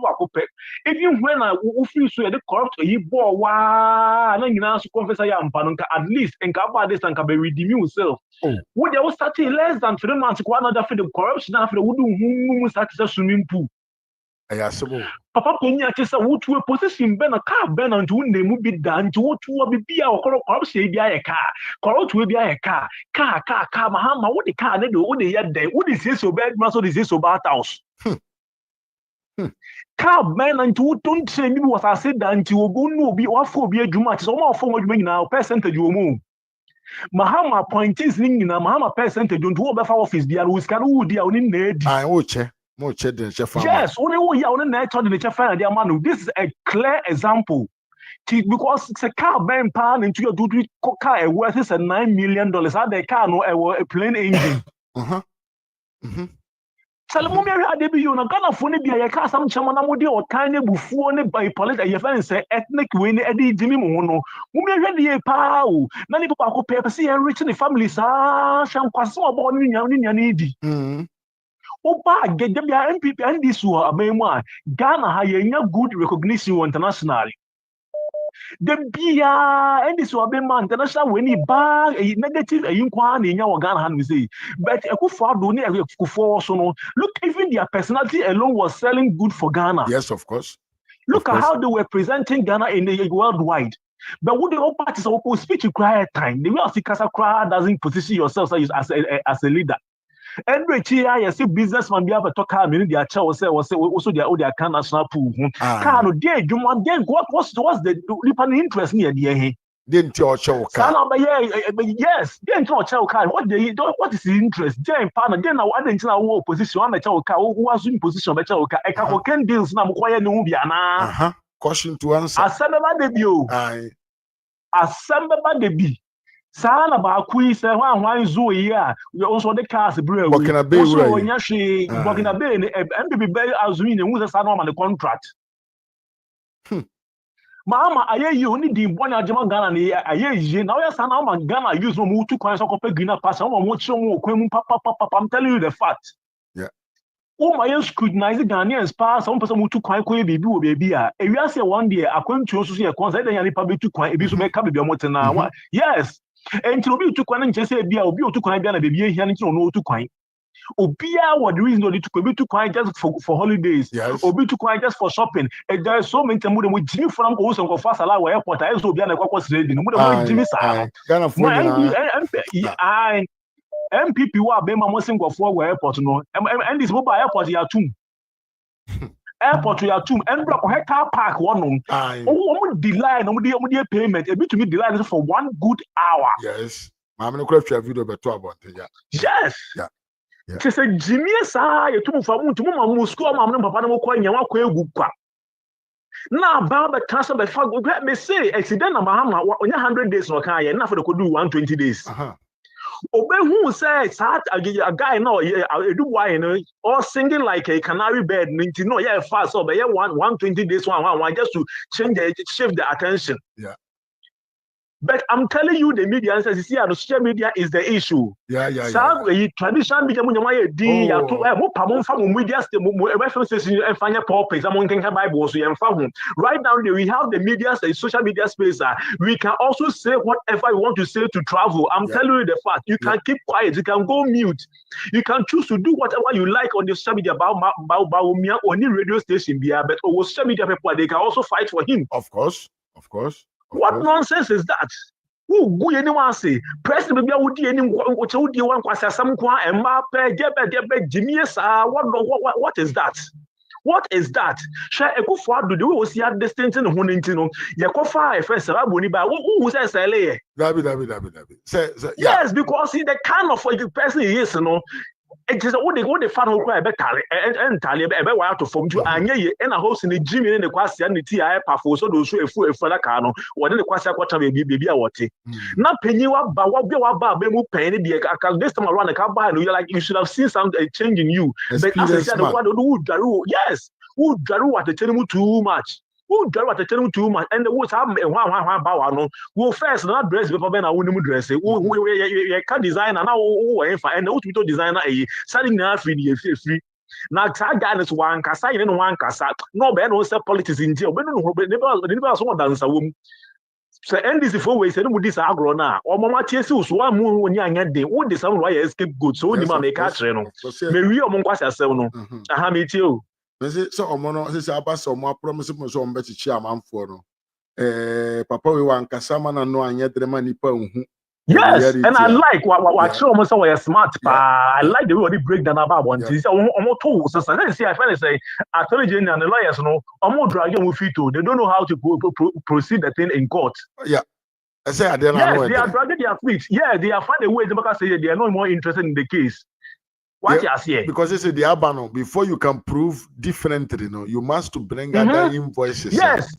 if you when I feel so the corrupt, you bore why, and you ask confess I am Panunka at least and cover this and can be redeem yourself. Would they was starting less than 3 months, one other for the corruption after the wood such swimming pool. Papa Konya Chesa, what to a position Ben a car, Ben and to they will be done to what to be our corruption be a car, corrupt will be a car, Mahama, what the car they do, what they had there, what is this so bad, muscle is this so bad house. Car Ben and to don't say me what I said that you will go no be or for be a Juma, so more for what you mean now, percentage you move. Mahama appointees in Mahama percentage don't go back office, dear, who is can dear in need. I watch yes, only on the man. This is a clear example. Because it's a car buying pan into your duty car worth is $9 million. How the car no a plain engine. Salomon had be on a gun of funny be a car some chamanamodi or tiny buffon by politics. Your friends say ethnic win Eddie Jimmy Mono. Whom you ready a pow. Many people are paper see and rich in the families. Sham Quasso born in your needy. Opa get them MPP and this one Ghana have good recognition internationally. The Bia and this will be international when he bag a negative inquiry in our Ghana we say. But a good for doing look, even their personality alone was selling good for Ghana. Yes, of course. Look at how they were presenting Ghana in the worldwide. But would the all parties of speech require time? The way of the Casa crowd doesn't position yourself as a leader. And I see businessman be able to talk about their chair also their national pool. Then what's the interest near the Didn't you show car? Yes, didn't you show car? What is the interest? Then partner, then I didn't know position. I'm a child car who was in position of a child car. I can deals now. Quiet no biana. Caution to answer. Assemble debut. Assemble debut. Sana ba kui se wan zo here. You also the cars bro. Working a bay. Also when you she working a bay. MPB bay azumi ne who say no man the contract. Mahama aye you only the one Ajama Ghana ni aye ye now yes na man Ghana use no two coins so copy green pass no mo chi mo kwem papa I'm telling you the fact. Yeah. Oh my scrutinize Ghanaians pass some person mo two coin ko baby o baby a e wi ase one day akwantu so so e kon say den yan pa be two coin e bi so make baby o motena. Yes. And obi two coin nche say bia obi two coin bia na baby ehia nche no two coin. Obia what the reason they took coin just for holidays. Yes. Obi took coin just for shopping. And there are so many times we Jimmy from Oso and fast allow airport. I also be an aquas ready. Jimmy Sara. MPP who are Bema Mosing of 4 airport no. And this mobile airport ya two. Airport ya two. And car park one. Oh, delay no payment. A bit to me delay for 1 good hour. Yes. I'm going to video about about it. Yes. Yeah. She said, Jimmy, sir, you took for Moscow, Mamma, Papa, no coin, and walk. Now, Baba transfer by far, let me say, accident of Mahama, 100 days, no car, enough for the could do 120 days. Obey who says, a guy, no, I do why, or singing like a canary bird, no, yeah, fast, so, but yeah, 120 days, one, just to shift the attention. Yeah. But I'm telling you, the media says, you see, the social media is the issue. Yeah. Traditional media, right now, we have the media, the social media space. We can also say whatever you want to say to travel. I'm telling you the fact. You can keep quiet. You can go mute. You can choose to do whatever you like on the social media about or any radio station. But social media people, they can also fight for him. Of course. What nonsense is that? Who go anyone say? President Bia would any one kwasa some kwa and Mbappe, Jimmy, what is that? What is that? Shall I go for do we see at distance in Huntington? Yakofa, first Rabuni, but who says LA? Yes, because see the kind of person he is, it is what they found who cry better and Taliban ever wild to form to Anya and a host in the gym in the Quasianity I perform so those who for the cano, what in the Quasaquata baby or what. Not penny up, but what be about Bemu penny be a this time around the car by you should have seen some change in you. But as I said, what do Daru? Yes, who Daru at the table too much. Who drive at the tell too much and the woods have one bow no will first not dress before Ben I wouldn't dress it. We can design and now and the to designer a selling now free. Now guidance one cassa in one cassa. No Ben will sell politics in jail, but never someone dance a woman. So end this if always said this agro now or Mama Chesus one moon when young at the wood is some why escape good so you make catch no. Maybe among Quassa no. I have it you. So omono se abasa omo promise mo so ombe chichi amanfo no papa we wan kasama na no anye drema nipa unhu. Yes, and I like what show almost so smart I like the way they break down about one thing. So omo to so say I finally say attorney and the lawyers no omo drag you fit to they don't know how to proceed the thing in court. Yeah. I say yes, they are dragging their feet. Yeah, they are finding ways because they are not more interested in the case. Because they say the Abano, before you can prove differently, you must to bring other invoices. Yes,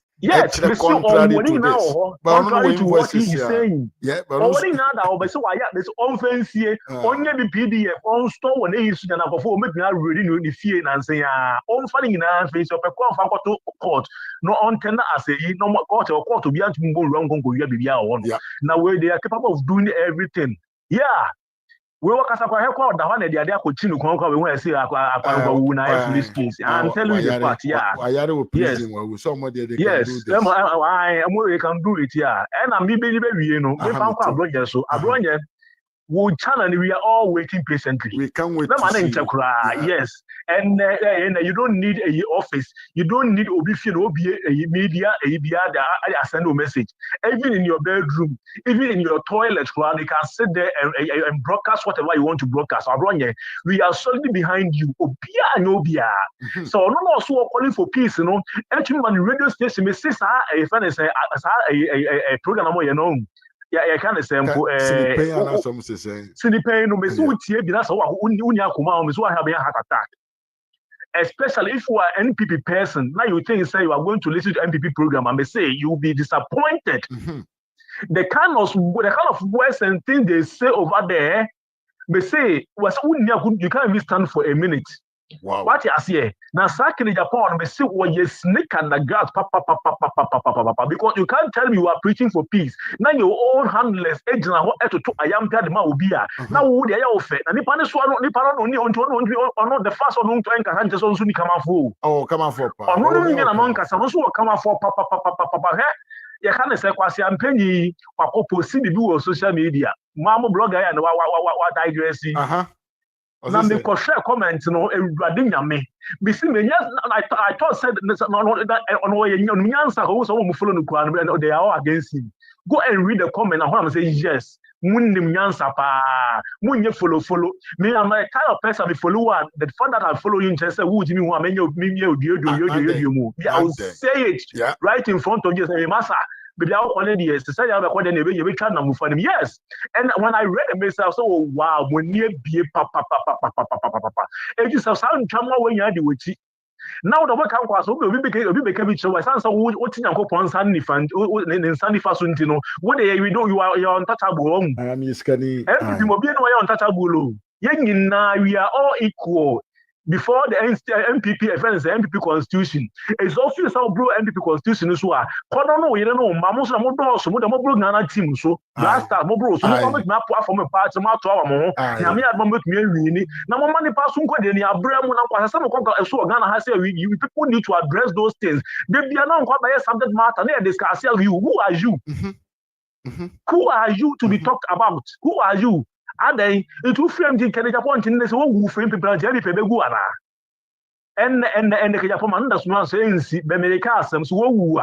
contrary to this. Contrary to what he is saying. Yeah, but only now that so why there's offense here. Only the PDF on store when they use the for make now reading the fear and say on funding in our face of a court. No on tender as a no more court or court to be able to go wrong go now where they are capable of doing everything. Yeah. We work as a record that one they are continue we want to see this case. I'm telling you the fact, yes. We can do it, yeah. And I'm we found Abronye so Abronye Wo channel we are all waiting patiently. We can't wait Na to man see. yes. And you don't need a office. You don't need a media, send a message. Even in your bedroom, even in your toilet, they can sit there and broadcast whatever you want to broadcast. Abronye, we are solidly behind you. Obia and Obia. So no also calling for peace, you know. Actually, on the radio station, me say a program you know. Yeah, kind of simple. Sinipay no me so tie bi na so unya akoma me so have a heart attack. Especially if you are an NPP person, now you think say you are going to listen to NPP program and may say you will be disappointed. The kind of words and things they say over there, they say you can't even stand for a minute. Wow. What you say? Now, in Japan, they say, "Well, you snake and the grass, because you can't tell me you are preaching for peace. Now your own handless agent, to I am glad ma ubia. Now who they are offered? And if I only on the first one to encourage just also come out for. Oh, come on for. On one among us, also come out for papa. You can't say quasi am penny or post the social media. Mama blogger and what digressing. Now me ko share comment no ewurade nyame be see me I thought said that on way nyansa ho so mo follow no kwa no they are all against him. Go and read the comment and I'm saying yes munnim nyansa pa munye follow me am a kind of person me follow one the fact that I follow you just say who me who am me mu I will say it right in front of you say massa baby I already yes say you be called you be try na move for them yes and when I read the message so wow when near be papa it just sound chama when you dey with now the work am kwaso obi be bi chewa san so what Nyankopon san nifa ne san nifa so ntino what dey we do you are untouchable am iskani every mo bi no you untouchable ye nyina we are all equal before the MPP offense MPP constitution it's also some bro MPP constitution so no you know mamo so mo do so mo bro Ghana team so last time mo bro so mo make na from a party mo to mo na me admo make me win na mo mani pass nko de ni abram na kwasa se mo konka so Ghana ha say we people need to address those things they be na nko ba subject matter na discuss you who are you who are you to be talked about who are you and then it will frame the Japan in this one who frame people jelly pebeguana. And the Japan man does not say in America some so woo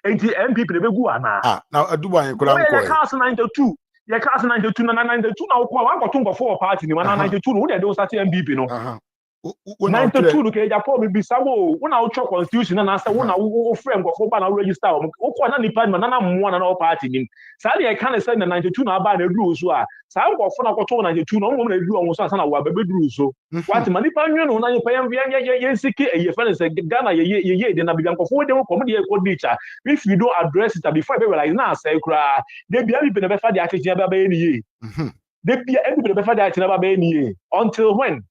and the MP pebeguana. Now I do want to cast 92. Your cast 92 now one or 4 party 92 who they don't start MP no. 92 look at Japan be sabo when I check constitution and answer one frame go for na register o ko na nipa na mo na all party nim say I can say na 92 na ba na duru so a say go for na ko 92 na mo na duru on so asa na wa ba duru so what man nipa nwe na nipa ye siki e fe say Ghana ye de na bi nko for dem come dey code nature if you don't address it before people realize na say kra dey bia bi na be fa dey acheche ba ye ni dey bia everybody be fa dey acheche ba ye ni until when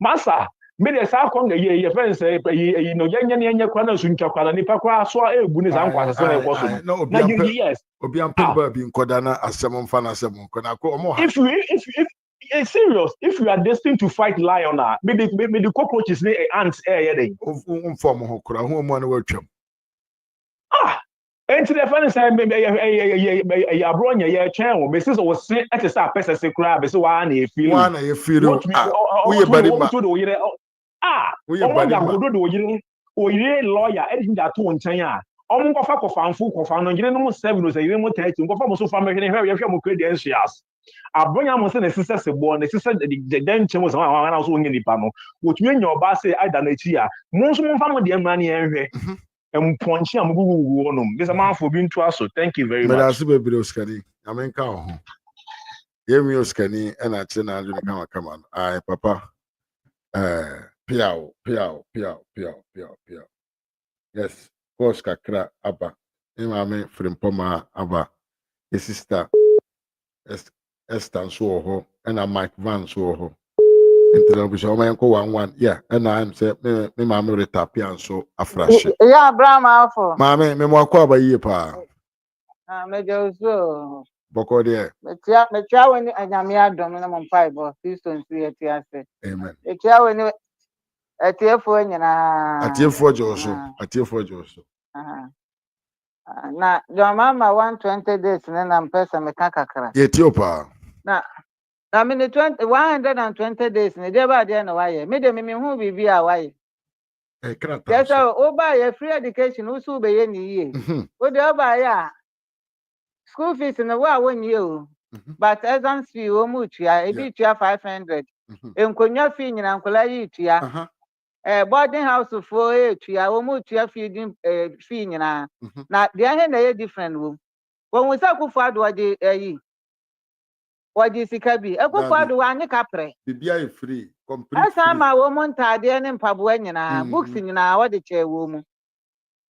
Masa, me de sa konga ye friends say you know yenye kwa na suncha kwa nipa kwa so ebu ni za nkwa se na ekwo so no yes obi am pemba bi nkoda na asem mfa na asem nkona ko omo ha if serious if you are destined to fight lion me the cockroaches ni ants ye dey form ho kura ho mo na watwam enti the friends say Abronye ye chen wo me say so se ete say apese se kura be say wa na e feel we ye bari ma we ye bari ma oyire lawyer anything that to nchen a omo nkofa kofa no ngire no mo 7 no say yire mo 30 nkofa mo so fa me hwe mo credentials Abronye mo say na sise se bo na sise the den nchen mo say wa na so onye nipa no wotumi nya oba say aida na chi a mo so mo fa mo de mra na enhwe Ponchi am gugu wonum. This man for being to us. So thank you very much. But as we be Oskari, I mean ka ho. Ye mi Oskani e na che na adu ka come on. Ai papa. Piao. Yes. Course kakra aba. E ma me frimpoma aba. E sister Esther so ho and a Mike Van so ho. Until we show my 1 yeah, and I'm say me mama retapian so afresh. Yeah, Abraham Alpha. Mama, me mo kwa ba yi pa. Me do so. Boko de. Me tia when anyame adom na mo 5 Houston see tia say. Amen. Me tia when atiefo nyina. Atiefo joso. Na your mama 120 days na mpesa me kakakra. Ye tio pa. I mean, 120 days, and never did no why. Me, who be a why. Yes, oh, buy a free education, who's who be any year. What the buy school fees in the war 1 year. But as I'm see, oh, mutia, a bit 500. And Konya fin and Uncle Ayitia. Boarding house for a tia, or mutia feeding fin. Now, the other different room. When we talk about what the what is Sikabi, a good part of one capre. Bibia free, complete. As I'm a woman, tidy and Pabuana, books in our the chair woman.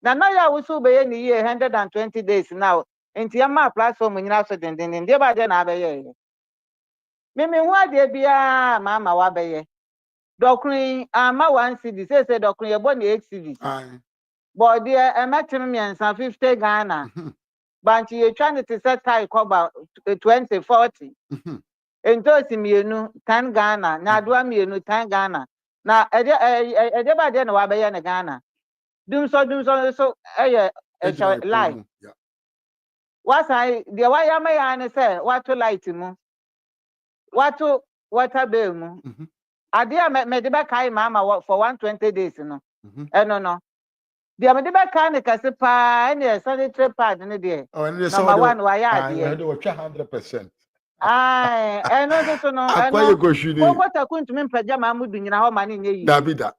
Now, I was so be any year 120 days now. And Tiama platform in also than in the Bajan Abbey. Mimi, what there be a mamma Wabaye? Doctrine, my 1 city says a doctrine about the 8 cities. But dear, a maximum and some 50 Ghana. But you're trying to set tie cover 2040. And those me 10 Ghana, now do me 10 Ghana. Now, I didn't know Wabayan Ghana. Do so, a lie. What's I, the way I may say, what to light him? What to water bill? I dear made the back mamma for 120 days, no. No. The Amadiba kind of Cassipa and a sanitary part in the day. Oh, and number one, why I had 100%. I know so no. I quite go shooting. What I couldn't mean pajama moving in our money. Davida.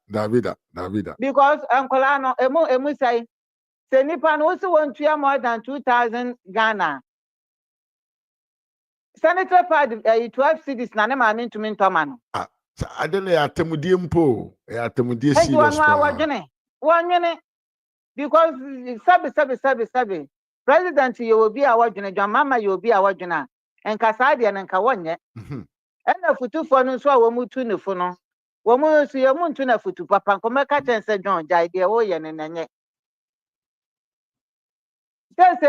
Because Uncle Ano, emu say, Nipan also want to more than 2,000 Ghana. Sanitary part 12 cities, none I mean to mean Tomano. I don't know, Atemudiumpo, Atemudia, 1 minute. Because Sabi. President, you will be our general, your mama, you will be our general, and Casadian and Kawane. And the Futu for no so we to the phone. Woman, see a moon to the Futu, Papa, come back and say, John, Jai, dear, oh, and yet. Just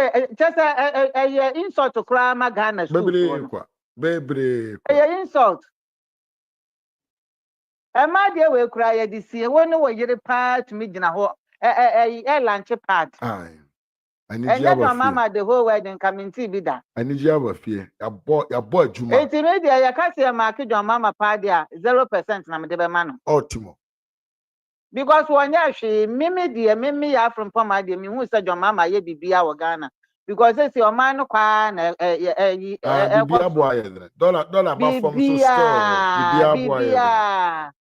a insult to cry, my Ghana. Baby, insult. And my dear will cry this year, one way you're part to me in a lunch part. Aye. And then your mama the whole wedding coming to be that. I need you have a fear. Your boy, Juma. It's immediate. I can't see a market your mama party 0% na man. Ultimo. Because 1 year she Mimi ya from Poma de me who said your mama ye be our Ghana. Because it's your man kwan dollar back from so store.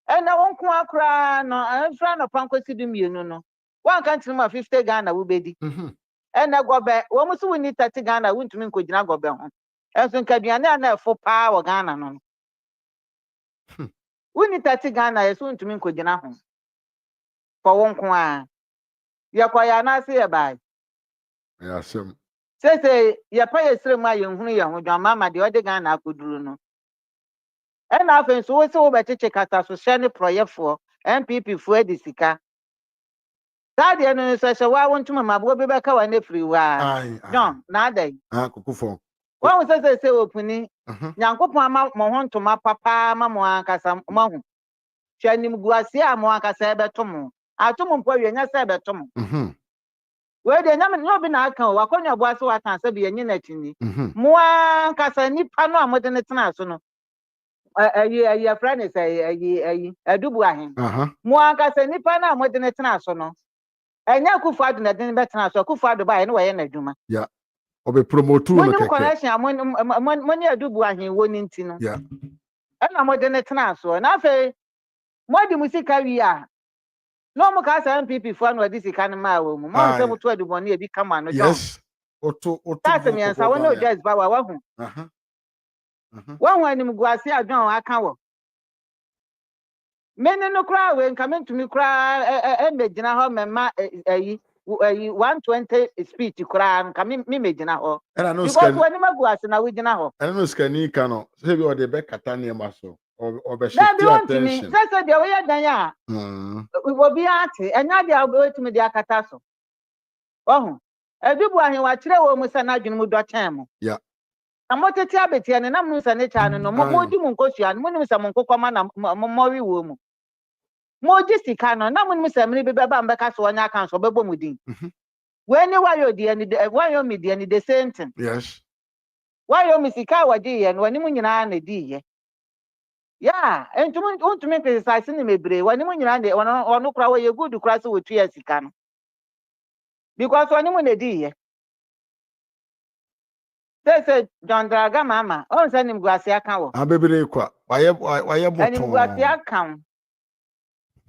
And I won't cry no I'm trying to panko see no. One country ma 50 Ghana will be. And I go back. One we need 30 Ghana, wouldn't mean could not go back. And so Kabiana for power Ghana. No. We need 30 Ghana, as soon to mean could not home. For one coin. Yakwayana say a buy. Yes, Say, ya pay a 3 million with your mamma, the other Ghana could do no. And often so it's over to check out as social project for MPP for the Sika. That the enemy says, why won't you, my boy, be back and everywhere? John, nada. Kukufo. One says, I say, opening. Yanko Pama, Mohon to my papa, Mamma, Cassam, Mahon. Chanim Guasia, Moanca Sabatum. I told him for you and I said, Batum. Where the name no be na kan wa konya bo aso atan se be enye na chini mo an kasa ni pa no amode ne tena so no ayi friend is ayi adubu ahen mo an kasa ni pa na amode ne tena so no enya kufu adu na den be tena so kufu adu ba ye no ye na adwuma ya obe promote no keke mo connection mo ni adubu ahen wo ni nti no ya na amode ne tena so na fe mo di musika wi a no mo ka sa MPP for no this kan ma wo mu mo se mo to aduboni e bi kama no yes oto that's me answer we no just ba wa hu wa ni mguase adwan aka wo meni no kra we nka mentumi kra e megina ho mema ayi 120 speech kra nka me megina ho because when maguase na we gina ho and no skani ka no se bi o de be kata ne ma so obe shift attention so de we dan ya we will be ate enya de obetumi de akata so ohu edubu ahen wa kire wo mu se na adwene mu do chen mu ya amoteti abeti ene na mu se ne cha no mo di mu nkosua no mu se mu nkokoma na mo wi wo mu mo ji sika no na mu se mri be ba mbeka so onya kan so bebo mu din we ni wayo di ene wayo mi di ene the same thing yes Why you misika wadi and when you nyina na di ye. Yeah, and to me criticize ni mebre when you nyina de ono kra we good kra so we tua sika no. Because when you na di ye. Say John Draga mama, on send him guasi aka wo. Abebere kwa. Waye And him guasi moton. aka.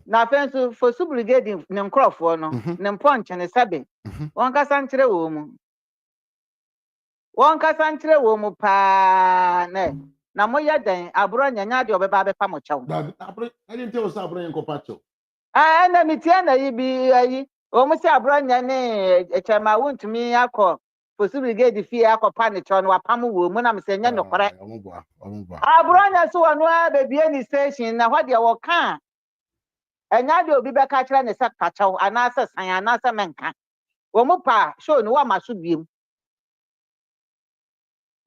Na fenso for su brigade ne nkrofo no, ne mponche ne sabe. Won kasa nkyere wo mu. Won kasa nkyere wo mu pa ne. Na moye den Abronye nya de obeba be pa mo chew. I didn't tell us Abronye kopacho. Ah na mitie na yi bi ayi. O mu si Abronye ne echema wontumi akọ for su brigade fie akọ ne chew no wapam wo mu na me se nya nokore. Omugba. Abronye so wonu a bebie ni station na hwa de wo kan. Enya de obi be ka kire ne se kachew anase san anase menka. Wo mu pa show no wa maso biem.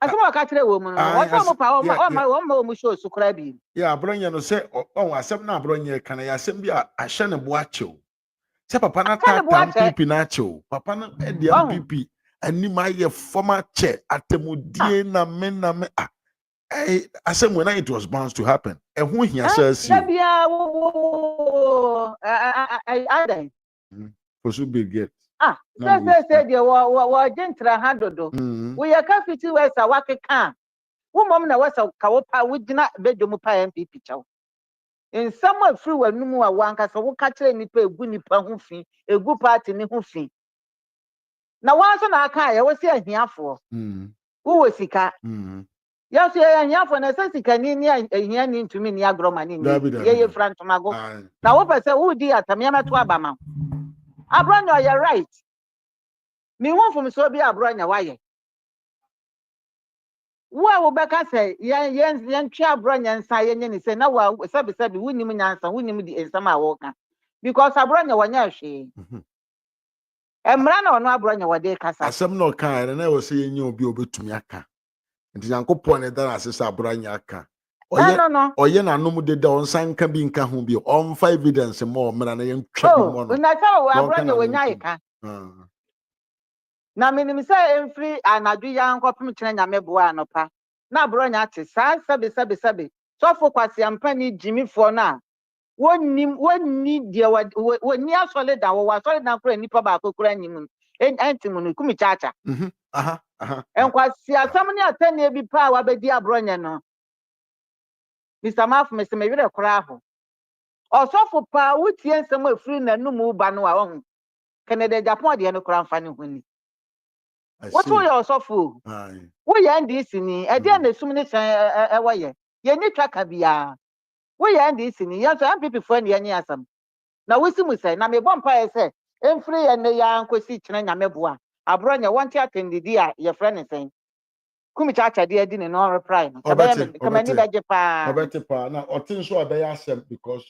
Asema ka kire wo mu no. Wo so mu pa wo ma mu show su kra biem. Yeah, Abronye no say on asem na Abronye kana ya asem bi a ahye ne boachew. Se papa na ta pipi na achew. Papa na e de pipi ani ma ye former chair atemudie na me I said when it was bound to happen. And who he says, I for so big get. Say, gentle handle. We are capital west a waka can. Woman was a kawopa, we did not bed your MP picture. In somewhere through a numu one cast of catch any pay good pahufi, a good party in hufi. Now, once on our car, I was here for. Who was he car? Yes, yeah, for necessity can in to me near Gromani, ye front to my go. Now, what I say, oh dear, Tamiana to Abama. Abronye, you're right. Me one from so be Abronye, why? What will Becca say? Yen Abronye and Sayen say, no, said, we need answer, we need the summer walker. Because Abronye one year she. And Mrana or no Abronye, what they cast. I some no kind, and I was saying you'll be able to me a car. Nti yanko pone da asesa Abronye aka no oye na no mu de da onsan ka bi nka ho bi on five evidence more mra na yen twa bi mo no na tawo Abronye wonya ika na minim say emfiri anadu yanko pem kire nyame boa no pa na Abronye ate sa sabe so fo kwase ampani jimifo na wonni de wonni asole da wo asole na kura nipa ba akokura nyim entimu no kumi chacha Enkwasi asam ni atene bi pa wa bedi Abronye no. Mr. Maf me se me wire kra ho. Osofo pa wutie nsem afiri nanumu ba no a wo. Canada Japan de no kra mfa ne huni. What wo ye osofo? Wo ye ndc ni e de na sum ni chan e wo ye. Ye ni twaka bia. Wo ye ndc ni ye so MPP fo ne ye ni asam. Na wo simu sai na me bom pa ye se emfiri ye ne ya nkosi kire nyame boa. Abronye wanti atendidi a ye frɛ sen. Kumi chacha de adi ne no reply no. Kamani beje pa. Obete pa na otin so abeya asem because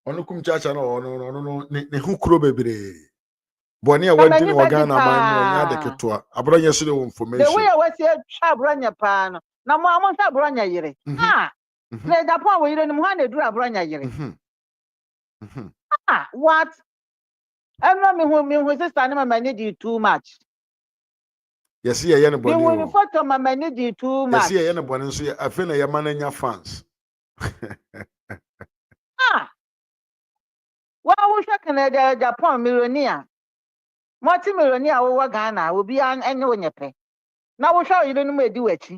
onu kum chacha no ne hu kuro bebre. Boni a wadi no Ghana man no nya de keto Abronye so the information. The way I was here Abronye pa no. Na mo amon Abronye yire. Ah. Le Japan wo yire no mo ha na duru Abronye yire. Ah, what? Enro me hu sister na ma need too much. Yes, yeah, yeah, boni. You photo my need too much. Yes, yeah, yeah, boni so I feel na your man fans. Ah. Well, we shall Canada Japan millionaire. Multi-millionaire over Ghana will be an annual pay. Now we shall you don't know do it.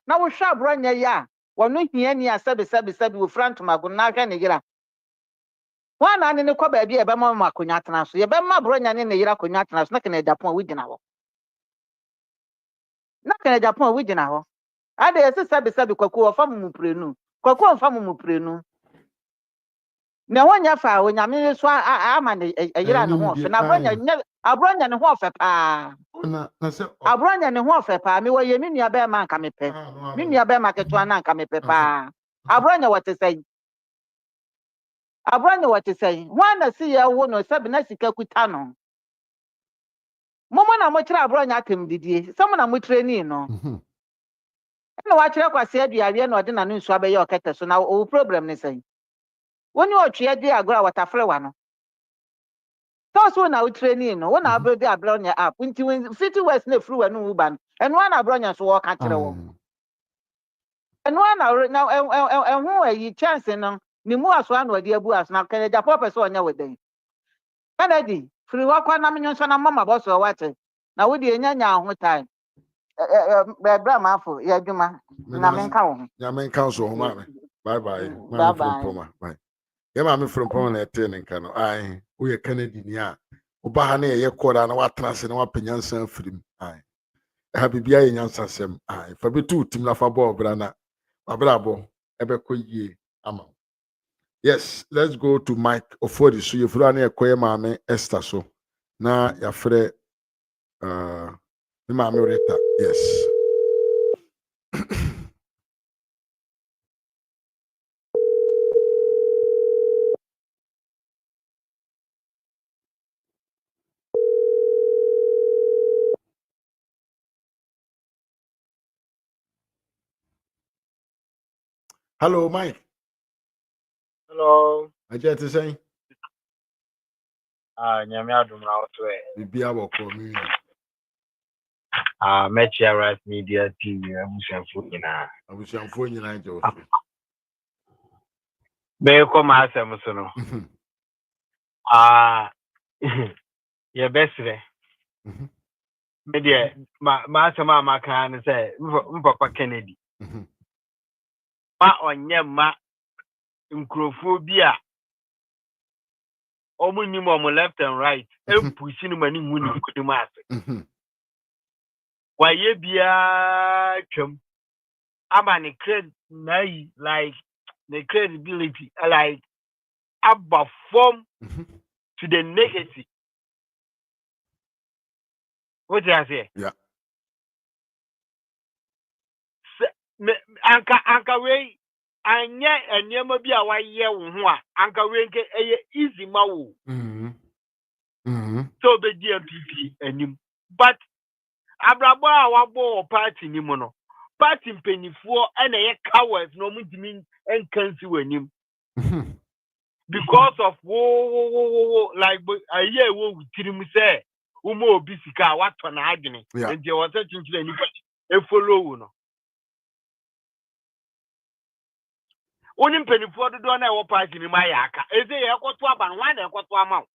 Now we shall run ya. One no here near sabi with front to my good naga. One and in the cover be a bama macunyatana, so you bama bronya in the Iracunyatana, not in a Japan with now. Not in a Japan with now. I dare say sabi cocoa famu prenu. Cocoa famu prenu. Na wonya fa wonya me so ama ne yira ne ho fe na Abronye ne ho fe pa Na se Abronye ne ho fe pa me wo ye me nua be ma nka me pe me nua be ma keto na nka me pe pa Abronye wote say wana si ye wo no sabi na sika kuta no momo na mo kire Abronye atem didie samo na mo training no na wa kire kwase aduare na ode na no nsu abeya okete so na o problem ne say woni otwe de agora watafre wa no so na training no wona abro de Abronye app nti City West na fru wa no uban eno na Abronye so wo ka kire wo And one now and who are you chancing on the more as one or the abu as now can the purpose on your day. Kennedy, free walk on a son of mamma boss or what? Now would you know time? Brahma for Yaguma, Namen Cow. Yamen Council, mommy. Bye bye. Bye Mammy from bye. Poma. Bye. Yeah, mammy from Poma at 10 and Cano. Aye, we are Kennedy. Yeah. Obahane, your quarter and what trans and what opinion sent for him. Aye. Happy be in Yansasem. Aye. For be two, Tim Lafabo, Brana. Abrabo, Ebeko ye. Ama. Yes, let's go to Mike Ofori. So you've run a queer mammy, Esther. So now your friend, the mammy Rita. Yes. Hello, Mike. Hello. I just say, Nyame adom na woto e. be our community. Media RAZ Media TV abusuafo nyinaa. I wish I'm for you, Nigel. Be ko ma asem so no. Ye besre. Media ma asem a maka ne say mpapa Kennedy. Ma onye ma nkrofo bi a omunim omo left and right empushi no mani mu ni kudim ase. Waye bia twam ama ne cred nai like the credibility like above form to the negative. What do I say? Yeah. Anka way anya enyema bi a waye wo ho a anka way nke easy ma wo. So be DMPP enim. But abrabo a wabo party ni mo no. Party mpenifo na ye cowards no mudimi enkansi wanim. Because of like a year wo witirim say umo obi sika wato na adwene. Nti wo se chinchire ni e follow no. Oni mpenifo dodo na e wo party ni ma ya aka. Eze ye ekoto aba no wan na ekoto ama wo.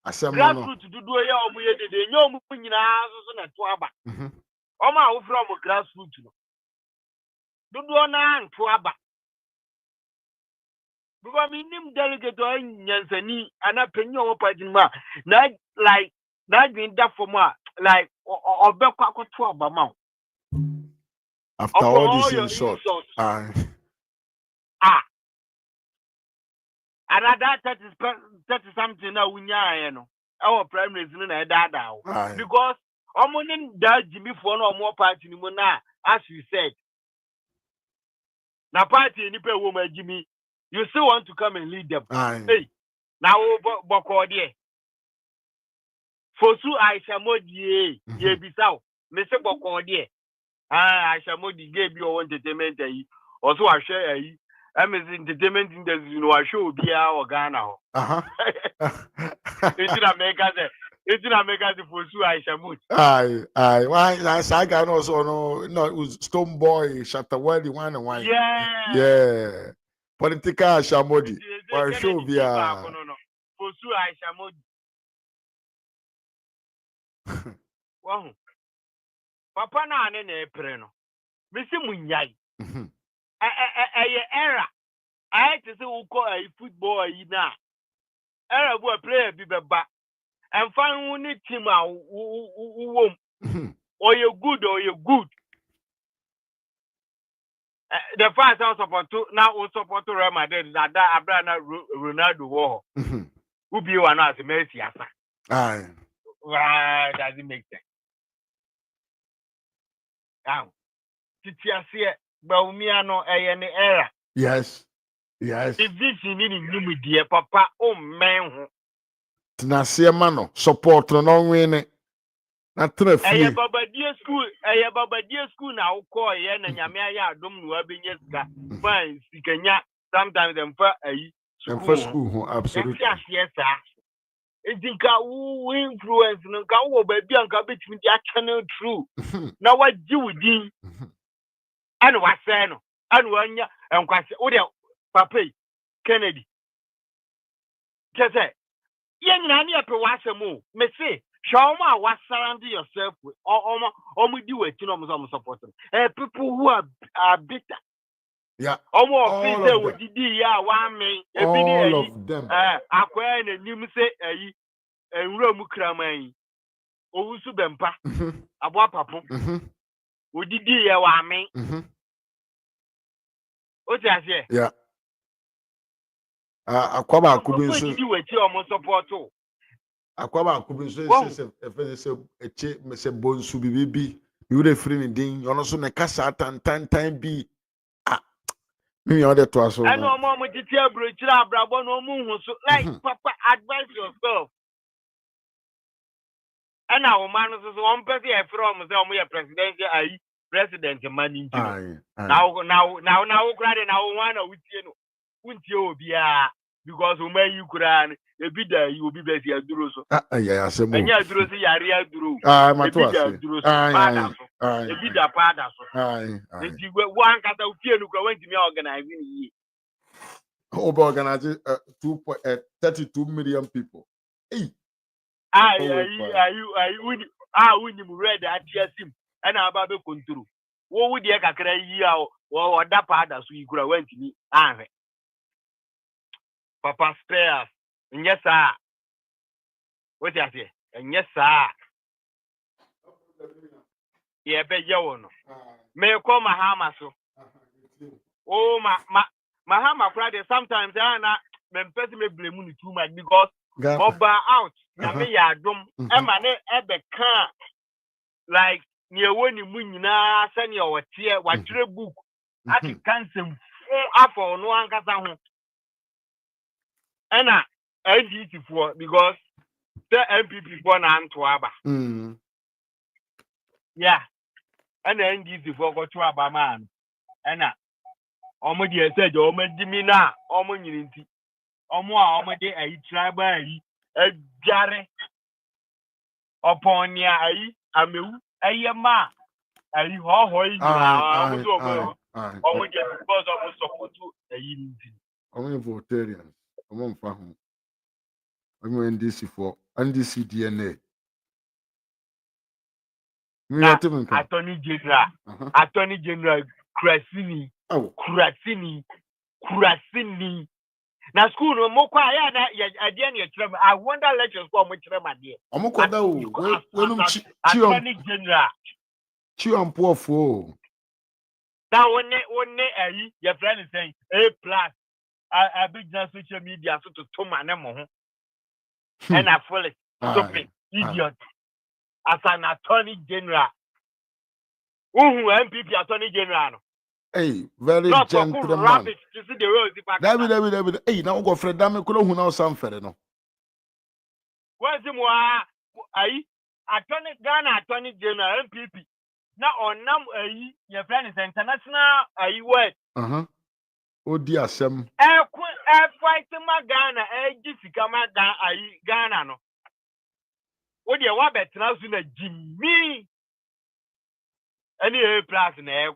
Grassroots dodo ye omo ye dede nye omo nyina so na to aba. Omo a wo from grassroots no. Dodo na nto aba. Because me nim delegate or nyansani ana penyo wo party ma na like na gwin da for ma like obekwa akoto aba ma. After all this insult. Another 30 something na unya no. Our primaries no na dada. Because omonim da Jimmy for no more party ni mo na as you said. Na party ni pe wo ma Jimmy. You still want to come and lead them. Hey, now boko there. Fosu Aisha Modi ye bisao. Me se boko there. Aisha Modi gave you entertainment also I share entertainment industry you know I show be our Ghana. It's in America the Fosu Aisha Modi. Aye. Why I got also no Stone Boy Shatawali one and one. Yeah. Political Shamodi. Why show be Fosu Aisha Modi. Wow. Papa na ane na epre no. Mesi munyai. Era. I to say uko football na. Era bo player bi beba. And find one team or you good or you good. The first I support to now we support to Real Madrid that Abrana Ronaldo war. Who be one as Messi asa. Aye. Why does it make sense? Now, Titiasia Baumiano any era. Yes. Division in media, papa, oh man. Tinasia mano, support no win. Na tre free. Baba dear school now call yen and Yamaya dum no abenyeska. Fine, Sikanya, sometimes them for a school, absolutely. Yes, sir. It's in who influence no go baby and cabbage with their channel true. Now what do we do? And what say no? anu anya enkwase wo de papa Kennedy kese yen na ne ape wasemu me say shawma wa surround yourself with di wetin omo support people who are bitter. Yeah. Omo office we didi ya wa me ebi ni all ayi of them. Akwa na nim say ayi enwura mu kraman owusu bempa abo papo odidi ya wa me o ti ase yeah akwaba akubin so didi we ti omo support o akwaba akubin so se eche se bonsu bibi you dey free ni din ono so ne kasa tan bi me you dey to aso and omo titi abrochira abrabo no mu hu so like papa advise yourself. And our man is one person from the president money. Now, crying now one with you because we may you could a bit you will be busy at Druso. Yeah, some and yeah, Druso, Yaria Drew. My a bit apart. And you were one cat of fear who went to me organizing. Over organizing 32 million people. Hey. When you read that him and about the control. What would you cry or that part as we could have went to me? Papa spares, and yes, sir. What I say, and yes, sir. Yeah, bet you may call Mahama so. Oh, Mahama Friday sometimes I not person may blame too much because. Oba out, na me ya dum. Emma ne ebe kan like near when you na send your tear, what book. I can cancel after no one kasa. Ena NDC for because the MPP for na Antwaba. Yeah, and NDC for go to Aba man. Ena omo die said omo dimi na omo nyinti. Omo de ayi tribal ayi ejare upon ya ayi amewu ayi ma ayi ho yi na omo de because omo support ayi nti omo votarians omo mfa ho omo NDC for NDC DNA Attorney General Krasini na school no mo kwa ya na ade na yetrem I wonder lectures for mo kyerem ade omo koda o wenum chiompuofo na wonne ayi your friend is saying A big social media so to toma na mo ho and I fully stupid idiot as an attorney general MPP attorney general no. Hey, very gentleman. David. Hey, now go Fred Dame kulo hu na samfere no. What's mo ayi attorney general MPP. Na onam ayi your friend is international ayi word. Odi asem. Fight ma Ghana gisika ma ayi Ghana no. Odi e wa betra su na Jimmy. Any plus na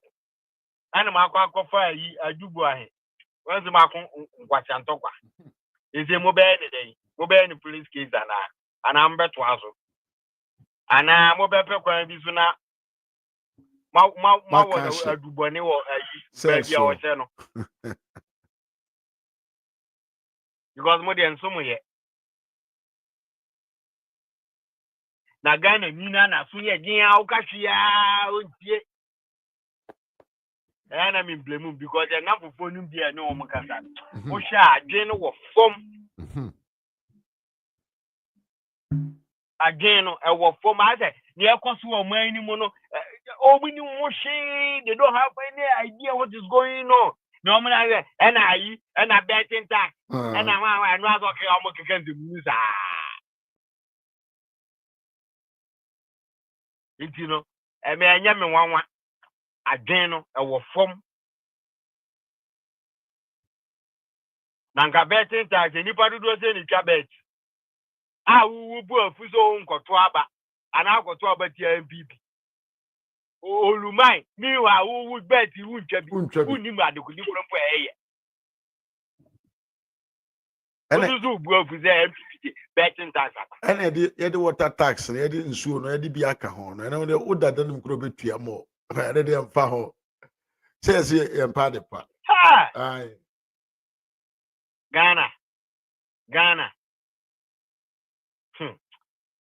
ana makwa fa yi ajubu ahe wanzi makwa ngwachantokwa eze mobile police case ana mbeto aso ana mobepe kwa bisu na ma wo adubone wo ayi bia wo che no because mo de nsomo ye na Ghana nina na so ye gin a ukahia ontie and I'm in blame because they're not for phone be a no Macasa. Osha, again, or form again, our form. I said, near consumer money mono. Oh, we knew they don't have any idea what is going on. No, man, and I bet in tax. And I'm not okay. I'm going to use it, you know. I mean, I am one. Again, our form. Nanka betting tax, anybody do any cabbage. I will go a fuso on Cotuaba, and I'll go to about MPP. Olumai, meanwhile, who would bet you would be Untwabi. who knew my doctor from where? And What do go for them betting tax? the water tax, and the insurance, and the biaka hon, and the wood that doesn't grow between more. I read them faho. Says here, and part. Ha! Aye. Ghana.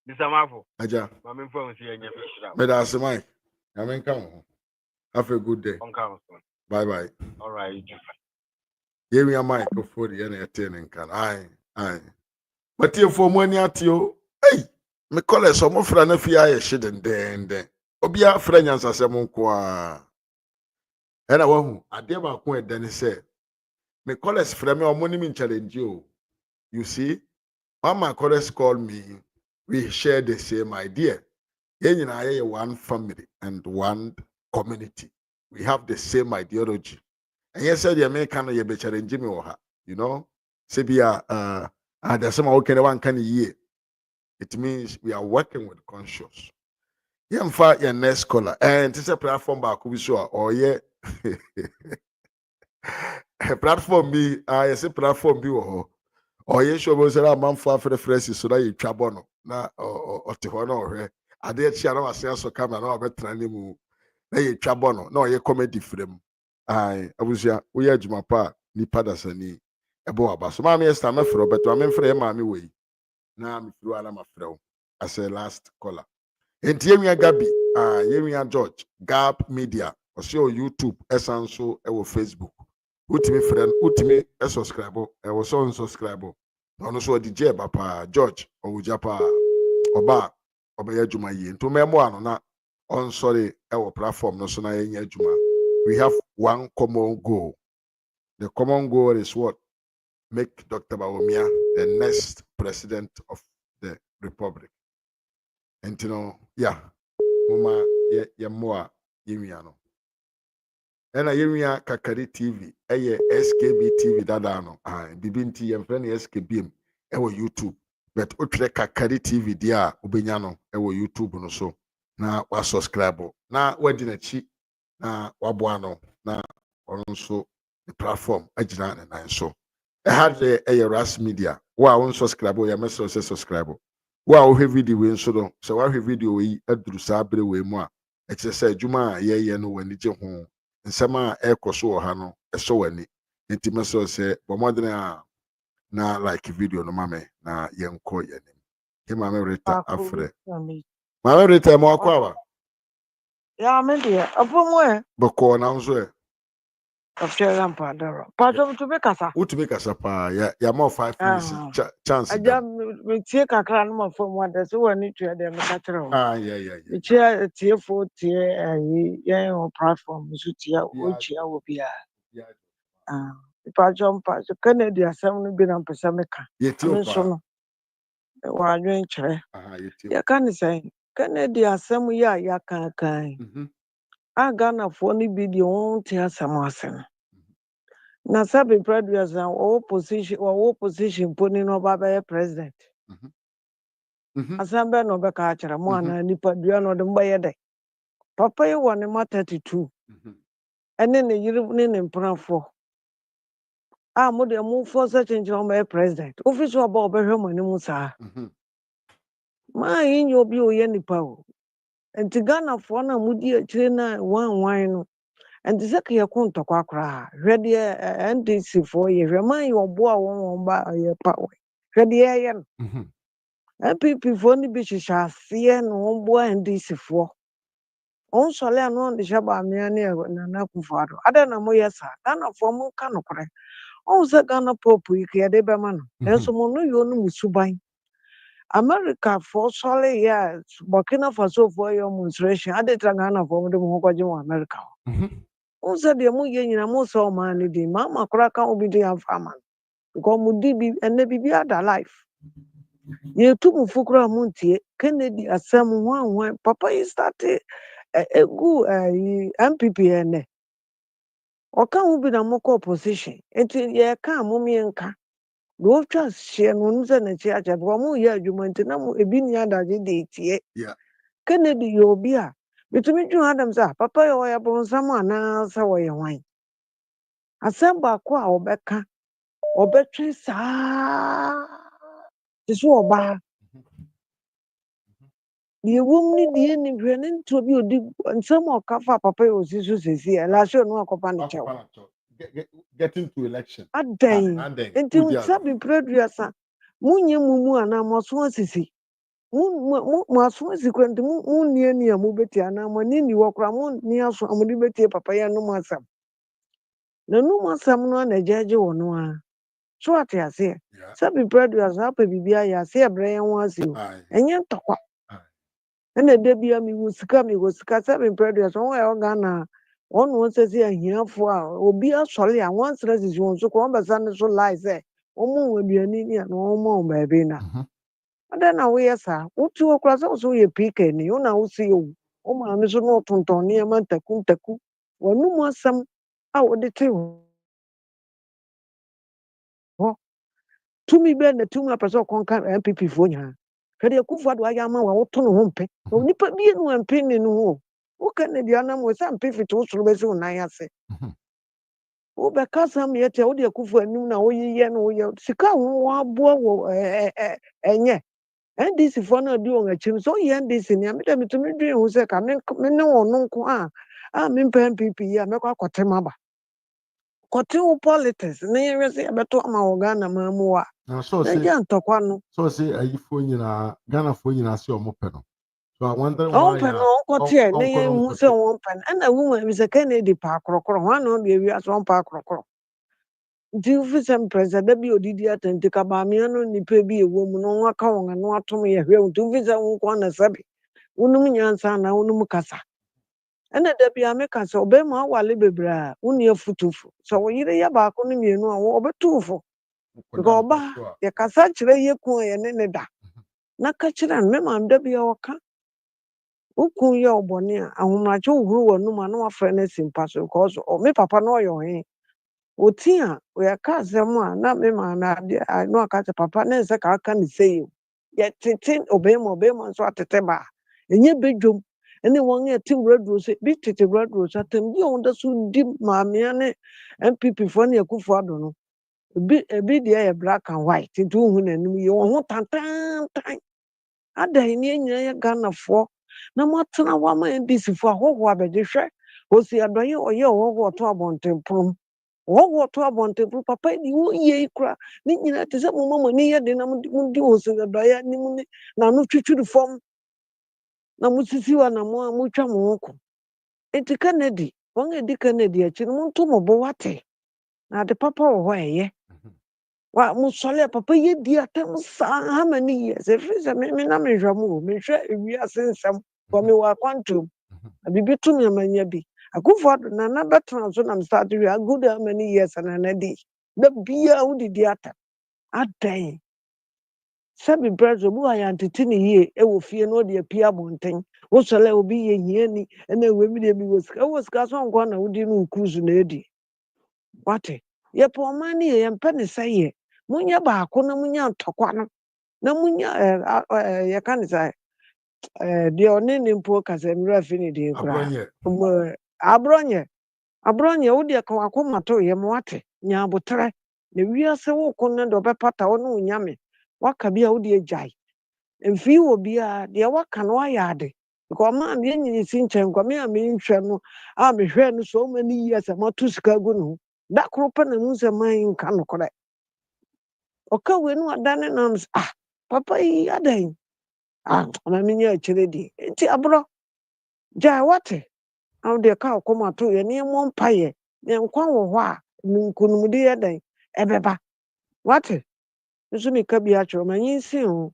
This is my fault. Aja. My main phone is here in your fish. But that's Mike. I mean, come on. Have a good day. Bye bye. All right. Give me a mic before the entertaining can. Aye. But here for money at you. Hey, me call it some of Rana Fia shit and then. Obia friend as I say, Monqua. And I want I dare my point then he said, me call us friend me or money challenge you. You see, one my colleagues called me. We share the same idea. Yen and I are one family and one community. We have the same ideology. And yes, the American you be challenge me or her. You know, Sebia there's some okay one can year. It means we are working with conscious. Yeah, in fact, your next caller. And it's a platform back we saw or yeah. A platform be yes, a platform be or yes, you was a man for the phrases so that you trabono. Na or Tijuana or I did share our sales or come and over training. Na ye trabono, no ye comedy frame. I was ya, we had my part, ni padasani, a boa bass. Mammy, yes, I'm a fro, but I'm in frame, mammy way. Now I'm through my fro. I say last caller. And Yemia Gabi, Yemia George, Gap Media, or show YouTube, Essanso, or Facebook. Utimi friend, Utimi, a subscriber, I was on subscriber. No, so DJ Papa, George, or Ujapa, Oba, Obaya Juma Yin, to Memoir, not on sorry, our platform, no sooner in Juma. We have one common goal. The common goal is what? Make Dr. Bawumia the next president of the Republic. And you know, yeah, Mama, yeah, more, Yimiano. And I hear Kakari TV, SKB TV, Dadano, Bibinti, and friend SKB, YouTube. But Utre Kakari TV, dear, Ubinyano, YouTube, no so. Now, was subscribe. Now, we're dinner cheap. Now, Wabuano, now, also the platform, Ajinan, and so. I had a RAZ Media. Wow, unsubscribe, your message subscribe. Wow, have video, so I have video, I drew Sabre way more. It's a say, Juma, yeah, no, when it's home. Nsema ekoso ha no eso wani ntime so se bomodene na like video no mame na yenko yenim ke mame reta afre mame reta mo akwa ya me dia opomwe boko na nso e after ampadaro pato to be kasa utume kasa pa ya mo 5 minutes chance aja me tie kakra no mafom wada so wani tua de me katero yeah me tie fo tie ayi yen on platform so tie o chia wo bia pato so Kennedy asem no bi na mpesa me ka me so no wa adwen kire ya kan say Kennedy asem ya kan Ghana for ni bi de won tie asem asem na sabe previous na opposition poni no baba president asambe no be ka akira mo ana nipa dua no de mba yede papa yi woni ma 32 ene ne yiri ne mpranfo mo de mo force change no be president office oba obehwe mo ni musa ma yin obi o ye nipa o enti Ghana for na mudi akire na wan no enti seke ye ko ntokwa akra hwede NDC for ye hwema ye obo a won ba ye pa hwede ye no NPP for ni bi hihya ase no won bo NDC for on sole anu de shaba me ani na kufado ada na mo yesa Ghana for mo ka no kore on se Ghana popu ike de be ma no enso mo no yo no musuban America for sole ya Burkina Faso for your monstration ade tra Ghana for mo de mo kwaje mo America on se de mo ye nyina mo so ma ni di mama kora ka obi de afama because mo di bi ene bi ada life ye tu mu fukura muntie Kennedy asem wan papa yi started egu MPP ene oka hu bi na moko opposition enti ye ka mumie nka do twa hye no nze na chi acha bo mu ye adwuma enti na mu ebi ni adaje de tie Kennedy ye obi a Betumi dwen Adam say papa yɛ ɔyɛ bonsam anaasɛ wɔyɛ hwan. Asɛm baako a ɔbɛka ɔbɛtwe saa te sɛ ɔbaa. Deɛ wɔm ne deɛ ne hwɛ ne ntoɔ bi odi nsɛm a ɔka fa papa yɛ osi so sesi ɛlahyɛ no akɔpa ne kyɛw. Getting to election. Adan nti sabi producer munye mumu ana maso asisi mu maso asiko nti mu ni a mu beti ana mo ni wo kra mu ni aso amudi beti papa ya no masam na no masam no na jeje wo no a so ate ase sabi producer apa bibia ya ase ebre yan ho ase o enye ntokwa na de bia mi wo sika sabi producer won e Ghana on won say ahiafo a obi asole a won sra sisi won so ko basa ne so lie say omo waduani ni na omo baabi na ada na we yesa utu okra so ye pika ni una usi o ma me so no tonton ni ma taku wonu mo asam a wode te ho tumi be na tumi apeso konka MPP fo nya kade akufo do aya ma wa woto no ho mpe onipa bi enu ampe ni no ho o Canada na mo sa mpe fiti wo soro be so nan ase wo be kasam yete wo de akufo anum na wo yiye no wo ye sika ho aboa wo enye NDC for na di on achim so ye NDC ni ameda mitumi dwen ho se ka me ne wonu nko a me MPP ya me kwa kotem aba kotem politics na ye wese abeto ama wo Ghana mamu a so na ya ntokwa no so say ayifo nyina Ghana fo nyina se omope no so I wonder on why pen no kote na ye hu se on pen na woman bi se Kennedy pa krokro ho na bi wi aso on pa krokro di ofisem president bi odidi atenti ka ba me no nipa bi ewo mu no nwa ka won no atom ye hwe di ofisem nko na sabi unum nyansa na unum kasa ena da bia me kasa obema awale bebra uni afutufu so wo yire ya ba ko no mienu a wo obetufo because oba ye kasa kire ye ku ye ne da na ka kire me ma da bia oka ukun ye obone a ahomrache uhuru wanum a na wafre na simpa so because me papa no yo he otia we ka asem a na me ma na no aka papa na se ka aka ni sei ye tete obema so atete ba enye bedwom ene won ye ti radio se bi tete radio so atem bi on da so di maamia ne MPP fo ne akufo ado no bi de ye black and white ti hu na nim ye won ho tantan adan ni nyina ye Ghana fo na matena wa ma NDC fo ahoho abede hwe osi adonye oye ohoho to abontemprom ohoho to abontemprom papa ni wo ye ikra ni nyina te se mo mama ni ye de na mo di osi adonye ni mu na no twitwiri fom na musisi wa na mo amutwa mo ko enti Kennedy won edi Kennedy achi no nto mo bo wate na de papa wo ho eye wa musole papa ye di atem sa ha mani ye se frisa me na me hwamu me hwe ewi asensam ko me wa kwantum abibi tu me manya bi akufo na betra so na start we good how many years na di da bia wo di atem adan sabi brezo bu aya ntete ne yie e wo fie no de apia bonten wo sole obi ye hiani na ewe mi de bi wo sika so nko na wodi no cruise na edi wate ye po mani ye mpe ne saye munya ba ko na munya ntokwa no na munya ye kan say de oni ne mpo kasa mra fini de kura abronye wo de ka akoma to ye mo wate nya abotre na wiase wo ko ne do bepata wo no nyame waka bia wo de jai mfi wo bia de waka no ayade because man ye nyini sinchen kwa me a me nhwe no a me hwe no so many years amatu sika gu no da kropa na mu se man nka no kore oka we no adane nam papa yi adan ama me nya chire di enti abro jai wate aw de ka akoma to ye ne mo mpaye ne nkwa wo ho a nkunumde ye dan ebeba wate nso me ka bi a choro manyi sin ho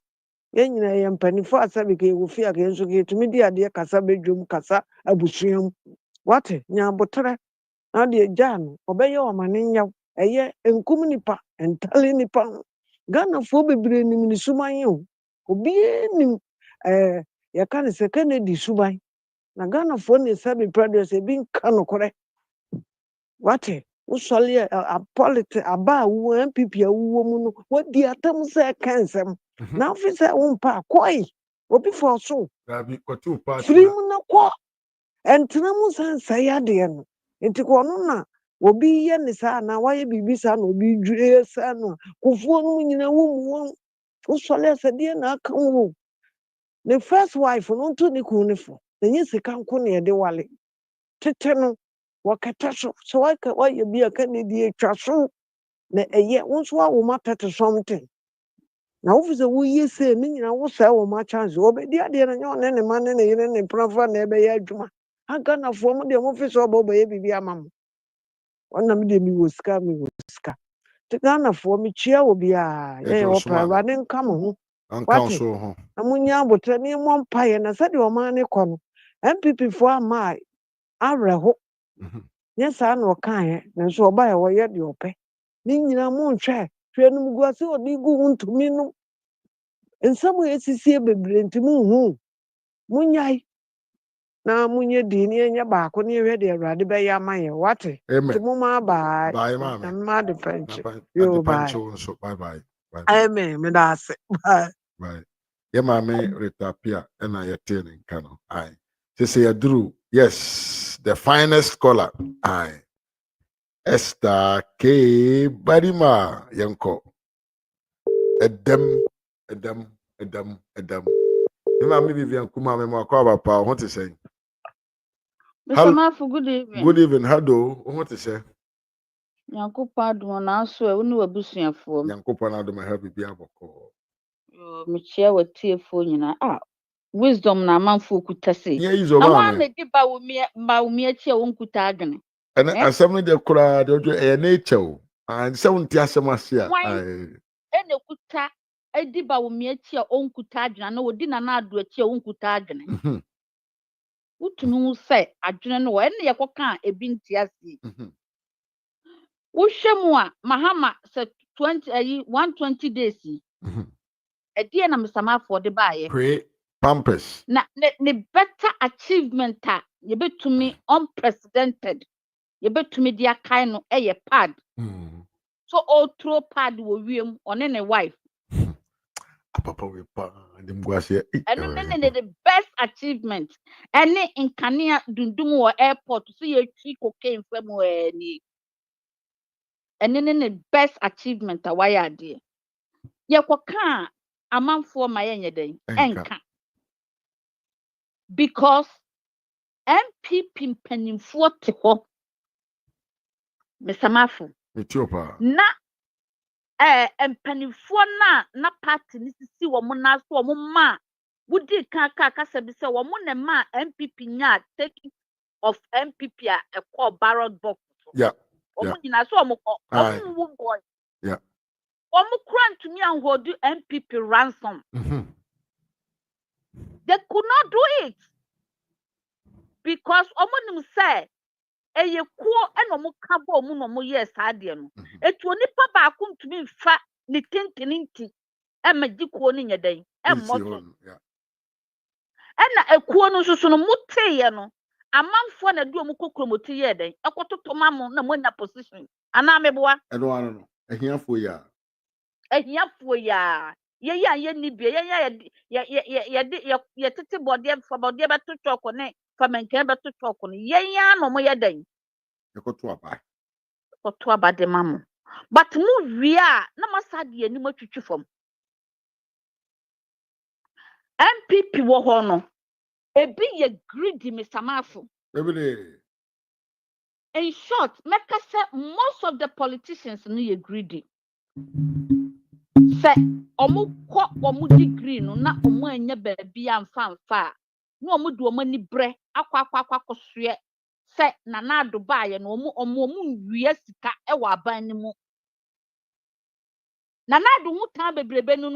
ye nyina ye mpanifo asabe ke wo fi ake nso ke tumi di ade kasa bedwom kasa abusuam wate nya botre na de jan obeye o mane nyaw eye enkum nipa entale nipa Ghana fo bebre nim ni suman yo obi nim ye kan se Kennedy suban na Ghana fo ne sabe produce bi nka no kore wate usole a politi aba wo MPP awo mu no wadi atam se kansem na officer wo mpa koi obi for so Rabi kotu party free mu na ko ɛntena mu san sɛe adeɛ no nti kɔno na obi yɛ ne saa na wayɛ biribi saa na obi dwere saa no kofuo no mu nyina wo mu wɔn wosɔle asɛdeɛ na aka wo the first wife no nto ne kun ne fo na nyɛ sika nko na yɛde wale tete no wɔkɛtɛ so sɛ wayɛ bi aka ne die atwa so na ɛyɛ wo nso awo ma tete something na wo sɛ woyɛ sɛ ne nyina wo sɛ wo ma chance obɛdi adeɛ na nyɛ ɔne ne ma ne ne yere ne prafa na ɛbɛyɛ adwuma aganafoɔ mo deɛ mofi sɛ ɔbɛyɛ biribi ama mo ɔnam deɛ mi wɔ sika te Ghanafoɔ mekyia wɔ biaa yɛyɛ wɔpɛ Awurade nka mo ho wate na monya abotrɛ ne mmɔ mpaeɛ na sɛdeɛ ɔman ne kɔ no MPP foɔ ama awerɛho nyɛ saa na ɔkaeɛ nanso ɔbaeɛ wɔyɛ deɛ ɔpɛ ne nyinaa monhwɛ hwɛ no mgu ase ɔde gu wo ntumi no nsɛm a ɛsisie bebree nti monhu monyae na munye di ni enye baako ne hwɛ de Awurade bɛyɛ ama yɛ wate nti moma bye na ma de penche yo bye bye amen me da ase bye ye ma me retapia na ye te ne nka no ai say yaduru yes the finest scholar ai Esther K Barima yanko edem ma me Vivian kuma me mo akwa papa ho te say Mr. Mafu, good evening. Good evening. Hello. What is it? Yankupa do na so e woni wabusuafo. Yankupa na do ma help bi aboko. Yo me chia watiefo nyina. Wisdom na amanfo kuta se. Yeah, izo na ma. wa na di ba wo mi achi e won kuta adwene. And asem no de kura de ojo e nature o. And se won ti asem ase a. Ene kuta e di ba wo mi achi e on kuta adwene na wodi na na ado achi e won kuta adwene. Utunu say adwene no ene ye koka ebi ntiase. Uhwemu a Mahama say 120 days. Edi na Mr. de baye. Pray pampers. Na ne better achievement a ye betumi unprecedented. Ye betumi dia kai no eye pad. So all throw pad wo wiem one ne wife. Papa we pa dem guase. And the best achievement. Any in Kania dundum or airport to see a tree cocaine from where ni. And then the best achievement a why dear. Ye kwa a man for my day enka. Because MPP penning 40 ho Mr. Mafu. Na penning for na party ni si wo mo na so mo ma wudi kaka sabi se wo mo na ma MPP nya take of MPP a call ballot box. Yeah. Omo nyina so omo boy. Yeah. Omo grant to me and hold MPP ransom. They could not do it because omo nim say eye kuo e no mo ka bo omo no mo yes ade no. Etu onipa ba ko ntumi mfa ni tintininti e magikuo ni nyedan e moto. Ena ekuo no susu no muteye no amanfo na du omo kokromoti ye den ekototo mamo na monya position ana meboa eno ano no ehiafo ya ye ya ni bia ye tete bode beto choko ne famenke beto choko ne ye ya no mo ye den ekoto aba de mamo but mu wia na masade ani matwitwi fam MPP wo ho no ebi ye greedy Mr. Mafu. In short, most of the politicians no ye greedy. Say omu kwa omu degree no na omu anya baabi amfa no omu do omu ni bre akwa kosue say na na do baaye no omu wiye sika e wa aban ni mu na na do hu tan bebrebe no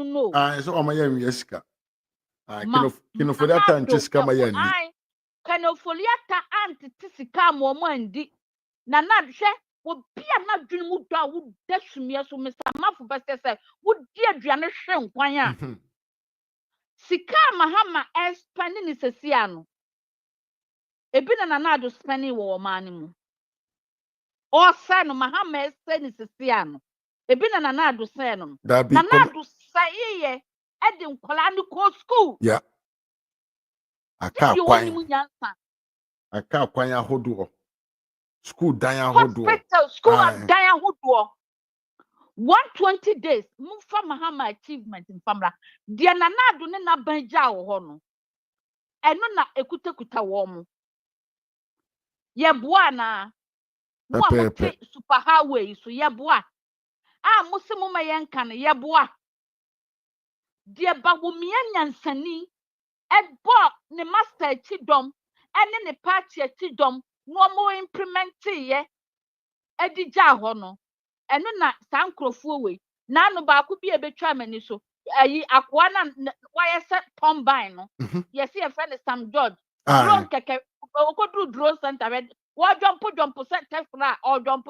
so omu ya wiye sika kino foliata nchiska ma ya ni kano foliata antitisika mo andi na hwe obi a na dwene mu do a wo dasumie so Mr. Mafu bese wo di aduane hwe nkwan a sika Mahama expand ni sesia no ebi na do spend wo man mu o say no Mahama expand ni sesia no ebi na do say no na do say ye e de nkola ni ko school yeah aka kwan aka kwanya hodo school dan ahodo hospital school and dan ahodo 120 days mumfa Mahama achievement in famla dia na do ne na banja wo ho no eno na ekutakuta wo mo ye boa na mo amote super highway so ye boa musimo ma yenka ne ye boa dia ba wo mia nyansani ebo ne master chidom ene ne party chidom no mo implement ye edija ho no eno na sankrofo we na no ba ku bi ebetwa mani so ayi akwa na why set combine no yes your friend Sam George drone keke okodru drone center wo jump set tefra or jump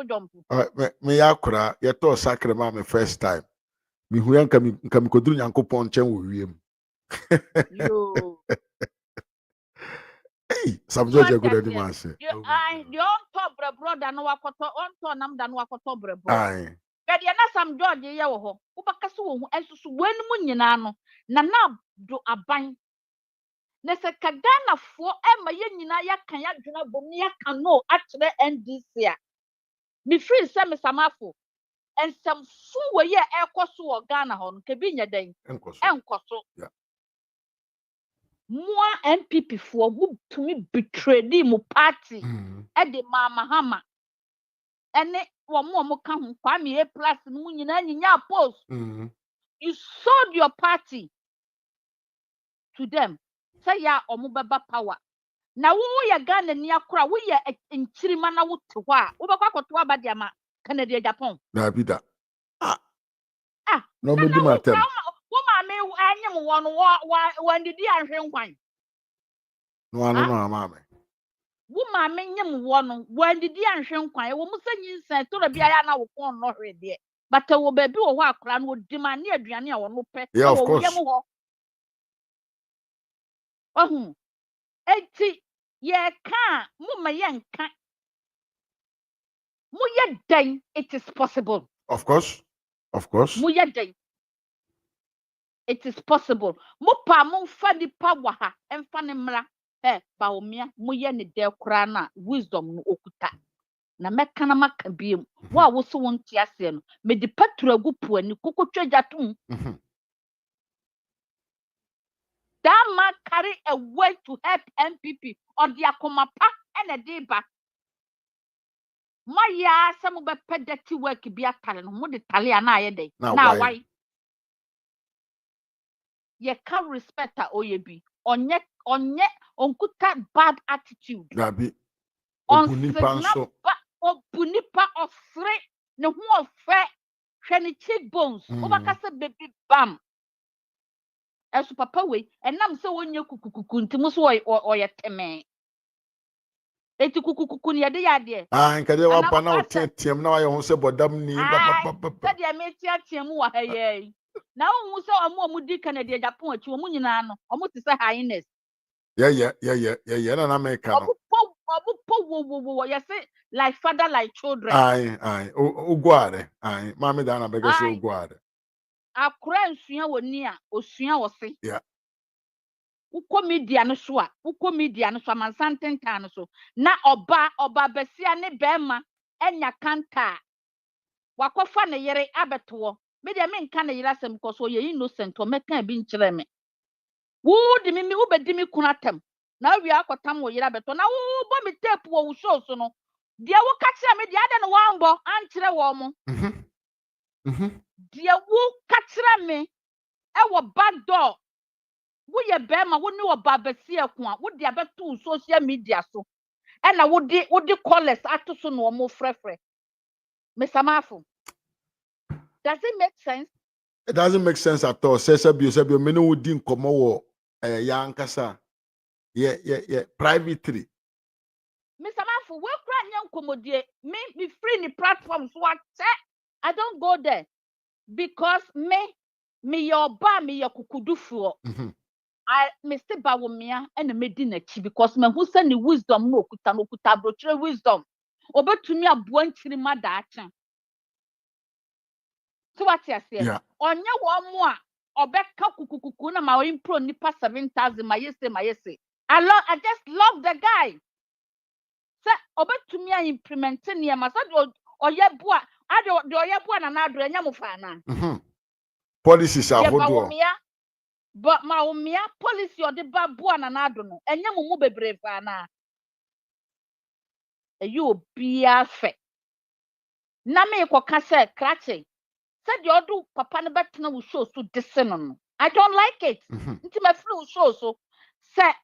me yakura ye to sacre ma me first time mi hu yanka mi kodru Nyankopon chen wo wiem yo hey Sam George go dey man say I the on top brother no wakoto on to nam da no wakoto brebo ai kadi na Sam George ye wo ho ubakase wo hu ensusu wenum nyina no na do aban na se kagana fo ema ye nyina ya kan ya dwena bom ya kan no akyere NDC a mi free se me samafo ensam fu we ye ekoso wo Ghana ho no kebi nya den enkoso Moi NPP fo mu tumi betray di mu party e de Mahama ene wo mo ka ho Kwame A+ mu nyina nyinya post you sold your party to them say ya omo beba power na wo ye Ghana ni akora wo ye nchirima na wo te ho a wo bekwa koto abadia ma Canada Japan na bida no me di matem wo ma me anyem wo no wo ndidi anhwe nkwan no ano no amame wo ma me nyem wo no wo ndidi anhwe nkwan wo musanyi nsan to bia ya na wo kon no hwe de but wo ba bi wo ho akora no di ma ne aduane a wo no pe wo yem ho enti ye ka mu ma ye nka mu ye dan it is possible of course mu ye dan it is possible mu pa mu fa di power ha emfa ne mra ba omia mu ye ne de kora na wisdom no okuta na meka na maka biem wa wo so won ti ase no me di patura gu po ani kokotwa jatum that man carry a way to help MPP or the akomapa and a deba Maya some be pedati work be atale no mo de tale ana aye dey na why ye can respect a oyebi onye onkuta bad attitude gabi obunipa ofre ne ho ofe hwe ne cheekbones obaka se baby bam esu papa we enam se wonye kukukuku ntimo so oye teme eti kukukuku ne yade yade nkade wa pa na otiem na wa ye ho se bodam ni ba de me tiatiem wa haye na wo se omo di Canada Japan achi omo nyina no omo ti se highness yeah na America no wo you say like father like children ai ugware ai mama da na bega se ugware akura nsua woni a osua wo se yeah uko media no so amansantenta no so na oba besia ne bema enya kanta wakofa ne yere abeto me de me nka ne yere asem koso ye innocent o meka bi nkyere me wo di mi wo bedi mi kunatem na wi akotam wo yere abeto na wo bo mi tape wo show so no de wo ka kire me de ade no wambo ankyere wo mo de wo ka kire me e wo back door wo ye bema wo ni wo babasi ekun a wo de abeto social media so e na wo di callers ato so no mo frefre me samafo. Does it make sense? It doesn't make sense at all. Say me no wodi nkomo wo ya nkasa yeah privately me samafo we kra nya nkomodie me free ni platform so I don't go there because me your ba me your kukudufuo me still ba wo mea and me di na chi because me hu say ni wisdom no okuta brochire wisdom obetumi aboa nchiri mada achen so what you say onye wo mo a obeka kukukuku na ma impro nipa 7,000 ma yese I just love the guy obetumi a implement nneɛma sɛ de ɔyɛ boa ade de ɔyɛ boa na n'ado ɛnyɛ mo fa na policies yɛ ba ahodoɔ wɔmia but ma wɔmia policy ɔde ba boa na n'ado no ɛnyɛ mo mu bebree fa na ɛyɛ obia fɛ na me kɔka sɛ krakye sɛ de ɔdo papa no bɛtena wo show so dese no I don't like it nti ma free wo show so sɛ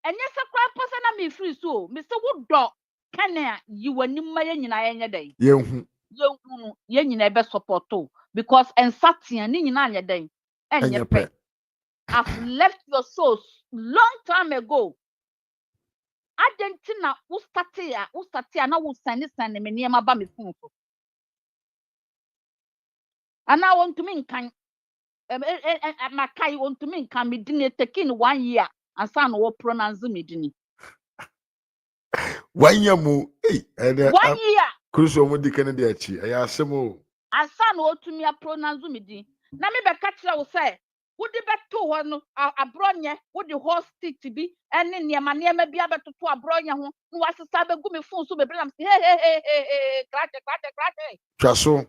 ɛnyɛ sɛ kora pɔ sɛ na me free so me sɛ wo dɔ Kenn a yi w'ani ma yɛ nyinaa yɛnyɛ dɛn yɛnhu no yɛn nyinaa bɛ support o because nsatea ne nyinaa nyɛ dɛn ɛnyɛ pɛ I've left your shows long time ago adentina wo start a na wo send me nneɛma ba me phone so ana wontumi nkan makai wontumi nkan me dini taking 1 year ansa na wo pronounce me dini 1 year mu 1 year Cruise mo di Kenn de achi ɛyɛ asɛm o ansa na wotumi a pronounce me dini na me be ka kyerɛ wo sɛ wodi beto hɔ no Abronye wodi host bi ɛne nneɛma bi abɛtoto Abronye ho na wasesa begu me phone so bebre na hey krakye twaso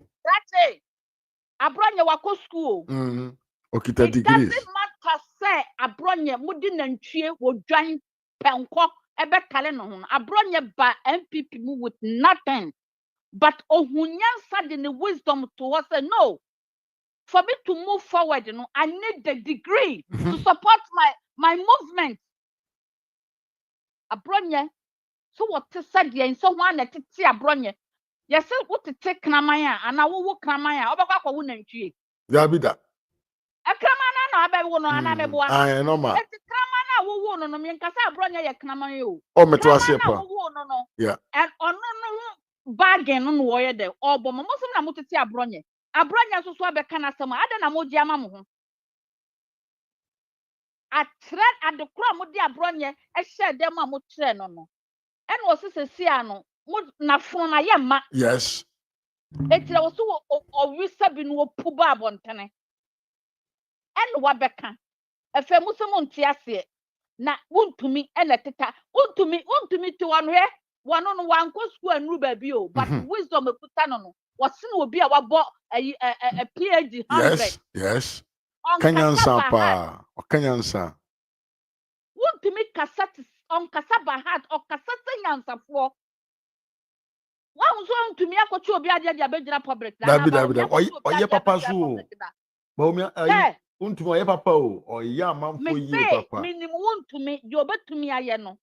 Abronye wako school okita degrees it doesn't matter say Abronye mudi nantwie wodwan penko ebetale no ho Abronye ba MPP mu with nothing but ohunyansa de ne wisdom to us say no for me to move forward I need the degree to support my movement Abronye so what said ye so one na tete Abronye yes what tete kraman a ana wo kraman a obekwa kwa wo nantwie Dabida kraman na abewo no ana meboa normal eti kraman na wo no me nkasa Abronye ye kraman yo o meto ase pa wo no yeah and ono no bargain no wo ye de obo mo so na motete Abronye so abeka na asem ada na moji ama mo ho atred adekora mo di Abronye ehye dem a mo kire no en wo sesesi ano mo na fon na ye ma yes etire wo so o wisa bi no pu ba abontene en wa beka efe mo so mo nti ase na wontumi ena teta wontumi ti wano he wano no wanko school anuru ba bi o but wisdom ekuta no wose no obi a wabo a PhD 100 yes kanyansa pa kanyansa wontumi kasati on kasaba heart o kasata nyansafo wa wontumi akochi obi ade ade abegyina public Dabida oye papa so ba omi ayi wontumi oye papa o oye amanfo ye papa minim wontumi de obetumi aye no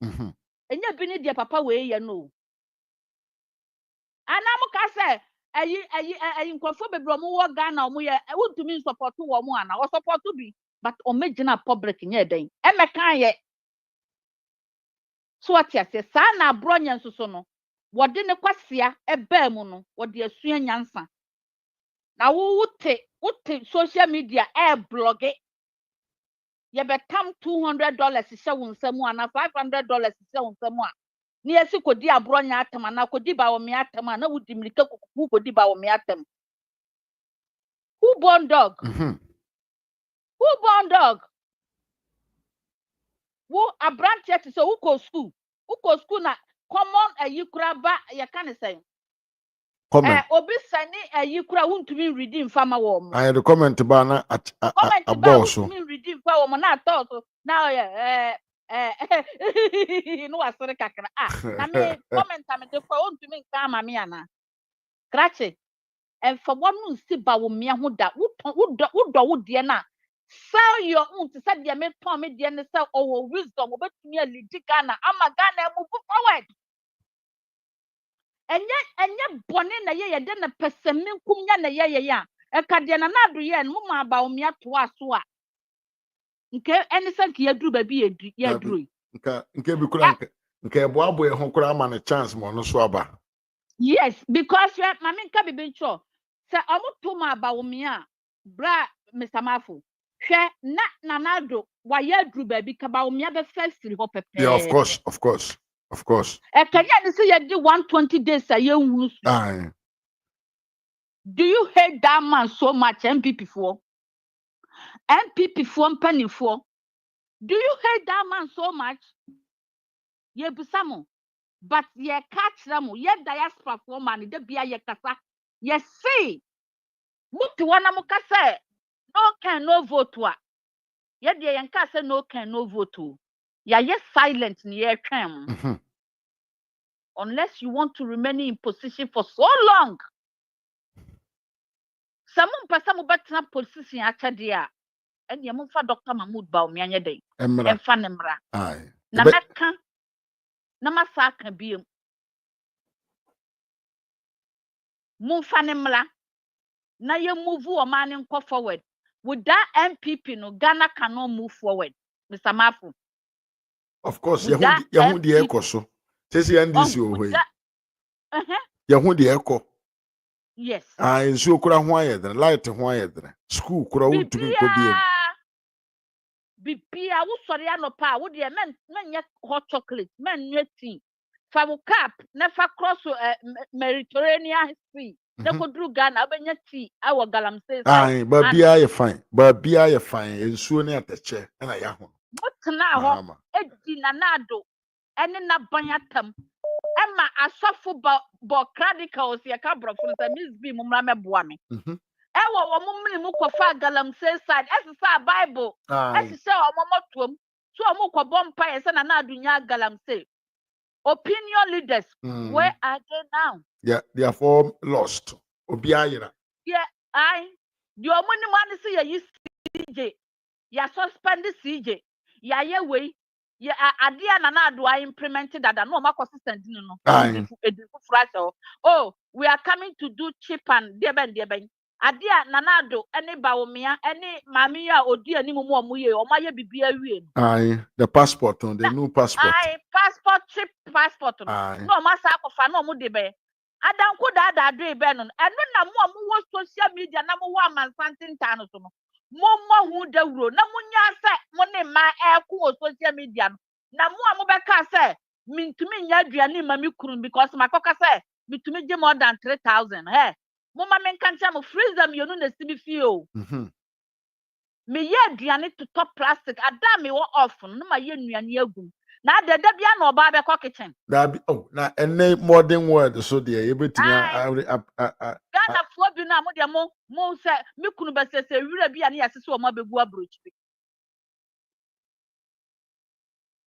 enya bi ni de papa we ye no anam ka se ayi nkofo bebre omo wo Ghana omo ye wontumi support wo mo ana wo support bi but o megina public nye den emeka ye so atia se sa na Abronye nsoso no wode ne kwasea eba mu no wode asua nyansa na wo wote social media bloge ye betam $200 hye wo nsam ana $500 hye wo nsam a ni esi kodi Abronye atem na kodi ba wo me atem na wudi mlika kuku kodi ba wo me atem who born dog wo Abranche te so uko school na common ayikura ba ye kan say obi sani ayikura wontumi redeem fama wo mo I the comment ba na about so wontumi redeem fa wo mo na to so na no wasere kakra na me comment am de fa wontumi nka ama me ana krakye and for one no si ba wo me ho da wo de na sell your own to say the me ton me de ne sell or wisdom obetumi a lead Ghana ama Ghana move forward enye bone na ye de na pesemi nkumnya na ye ya eka de na na do ye no ma ba wo me ato aso a nke ene sank ye duru ba bi ye duru nke bi kura nke eboabo ye ho kura ama na chance mo no so aba yes because mama nka bi ncho se omoto ma ba wo me a bra Mr. Mafo hwe na nado wa ye duru ba bi ka ba wo me be first ho pepe yeah of course Kenya ni say you did 120 days a year. Do you hate that man so much, MPP for? MPP for penny for? Do you hate that man so much? Ye busamo. but ye catch them, ye diaspora for man, the beer ye kasa. Ye see, mutu wana mukase, no can no vote wa. Ye de yanka say no can no vote. Ya ye silent ni ye twem. Unless you want to remain in position for so long. Some person mu better position achadia. And ye mumfa Dr. Mahmoud Bawumia nye day. Emra. Emfa nemra. Aye. Na meka na masaka biom. Mumfa nemra. Na ye move o man go forward. With that MPP no Ghana cannot move forward. Mr. Mafu. Of course, yahu di eko so. Sesi NDC ohwe. Yahu di eko. Yes. Nsuo kura ho ayedre, light ho ayedre. School kura untumi kodiem. Bibia wo sori anopa wo de men nye hot chocolate, men nye tea. Fa wo cap na fa cross Mediterranean Sea. Na kodru Ghana obenya tea awo galamsey side. Babia ye fine. Babia ye fine. Nsuo ne ateche na ya ho. Mutna ho edi nanado ene na banyatam. Emma asofo bo radicals ye ka brofo sa Miss B mumra meboa me. Ewo wo mumni mu kofa galamsey side. Esisa Bible. Esisa omomotom. So omo ko bompa ye se na adunya galamsey. Opinion leaders, where are they now? Yeah, they are all lost. Obiayira. Yeah, the money man say you CJ. Ya suspend the CJ. Ya way. Ya adia na do I implemented that no more consistent no. Oh, we are coming to do cheap and deben. Adia nanado any Bawumia any mamia odi ani mumu omuye o maye bibia wie. The passport on the new passport. Passport cheap passport. No masa akofa no mu debe. Adan ko da do ebe no. Eno na mu wo social media na mu wa mansantin tano so no. Mo hu dawuro na munya se mo ne ma eku social media no. Na mu beka se mintumi nya aduane ma mi kurun because makoka se mitumi je more than 3,000. Hey. Mama men can tell me freeze them you know the CBFO. Me ye aduane to top plastic. Ada me wo off no ma ye nuane agum. Na de bia na oba be ko kitchen. That be na ene modern world so there you betimi Ghana fo bi na mo de mo se me kunu be se wura bia na yase so o ma begu abroach bi.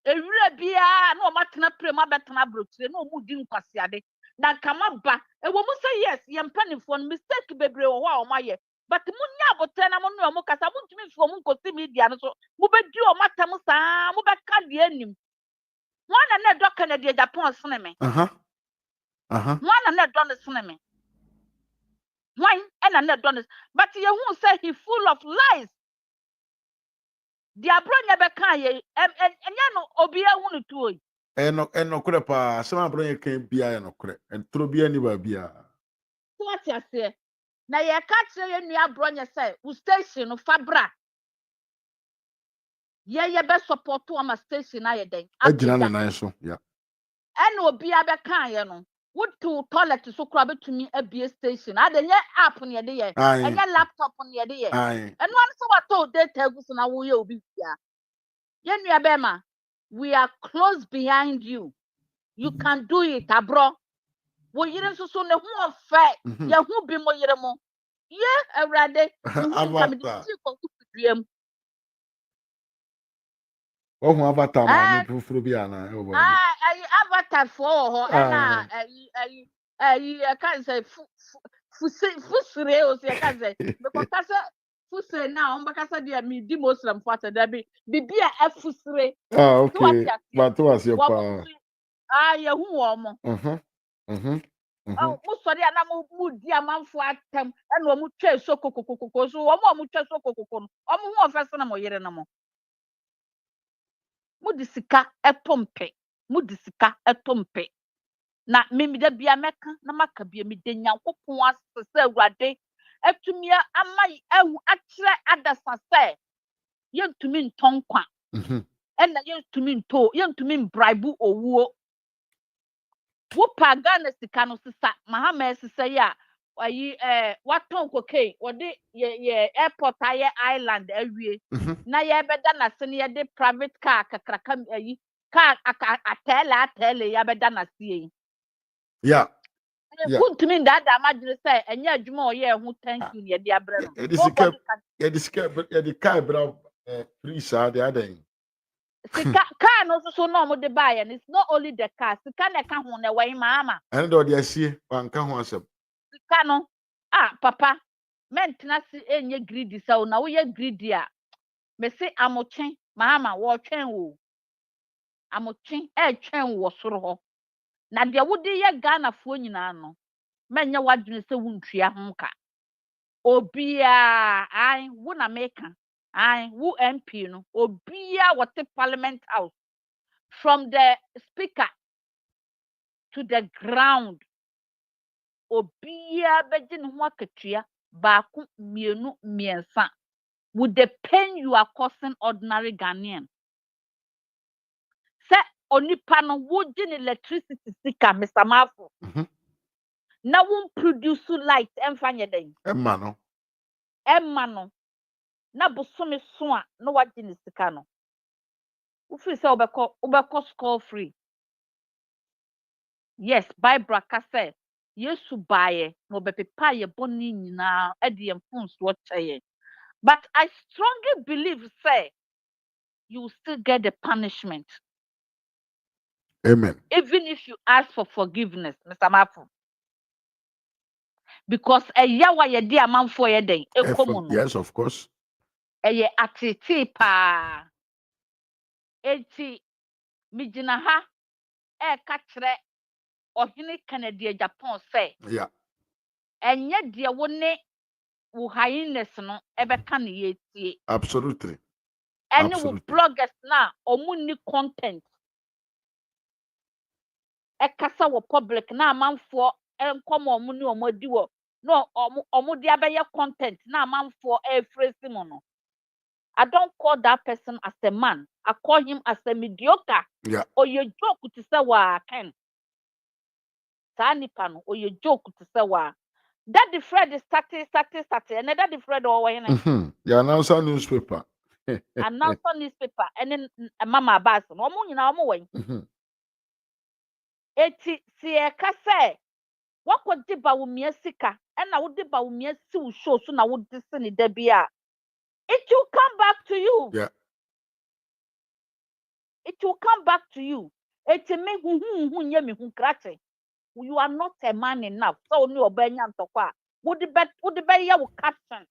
Ewura bia na o ma tena pre ma betena abroach na o mu di nkwasiade. Na kama ba e wo mu say yes ye mpanifo no mistake bebre wo ho a o ma ye but munya abotre na mo no mo kasa mu ntumi fo mu nkosi media no so mu be di o matam saa mu be ka de anim wana na do Canada Japan sene me wana na do ne sene me wan ena na do ne but ye hu say he full of lies the Abronye be kan ye enya no obi ehu no tuoi eno kure pa sama Abronye kan bia eno kure entro bia ni ba bia what you say na ye ka kire ye nua Abronye say u station no fabra ye be support to ama station na ye den agina na nan so yeah ena obi abeka ye no would to toilet so kura betumi abie station adenye app ne de ye enye laptop ne de ye eno an so wato data gu so na wo ye obi bia ye nua be ma we are close behind you can do it abro wo yire so ne hu ofa ye hu bi mo yire mo ye awrade hu avatar ma mi fufuru bia na avatar for ho na I can say fusire o se can say because kasa fusire na on bakasa dia mi di muslim fata da bi bibia afusire okay but was your pa ye hu wo mo mo sori ana mo di amanfo atam na o mo twa so kokokoko so o mo twa so kokoko no o mo hu ofese na mo yere na mo disika etompe na mimi da bia meka na maka bia mi de nyankopon asese awurade atumia amai ehu akire adasa se yentumi ntonkwa ena yentumi bribe owuo wo paga sika no sisa Mahama sisa ya ayi waton cocaine wode ye airport aye island awie na ye beda na se ne ye de private car kakraka ayi car atele ya beda na sie. Yeah. Yeah. Put me that imagine say enya adwuma oye ho thank you ye dia bre no. Nobody can. Yeah, the car bra free sir the other. Sika car no so no mo de buy and it's not only the car. Sika na ka ho na wai mama. And do the asie wan ka ho asem. Sika no papa mentena si enye greedy so na wo ye greedy a me say amochen mama wo twen wo. Amochen twen wo soro ho. Na de wo de ye Ghana fo nyina no. Menye wadwene se wuntua ho ka. Obia ai wo na meka ai wo MP no obia what the parliament house from the speaker to the ground obia beje ne ho akatua baako mienu miensa with the pain you are causing ordinary Ghanaian say onipa no wo gene electricity sika Mr. Mafo na won produce light emfanye den Emma no na bosome so a na wagye ne sika no wo free say obekọ school free yes Bible ka say Yesu baaye na obepepa ye boni nyina e de mfonso cheye but I strongly believe say you will still get the punishment. Amen. Even if you ask for forgiveness, Mr. Mafu. Because a yawa ye di amanfo ye den ekomu no. Yes, of course. Eye atete pa. Enti mijina ha ka kire ohene Canada Japan say. Yeah. Enye de wo ne wo highness no ebeka ne ye tie. Absolutely. Any wo bloggers na omu ni content. Ekasa wo public na amanfo enkom omu ni omodi wo. No omu dia be content na amanfo phrase mo no. I don't call that person as a man. I call him as a mediocre. Yeah. Or you joke to say wa Kenn. Tani pano or you joke to say wa. That the Fred is starting, and that the Fred or the announcer newspaper. Announcer newspaper, and then Mama Bass. No more in our way. Eti siye kase. What could diba umye sika? And I would diba umye si show so na would disini debia. It will come back to you. Yeah. It will come back to you. It me you are not a man enough. So no obenya ntokwa. Would the be ya wo caption.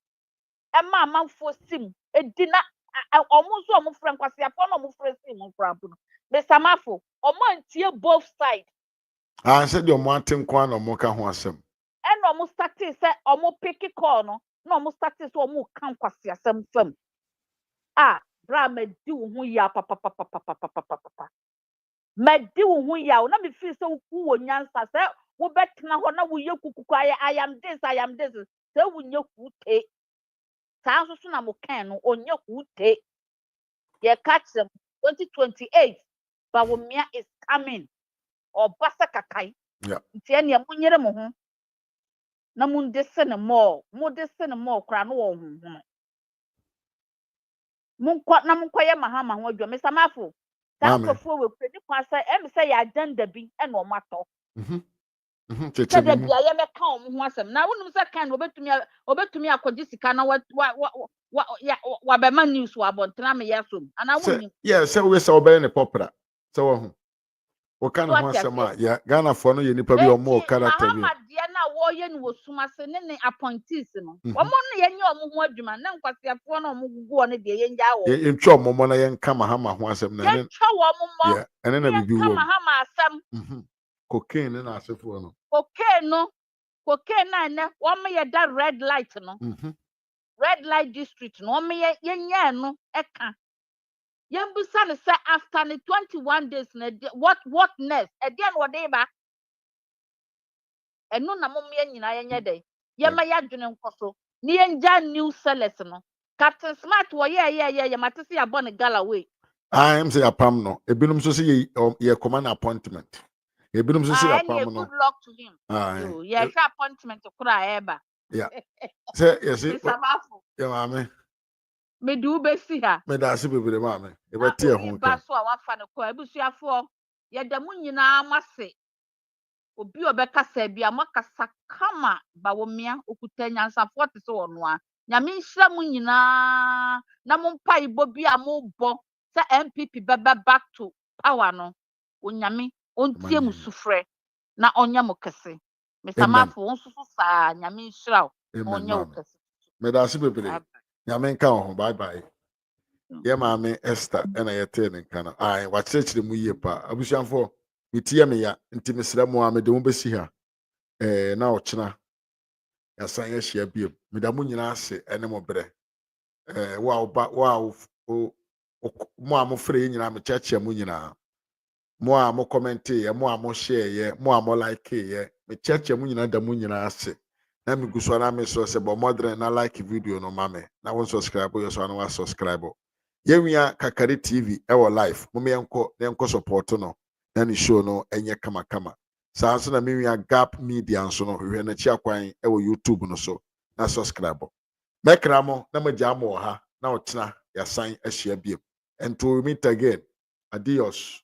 E ma man for sim. E dina almost so mo friend kwase afo no mo friend sim mo friend no. Mr. Mafo, omo antie both side. I said your mountain kwan no mo ka ho asem. E no mo start say omo pick call no. No mo start say omo kan kwase asem fam. Bra me di wo ho ya papa. Me di wo ho ya na me feel say wo wo nyansa say wo betena ho na wo ye kukuku I am this. Say wo nye kute. Sa so na mo kan no onye kute. Ye catch them 2028 but wo mia is coming. Obasa kakai. Yeah. Nti ene mo nyere mo ho. Na mo ndese ne mo kra no wo ho. Munkoye Mahama ho adwo Mr. Mafo tankofo we predi kwa say em say ya agenda bi e no mato tete bi bia ye meka o ho asem na wonum say kan obetumi akogye sika na wa be man news wa bontena me yasom ana wonni yeah say we say obey ne popra say wo ho wo kan ho asem a ya Ghana fo no ye nipa bi o mo character bi Mahama de na wo ye ni wo suma se ne appointees no wo mo no ye nya o ho adwuma na nkwasiafo na o mo gugu o ne de ye nya wo ye ntwa mo na ye nka Mahama ho asem na ye twa wo mo yeah ene na bibi wo Mahama asem cocaine na asefo no cocaine na ne wo me ye that red light no red light district no wo me ye nya no eka yembusa ne say after the 21 days na what next again what dey ba eno na mom ye nyina ye nye dey ye ma ya dwene nkoso ni ye nja new sellers no Captain Smart wo ye matese ya born Galloway I am say apam no ebinum so say ye command appointment ebinum so say apam no good luck to him so yeah sure appointment kura eba yeah say yes Mr. Mafo yeah mama me do be see her. Me da se bebre ma me. E Na beti e obi ho ba kan. so a wafa ne ko abusuafo ye da mu nyina mase. Obi obekasa bia makasa kama ba wo mea okuta nyansafo te so ono a. Nyame nhira mu nyina na mo mpa ibo bi a mo bo se MPP beba back to power no. Onyame ontie mu sufrɛ na onya mo kese. Mr. Amen. Mafo won susu sa nyame nhira o. Amen, Onya wo mama. kese. Me da se bebre. Nyame nka ho. Bye bye. Ye maame Esther na ye te ne nka no. Ai, wa kyerɛkyerɛ mu yie pa. Abusuafo, metie me ya. Nti mesrɛ mo a me de mo besi ha. Na ɔkyena. Ya san ye hia biem. Me da mo nyina ase ene mo brɛ. Mo a mo frɛ nyina me kyerɛkyerɛ mo nyina. Mo a mo comment ye, mo a mo share ye, mo a mo like ye. Me kyerɛkyerɛ mo nyina da mo nyina ase. Na me guso na me so se bo modern na like video no mame. Na won subscribe yo so na wa subscribe. Yewia Kakari TV ewo live. Mo me enko support no. Na ni show no enye kama kama. Saa nso na mewia Gap Media nso no hwehwɛ na chi akwan ewo YouTube no so. Na subscribe. Mekra mo na magya mo ha na otena ya san ahyia biem. Until we meet again. Adios.